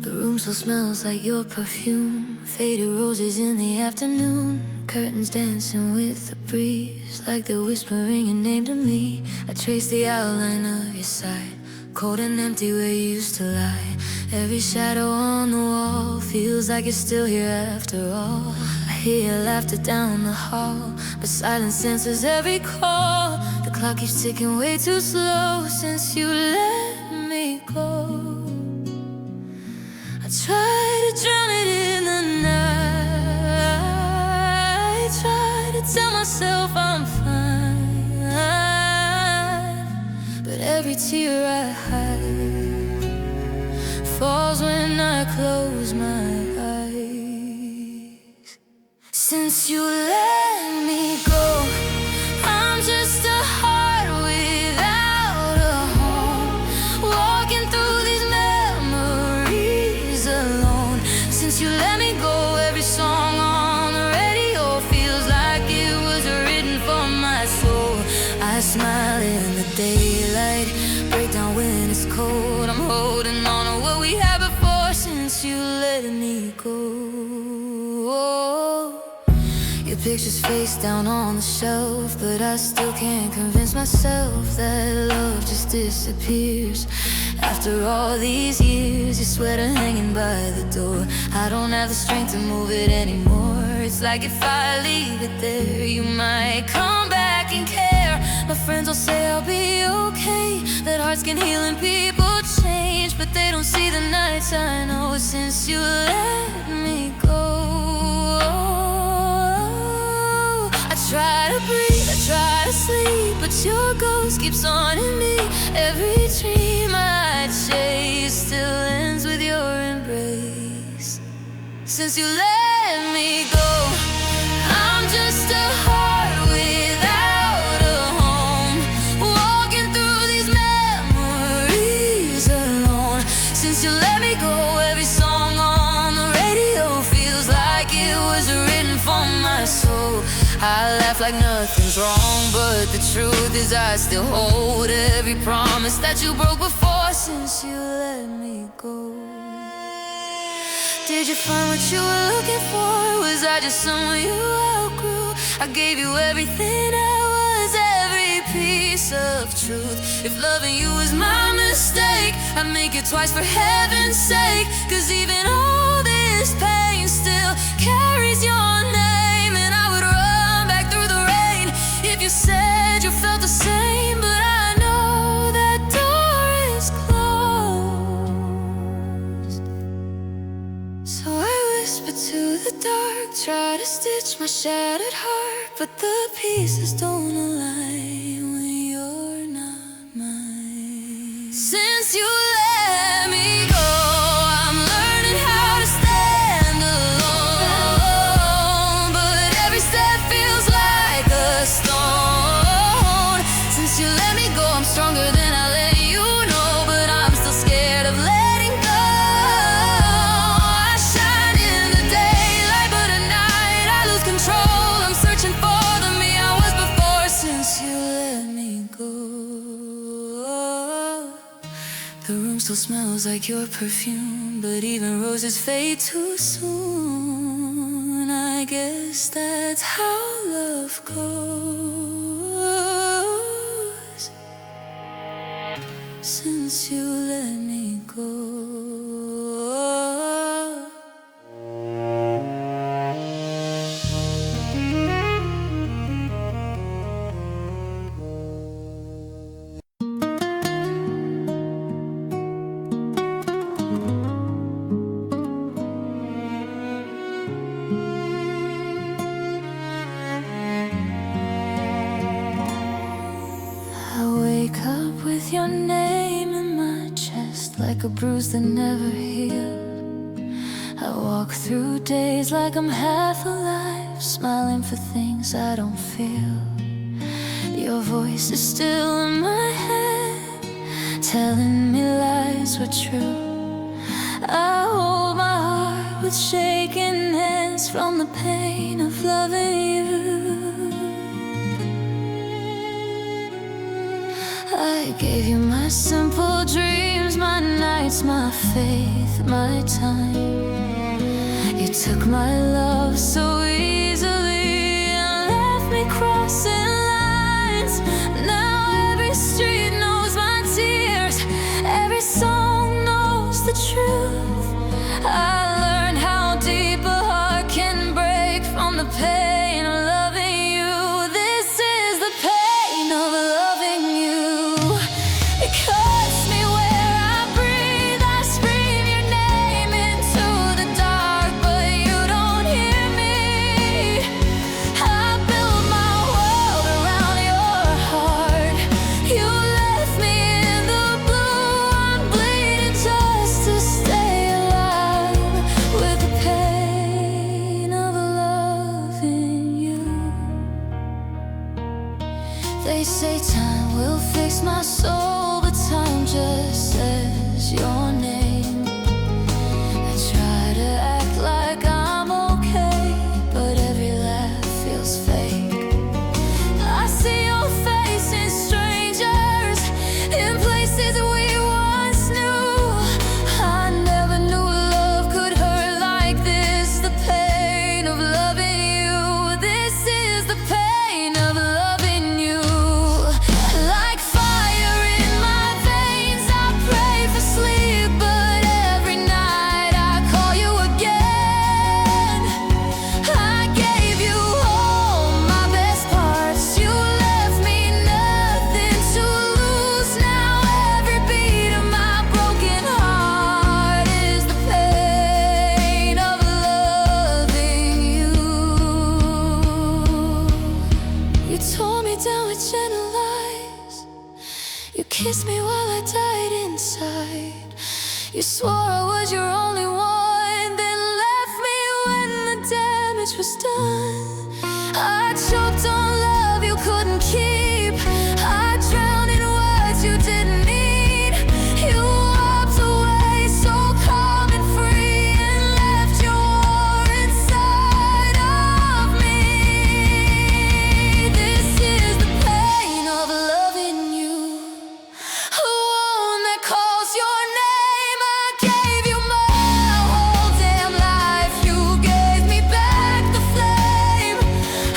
The room still smells like your perfume, faded roses in the afternoon, curtains dancing with the breeze, like they're whispering your name to me. I trace the outline of your side, cold and empty where you used to lie. Every shadow on the wall feels like you're still here after all. I hear your laughter down the hall, but silence answers every call. The clock keeps ticking way too slow since you let me go. I try to drown it in the night, try to tell myself I'm fine, but every tear I hide falls when I close my eyes. Since you let me go, I'm just a heart without a home, walking through these memories alone. Since you let me go, every song on the radio feels like it was written for my soul. I smile in the daylight, break down when it's cold. I'm holding on to what we had before since you let me go. Your picture's face down on the shelf, but I still can't convince myself that love just disappears. After all these years, your sweater hanging by the door, I don't have the strength to move it anymore. It's like if I leave it there, you might come back and care. My friends will say I'll be okay, that hearts can heal and people change, but they don't see the nights I know since you let me go. I try to breathe, I try to sleep, but your ghost keeps haunting me. Every dream I chase still ends with your embrace. Since you let me go, I'm just a heart without a home, walking through these memories alone. Since you let me go, every song on the radio feels like it was written for my soul. I laugh like nothing's wrong, but the truth is I still hold every promise that you broke before since you let me go. Did you find what you were looking for? Was I just someone you outgrew? I gave you everything I was, every piece of truth. If loving you was my mistake, I'd make it twice for heaven's sake. Cause even all this pain still carries your name, and I would run back through the rain if you said you felt the same. But I know that door is closed, so I whisper to the dark, try to stitch my shattered heart, but the pieces don't align when you're not mine. Since you let me go, I'm learning how to stand alone, but every step feels like a stone. Since you let me go, I'm stronger than I let you know, but I'm still scared of letting go. I shine in the daylight, but at night I lose control. I'm searching for the me I was before since you let me go. The room still smells like your perfume, but even roses fade too soon. I guess that's how love goes. Since you let me go. name in my chest like a bruise that never healed. I walk through days like I'm half alive, smiling for things I don't feel. Your voice is still in my head, telling me lies were true. I hold my heart with shaking hands from the pain of loving you. I gave you my simple dreams, my nights, my faith, my time. You took my love so easily and left me crossing lines. Now every street knows my tears, every song knows the truth. I learned how deep a heart can break from the pain of loving you. This is the pain of loving you. It cuts me where I breathe. I scream your name into the dark, but you don't hear me. I built my world around your heart. You left me in the blue. I'm bleeding just to stay alive with the pain of loving you. They say time will fix my soul, but time just says your name. I try to act like I'm okay, but every laugh feels fake. I see your face in strangers, in places we once knew. I never knew love could hurt like this, the pain of loving you. This is the pain of loving you. Like fire in my veins, I pray for sleep, but every night I call you again. I gave you all my best parts. You left me nothing to lose. Now every beat of my broken heart is the pain of loving you. You tore me down with gentle lies. You kissed me while I died inside. You swore I was your only one, then left me when the damage was done. I choked on love you couldn't keep. I drowned in words you didn't need. You walked away so calm and free and left your war inside of me. This is the pain of loving you. A wound that calls your name. I gave you my whole damn life. You gave me back the flame.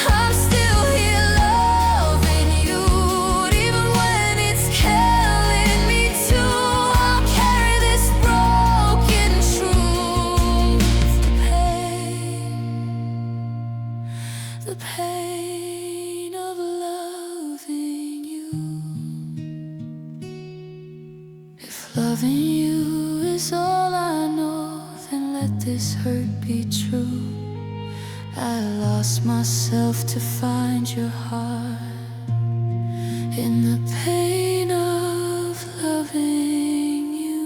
I'm still here loving you, even when it's killing me too. I'll carry this broken truth. The pain of loving you. If loving you is all I know, then let this hurt be true. I lost myself to find your heart in the pain of loving you.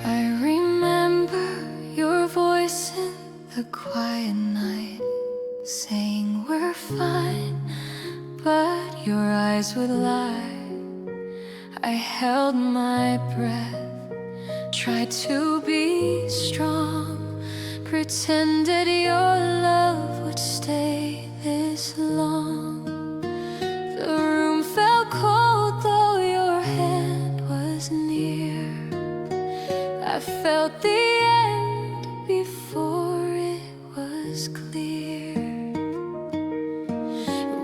I remember your voice in the quiet night, saying we're fine, but your eyes would lie. I held my breath, tried to be strong, pretended your love would stay this long. The room felt cold though your hand was near. I felt the end before it was clear.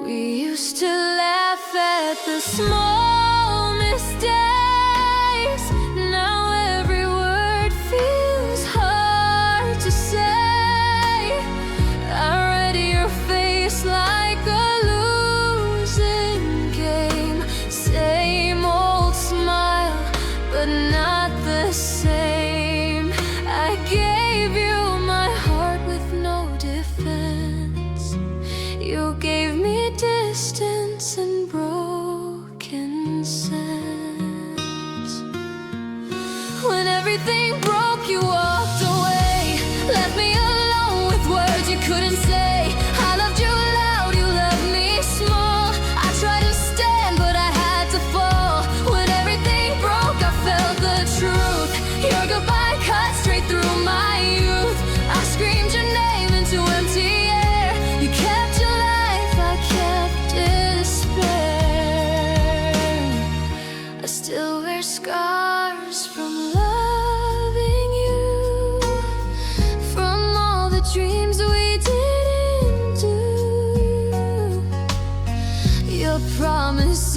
We used to laugh at the small mistakes. Now every word feels hard to say. I read your face like a losing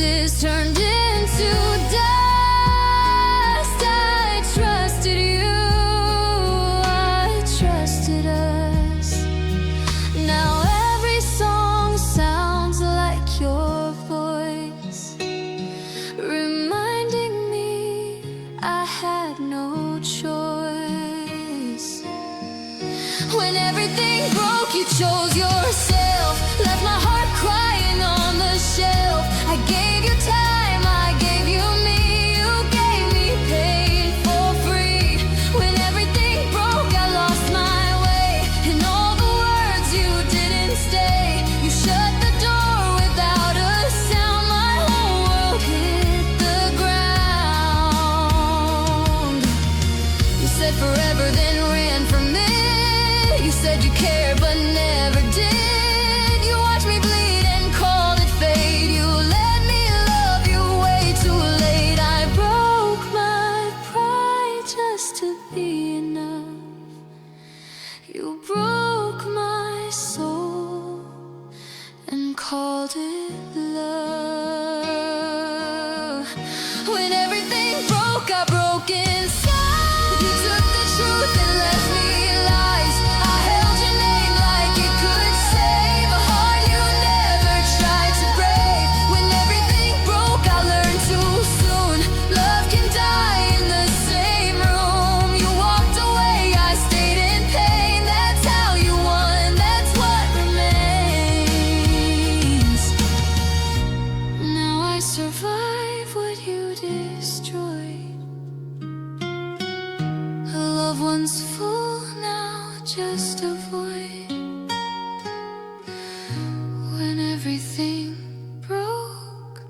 promises turned into dust. I trusted you, I trusted us. Now every song sounds like your voice, reminding me I had no choice. When everything broke, you chose yourself, left my heart crying on the shelf. I gave you time, I gave you me, you gave me pain for free. When everything broke, I lost my way, and all the words you didn't stay. You shut the door without a sound, my whole world hit the ground. You said forever, then ran from it. You said you cared, but never did. You watched me bleed and called it fate. You let me love you way too late. I broke my pride just to be enough. You broke my soul and called it love. When everything broke, I broke inside. You took the truth and left me lies. I held your name like it could save a heart you never tried to break. When everything broke, I learned too soon. Love can die in the same room. You walked away, I stayed in pain. That's how you won, that's what remains. Now I survive what you destroyed. A loved one's full now, just a void. When everything broke,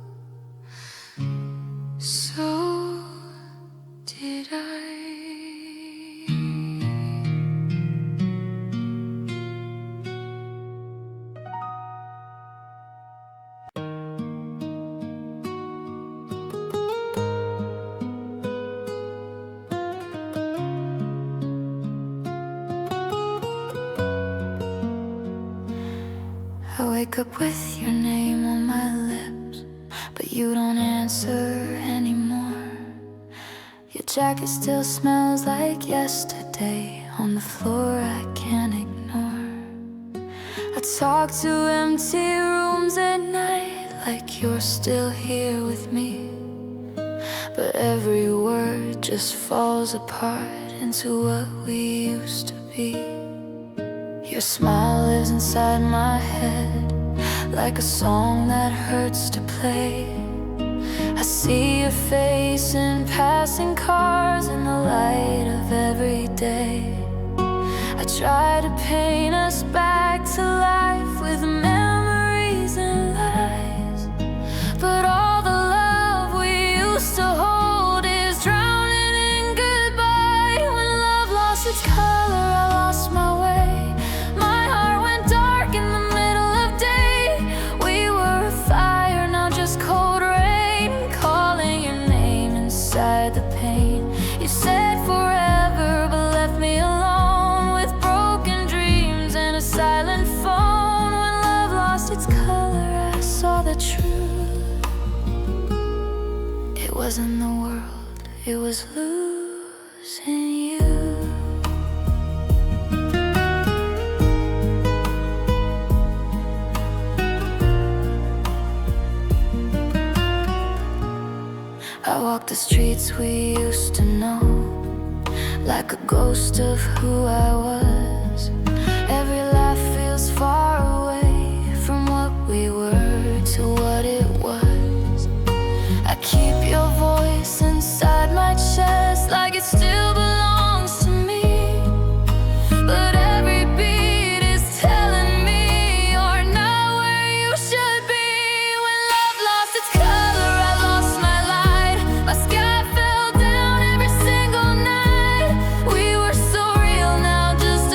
so did I. I wake up with your name on my lips, but you don't answer anymore. Your jacket still smells like yesterday on the floor I can't ignore. I talk to empty rooms at night like you're still here with me, but every word just falls apart into what we used to be. Your smile lives inside my head like a song that hurts to play. I see your face in passing cars in the light of every day. I try to paint us back to life with memories and lies, but all the love we used to hold is drowning in goodbye. When love lost its color, I lost my way. My heart went dark in the middle of day. We were a fire, now just cold rain, calling your name inside the pain. You said forever, but left me alone with broken dreams and a silent phone. When love lost its color, I saw the truth. It wasn't the world, it was losing you. I walk the streets we used to know, like a ghost of who I was. Every laugh feels far away from what we were to what it was. I keep your voice inside my chest like it still belongs to me, but every beat is telling me you're not where you should be. When love lost its color, I lost my light. My sky fell down every single night. We were so real, now just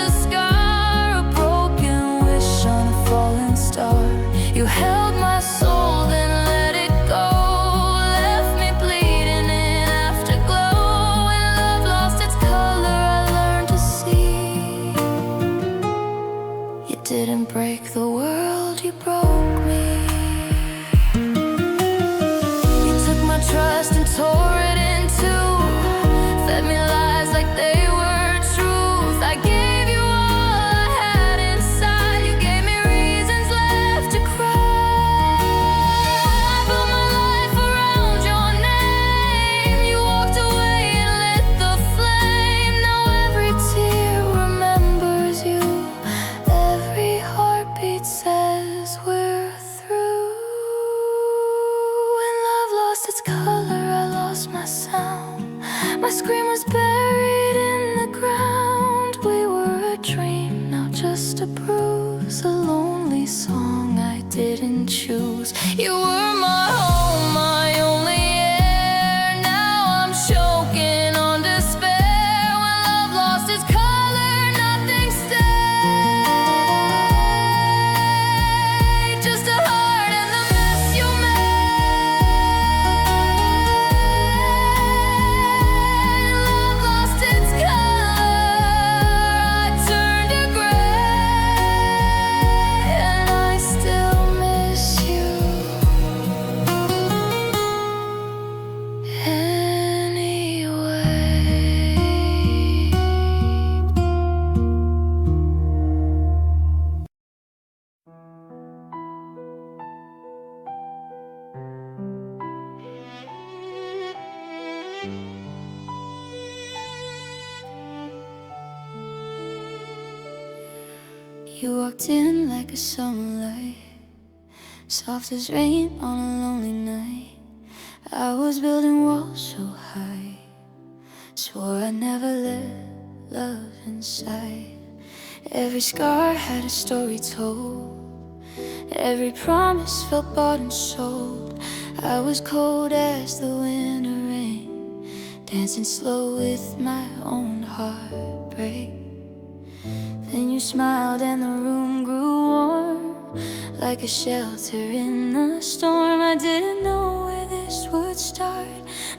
You walked in like a summer light, soft as rain on a lonely night. I was building walls so high, swore I'd never let love inside. Every scar had a story told, every promise felt bought and sold. I was cold as the winter rain, dancing slow with my own heartbreak. Then you smiled and the room grew warm, like a shelter in the storm. I didn't know where this would start,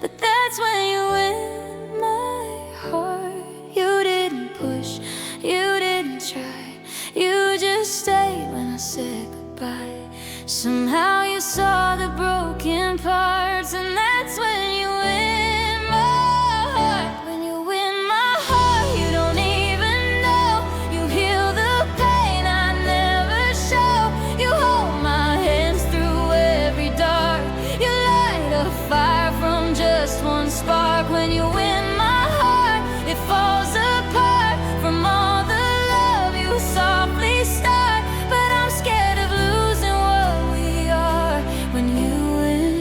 but that's when you win my heart. You didn't push, you didn't try, you just stayed when I said goodbye. Somehow you saw the broken parts, and that's when you win my heart. When you win my heart, you don't even know. You heal the pain I never show. You hold my hands through every dark. You light a fire from just one spark. When you win my heart, it falls apart from all the love you softly start. But I'm scared of losing what we are when you win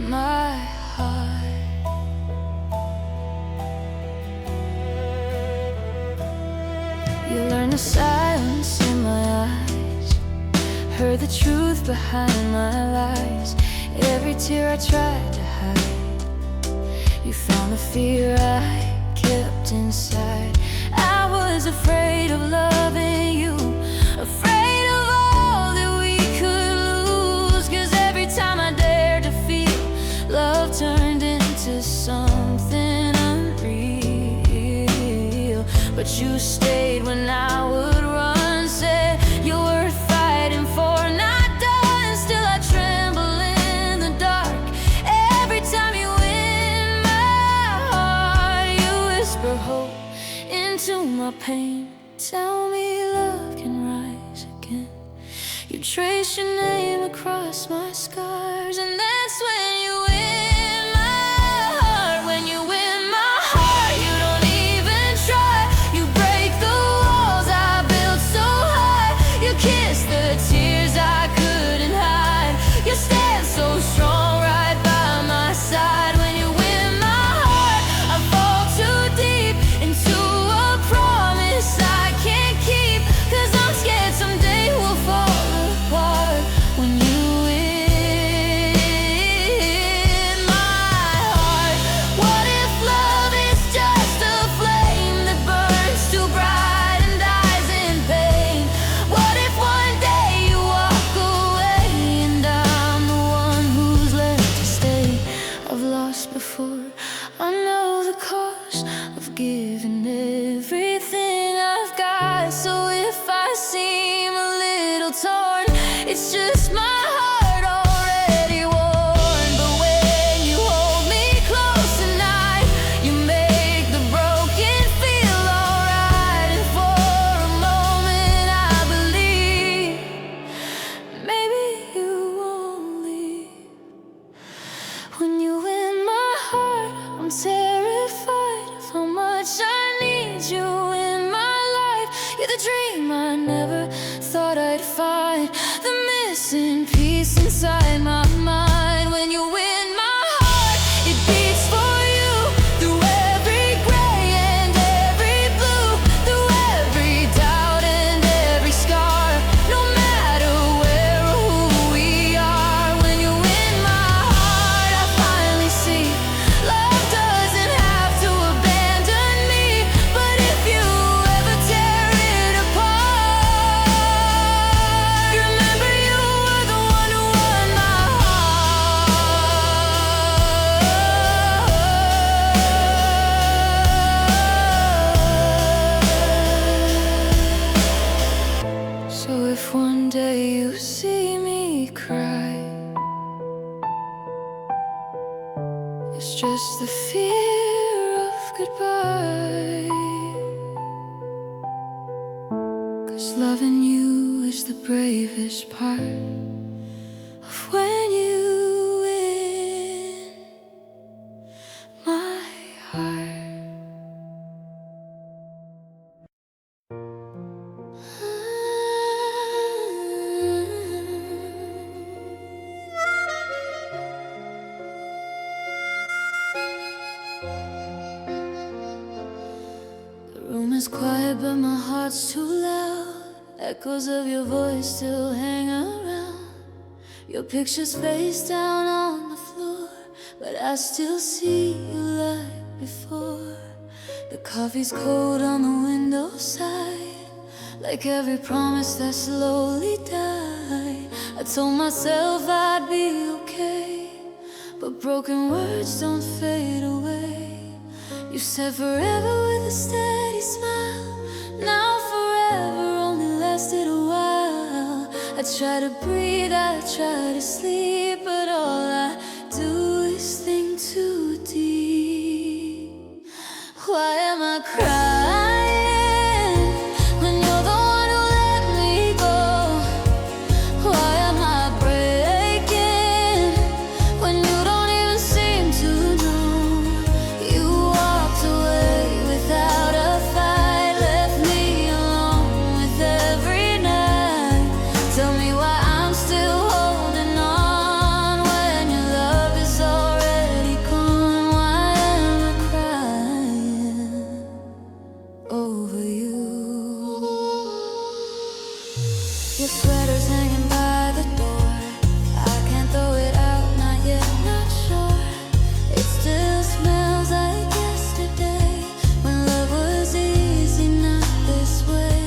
my heart. You learned the silence in my eyes, heard the truth behind my lies. Every tear I tried to hide, you found the fear I kept inside. I was afraid of loving you, afraid of all that we could lose. 'Cause every time I dared to feel, love turned into something unreal. But you stayed when I would run, said you were fighting for, not done. Still I tremble in the dark every time you win my heart. You whisper hope into my pain, tell me love can rise again. You trace your name across my scars, and that's when you win my heart. When you win my heart, you don't even try. You break the walls I built so high. You kiss the tears I couldn't hide. You stand so strong right by my side. When you win my heart, I fall too deep into a promise I can't keep. 'Cause I'm scared someday we'll fall apart. When you win my heart, what if love is just a flame that burns too bright and dies in pain? What if one day you walk away and I'm the one who's left to stay? I've lost before, I know the cost of giving everything I've got. So if I seem a little torn, it's just my heart already worn. But when you hold me close tonight, you make the broken feel alright. And for a moment I believe maybe you won't leave. When you win my heart, I'm terrified of how much I need you in my life. You're the dream I never thought I'd find, the missing piece inside my mind. When you win my heart, it beats for you through every gray and every blue, through every doubt and every scar. No matter where or who we are, when you win my heart, I finally see love doesn't have to abandon me. But if you ever tear it apart, remember you were the one who won my heart. So if one day you see me cry, it's just the fear of goodbye. 'Cause loving you is the bravest part of when you win my heart. is quiet but my heart's too loud. Echoes of your voice still hang around. Your picture's face down on the floor, but I still see you like before. The coffee's cold on the windowside, like every promise that slowly died. I told myself I'd be okay, but broken words don't fade away. You said forever with a steady smile. Now forever only lasted a while. I try to breathe, I try to sleep, but all I do is think too deep. Why am I crying when you're the one who let me go? Why am I breaking when you don't even seem to know? You walked away without a fight, left me alone with every night. Tell me why I'm still holding on when your love is already gone. Why am I crying over you? Your sweater's hanging by the door. I can't throw it out, not yet, not sure. It still smells like yesterday, when love was easy, not this way.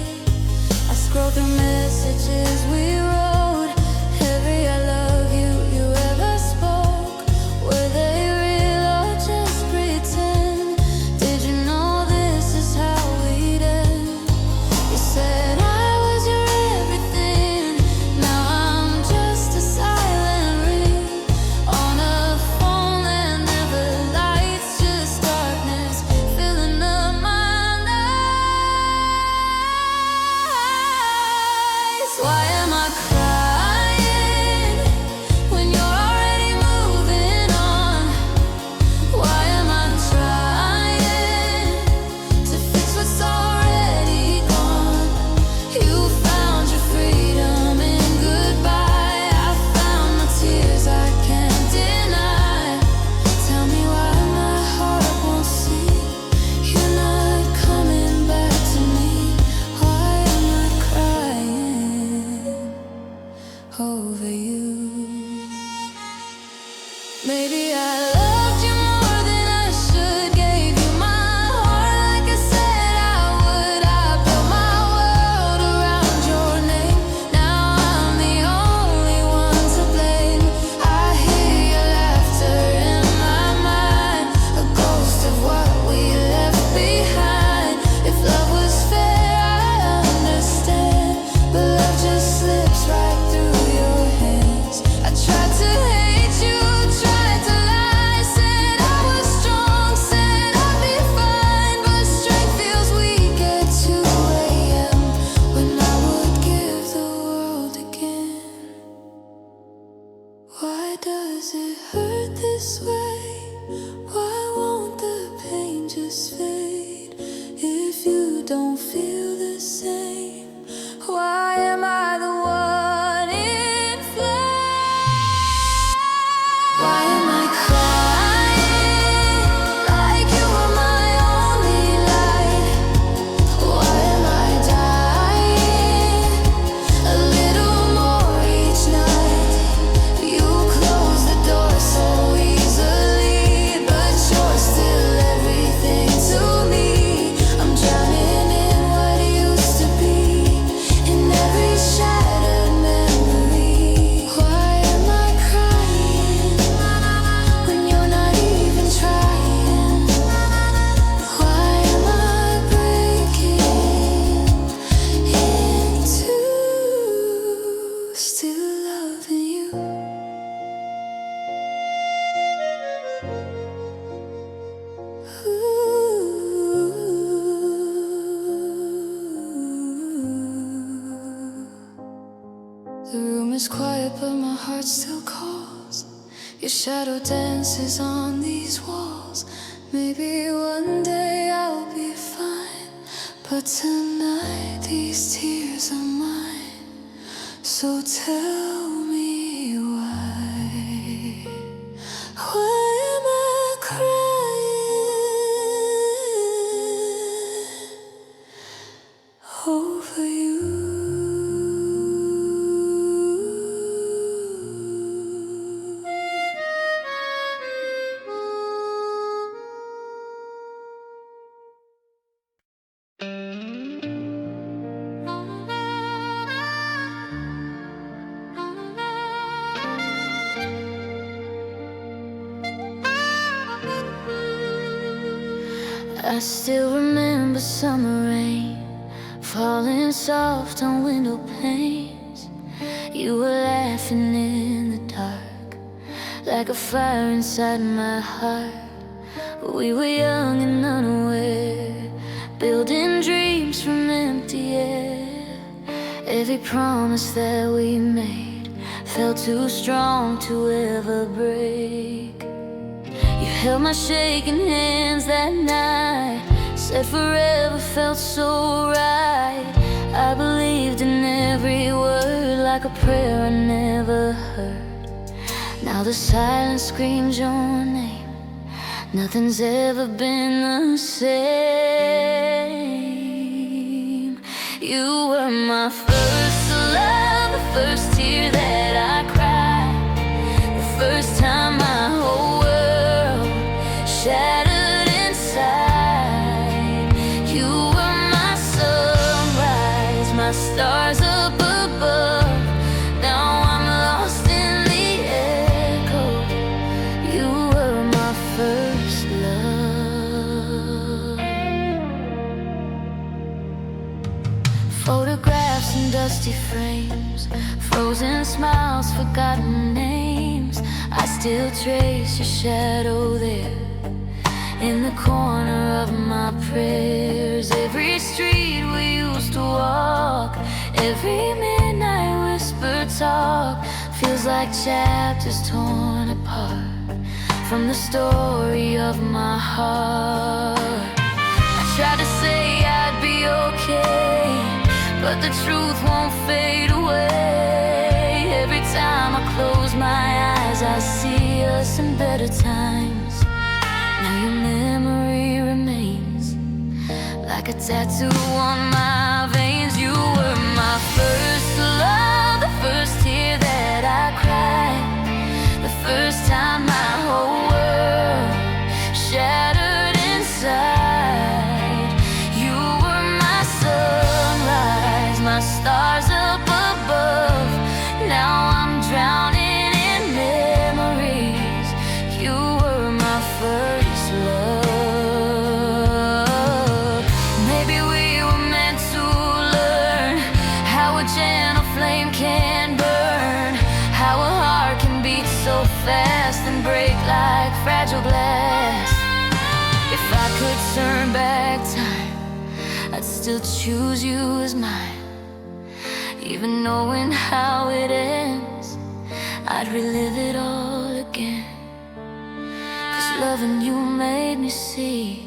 I scroll through messages we wrote, every I love you you ever spoke. Were they real or just pretend? Did you know this is how we'd end? You said I was your everything. Now I'm just a silent ring on a phone that never lights, just darkness filling up my nights. Why am I crying when you're already moving on? Why am I trying to fix what's already gone? You found your freedom in goodbye. I found my tears I can't deny. Tell me why my heart won't see you're not coming back to me. Why am I crying over you? Maybe I loved you more than I should. Gave you my heart like I said I would. I built my world around your name. Now I'm the only one to blame. I hear your laughter in my mind, a ghost of what we left behind. If love was fair, I understand, but love just slips right through your hands. I tried to hate you, tried to lie, said I was strong, said I'd be fine, but strength feels weak at 2 a.m. when I would give the world again. Why does it hurt this way? Why won't the pain just fade if you don't feel the same? Why am I the one in flames? Why am I crying like you were my only light? Why am I dying a little more each night? You close the door so easily, but you're still everything to me. I'm drowning in what used to be, in every shattered memory. Why am I crying when you're not even trying? Why am I breaking into still loving you? The room is quiet, but my heart still calls. Your shadow dances on these walls. Maybe one day I'll be fine, but tonight these tears are mine. So tell me why. Why am I crying I still remember summer rain falling soft on window panes. You were laughing in the dark, like a fire inside my heart. We were young and unaware, building dreams from empty air. Every promise that we made felt too strong to ever break. You held my shaking hands that night, said forever felt so right. I believed in every word like a prayer I never heard. Now the silence screams your name, nothing's ever been the same. You were my first love, the first tear that I cried, the first time my whole world shattered inside. You were my sunrise, my stars up above. Now I'm lost in the echo. You were my first love. Photographs in dusty frames, frozen smiles, forgotten names. I still trace your shadow there in the corner of my prayers. Every street we used to walk, every midnight whispered talk, feels like chapters torn apart from the story of my heart. I tried to say I'd be okay, but the truth won't fade away. Every time I close my eyes, I see us in better times. Now your memory remains like a tattoo on my veins. You were my first love, the first tear that I cried, the first time my whole world shattered inside. You were my sunrise, my stars up above. Now I'm drowning in memories. You were my first love. Maybe we were meant to learn how a gentle flame can burn, how a heart can beat so fast and break like fragile glass. If I could turn back time, I'd still choose you as mine. Even knowing how it ends, I'd relive it all again. 'Cause loving you made me see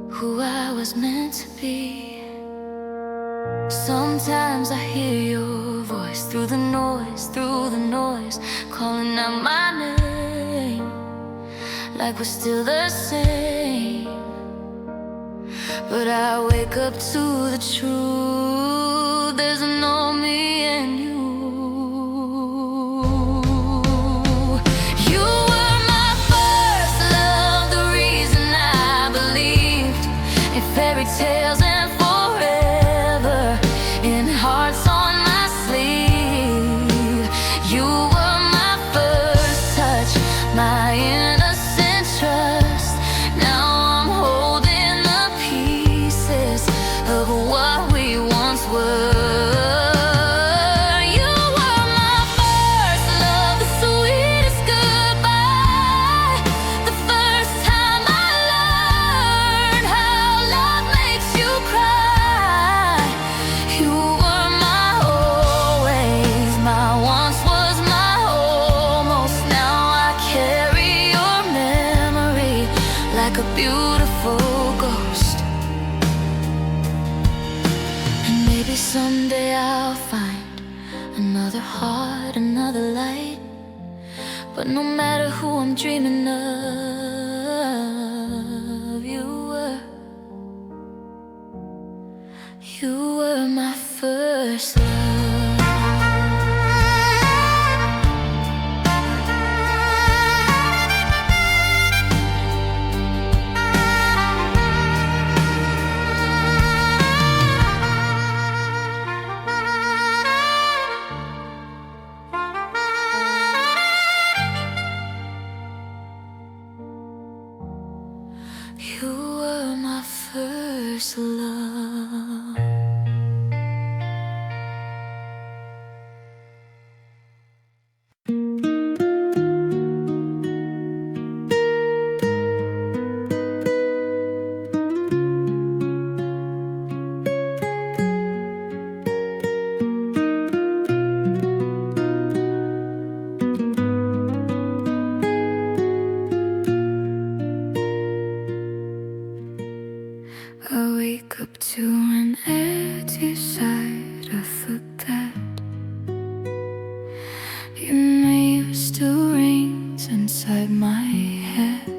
who I was meant to be. Sometimes I hear your voice through the noise, calling out my name, like we're still the same. But I wake up to the truth, there's no me and you. You were my first love, the reason I believed in fairy tales and forever, in hearts on my sleeve. You were my first touch, my innocent trust. Now I'm holding the pieces of what we once were. You were my first love, the sweetest goodbye, the first time I learned how love makes you cry. You were my always, my once was my almost. Now I carry your memory like a beautiful ghost. And maybe someday I'll find another heart, another light. But no matter who I'm dreaming of, you were my first love. You were first love. I wake up to an empty side of the bed. Your name still rings inside my head.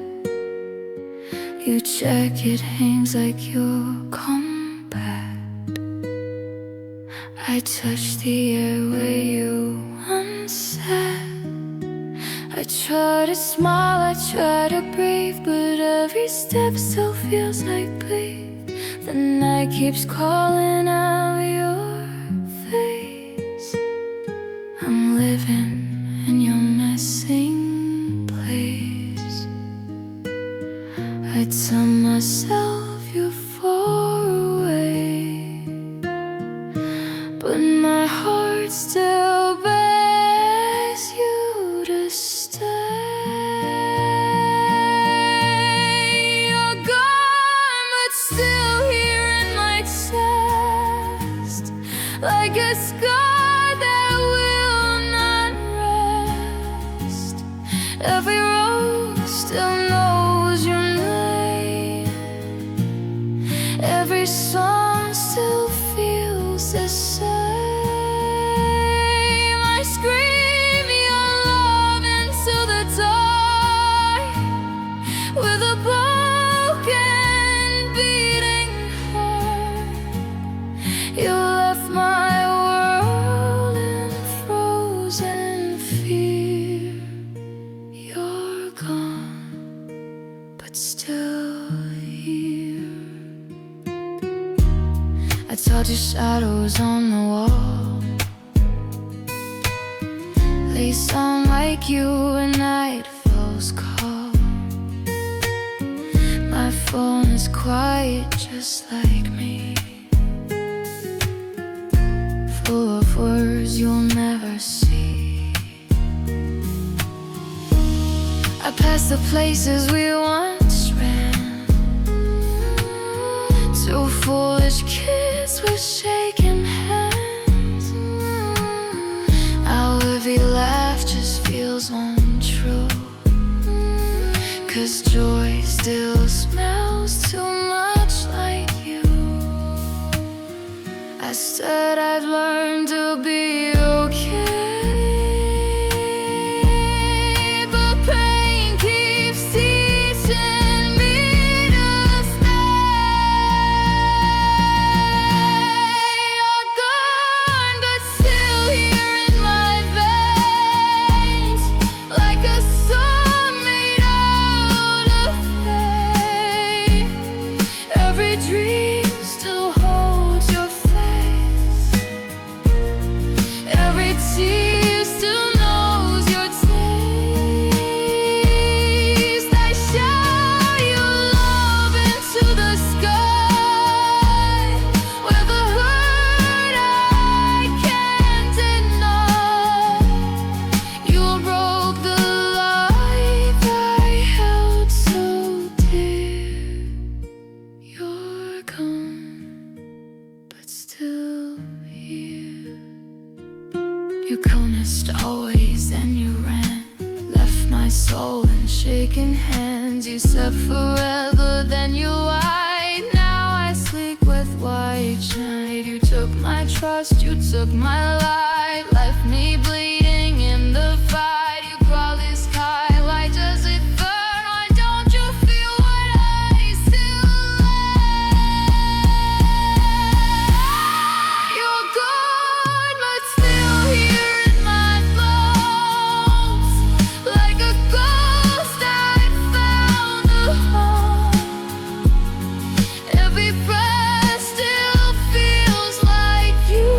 Your jacket hangs like your combat. I touch the air where you once sat. I try to smile, I try to breathe, but every step still feels like bleed. The night keeps calling out your face. I'm living in your missing place. I tell myself you're far away, but my heart still begs you to stay. You're gone, but still here in my chest, like a scar that will not rest. Every rose still knows your name. Every song still feels the same. I scream your love into the dark with a broken, beating heart. You left my world in frozen fear. You're gone, but still here. I told you shadows on the wall, they sound like you when night falls cold. My phone is quiet just like me, full of words you'll never see. I pass the places we once ran, two foolish kids with shaking hands. Our every laugh just feels untrue, 'cause joy still smells too much like you. I said I'd learn to be okay, but pain keeps teaching me to stay. You're gone, but still here in my veins, like a song made out of pain. Every dream still holds your face. Every tear still knows your taste. I shout your love into the sky with a hurt I can't deny. You broke the life I held so dear. You're gone, but still here. You promised always, and you ran, left my soul in shaking hands. You said forever, then you lied. Now I sleep with white shade. You took my trust, you took my light, left me bleeding in the fight. You crawl this sky, why does it burn? Why don't you feel what I still like? You're gone, but still here in my bones, like a ghost I found a home. Every breath still feels like you.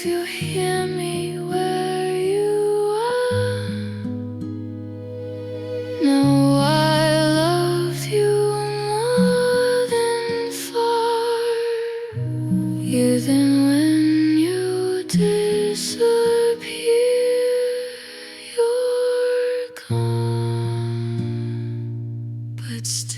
if you hear me where you are. No, I love you more than far. Even when you disappear, you're gone. But still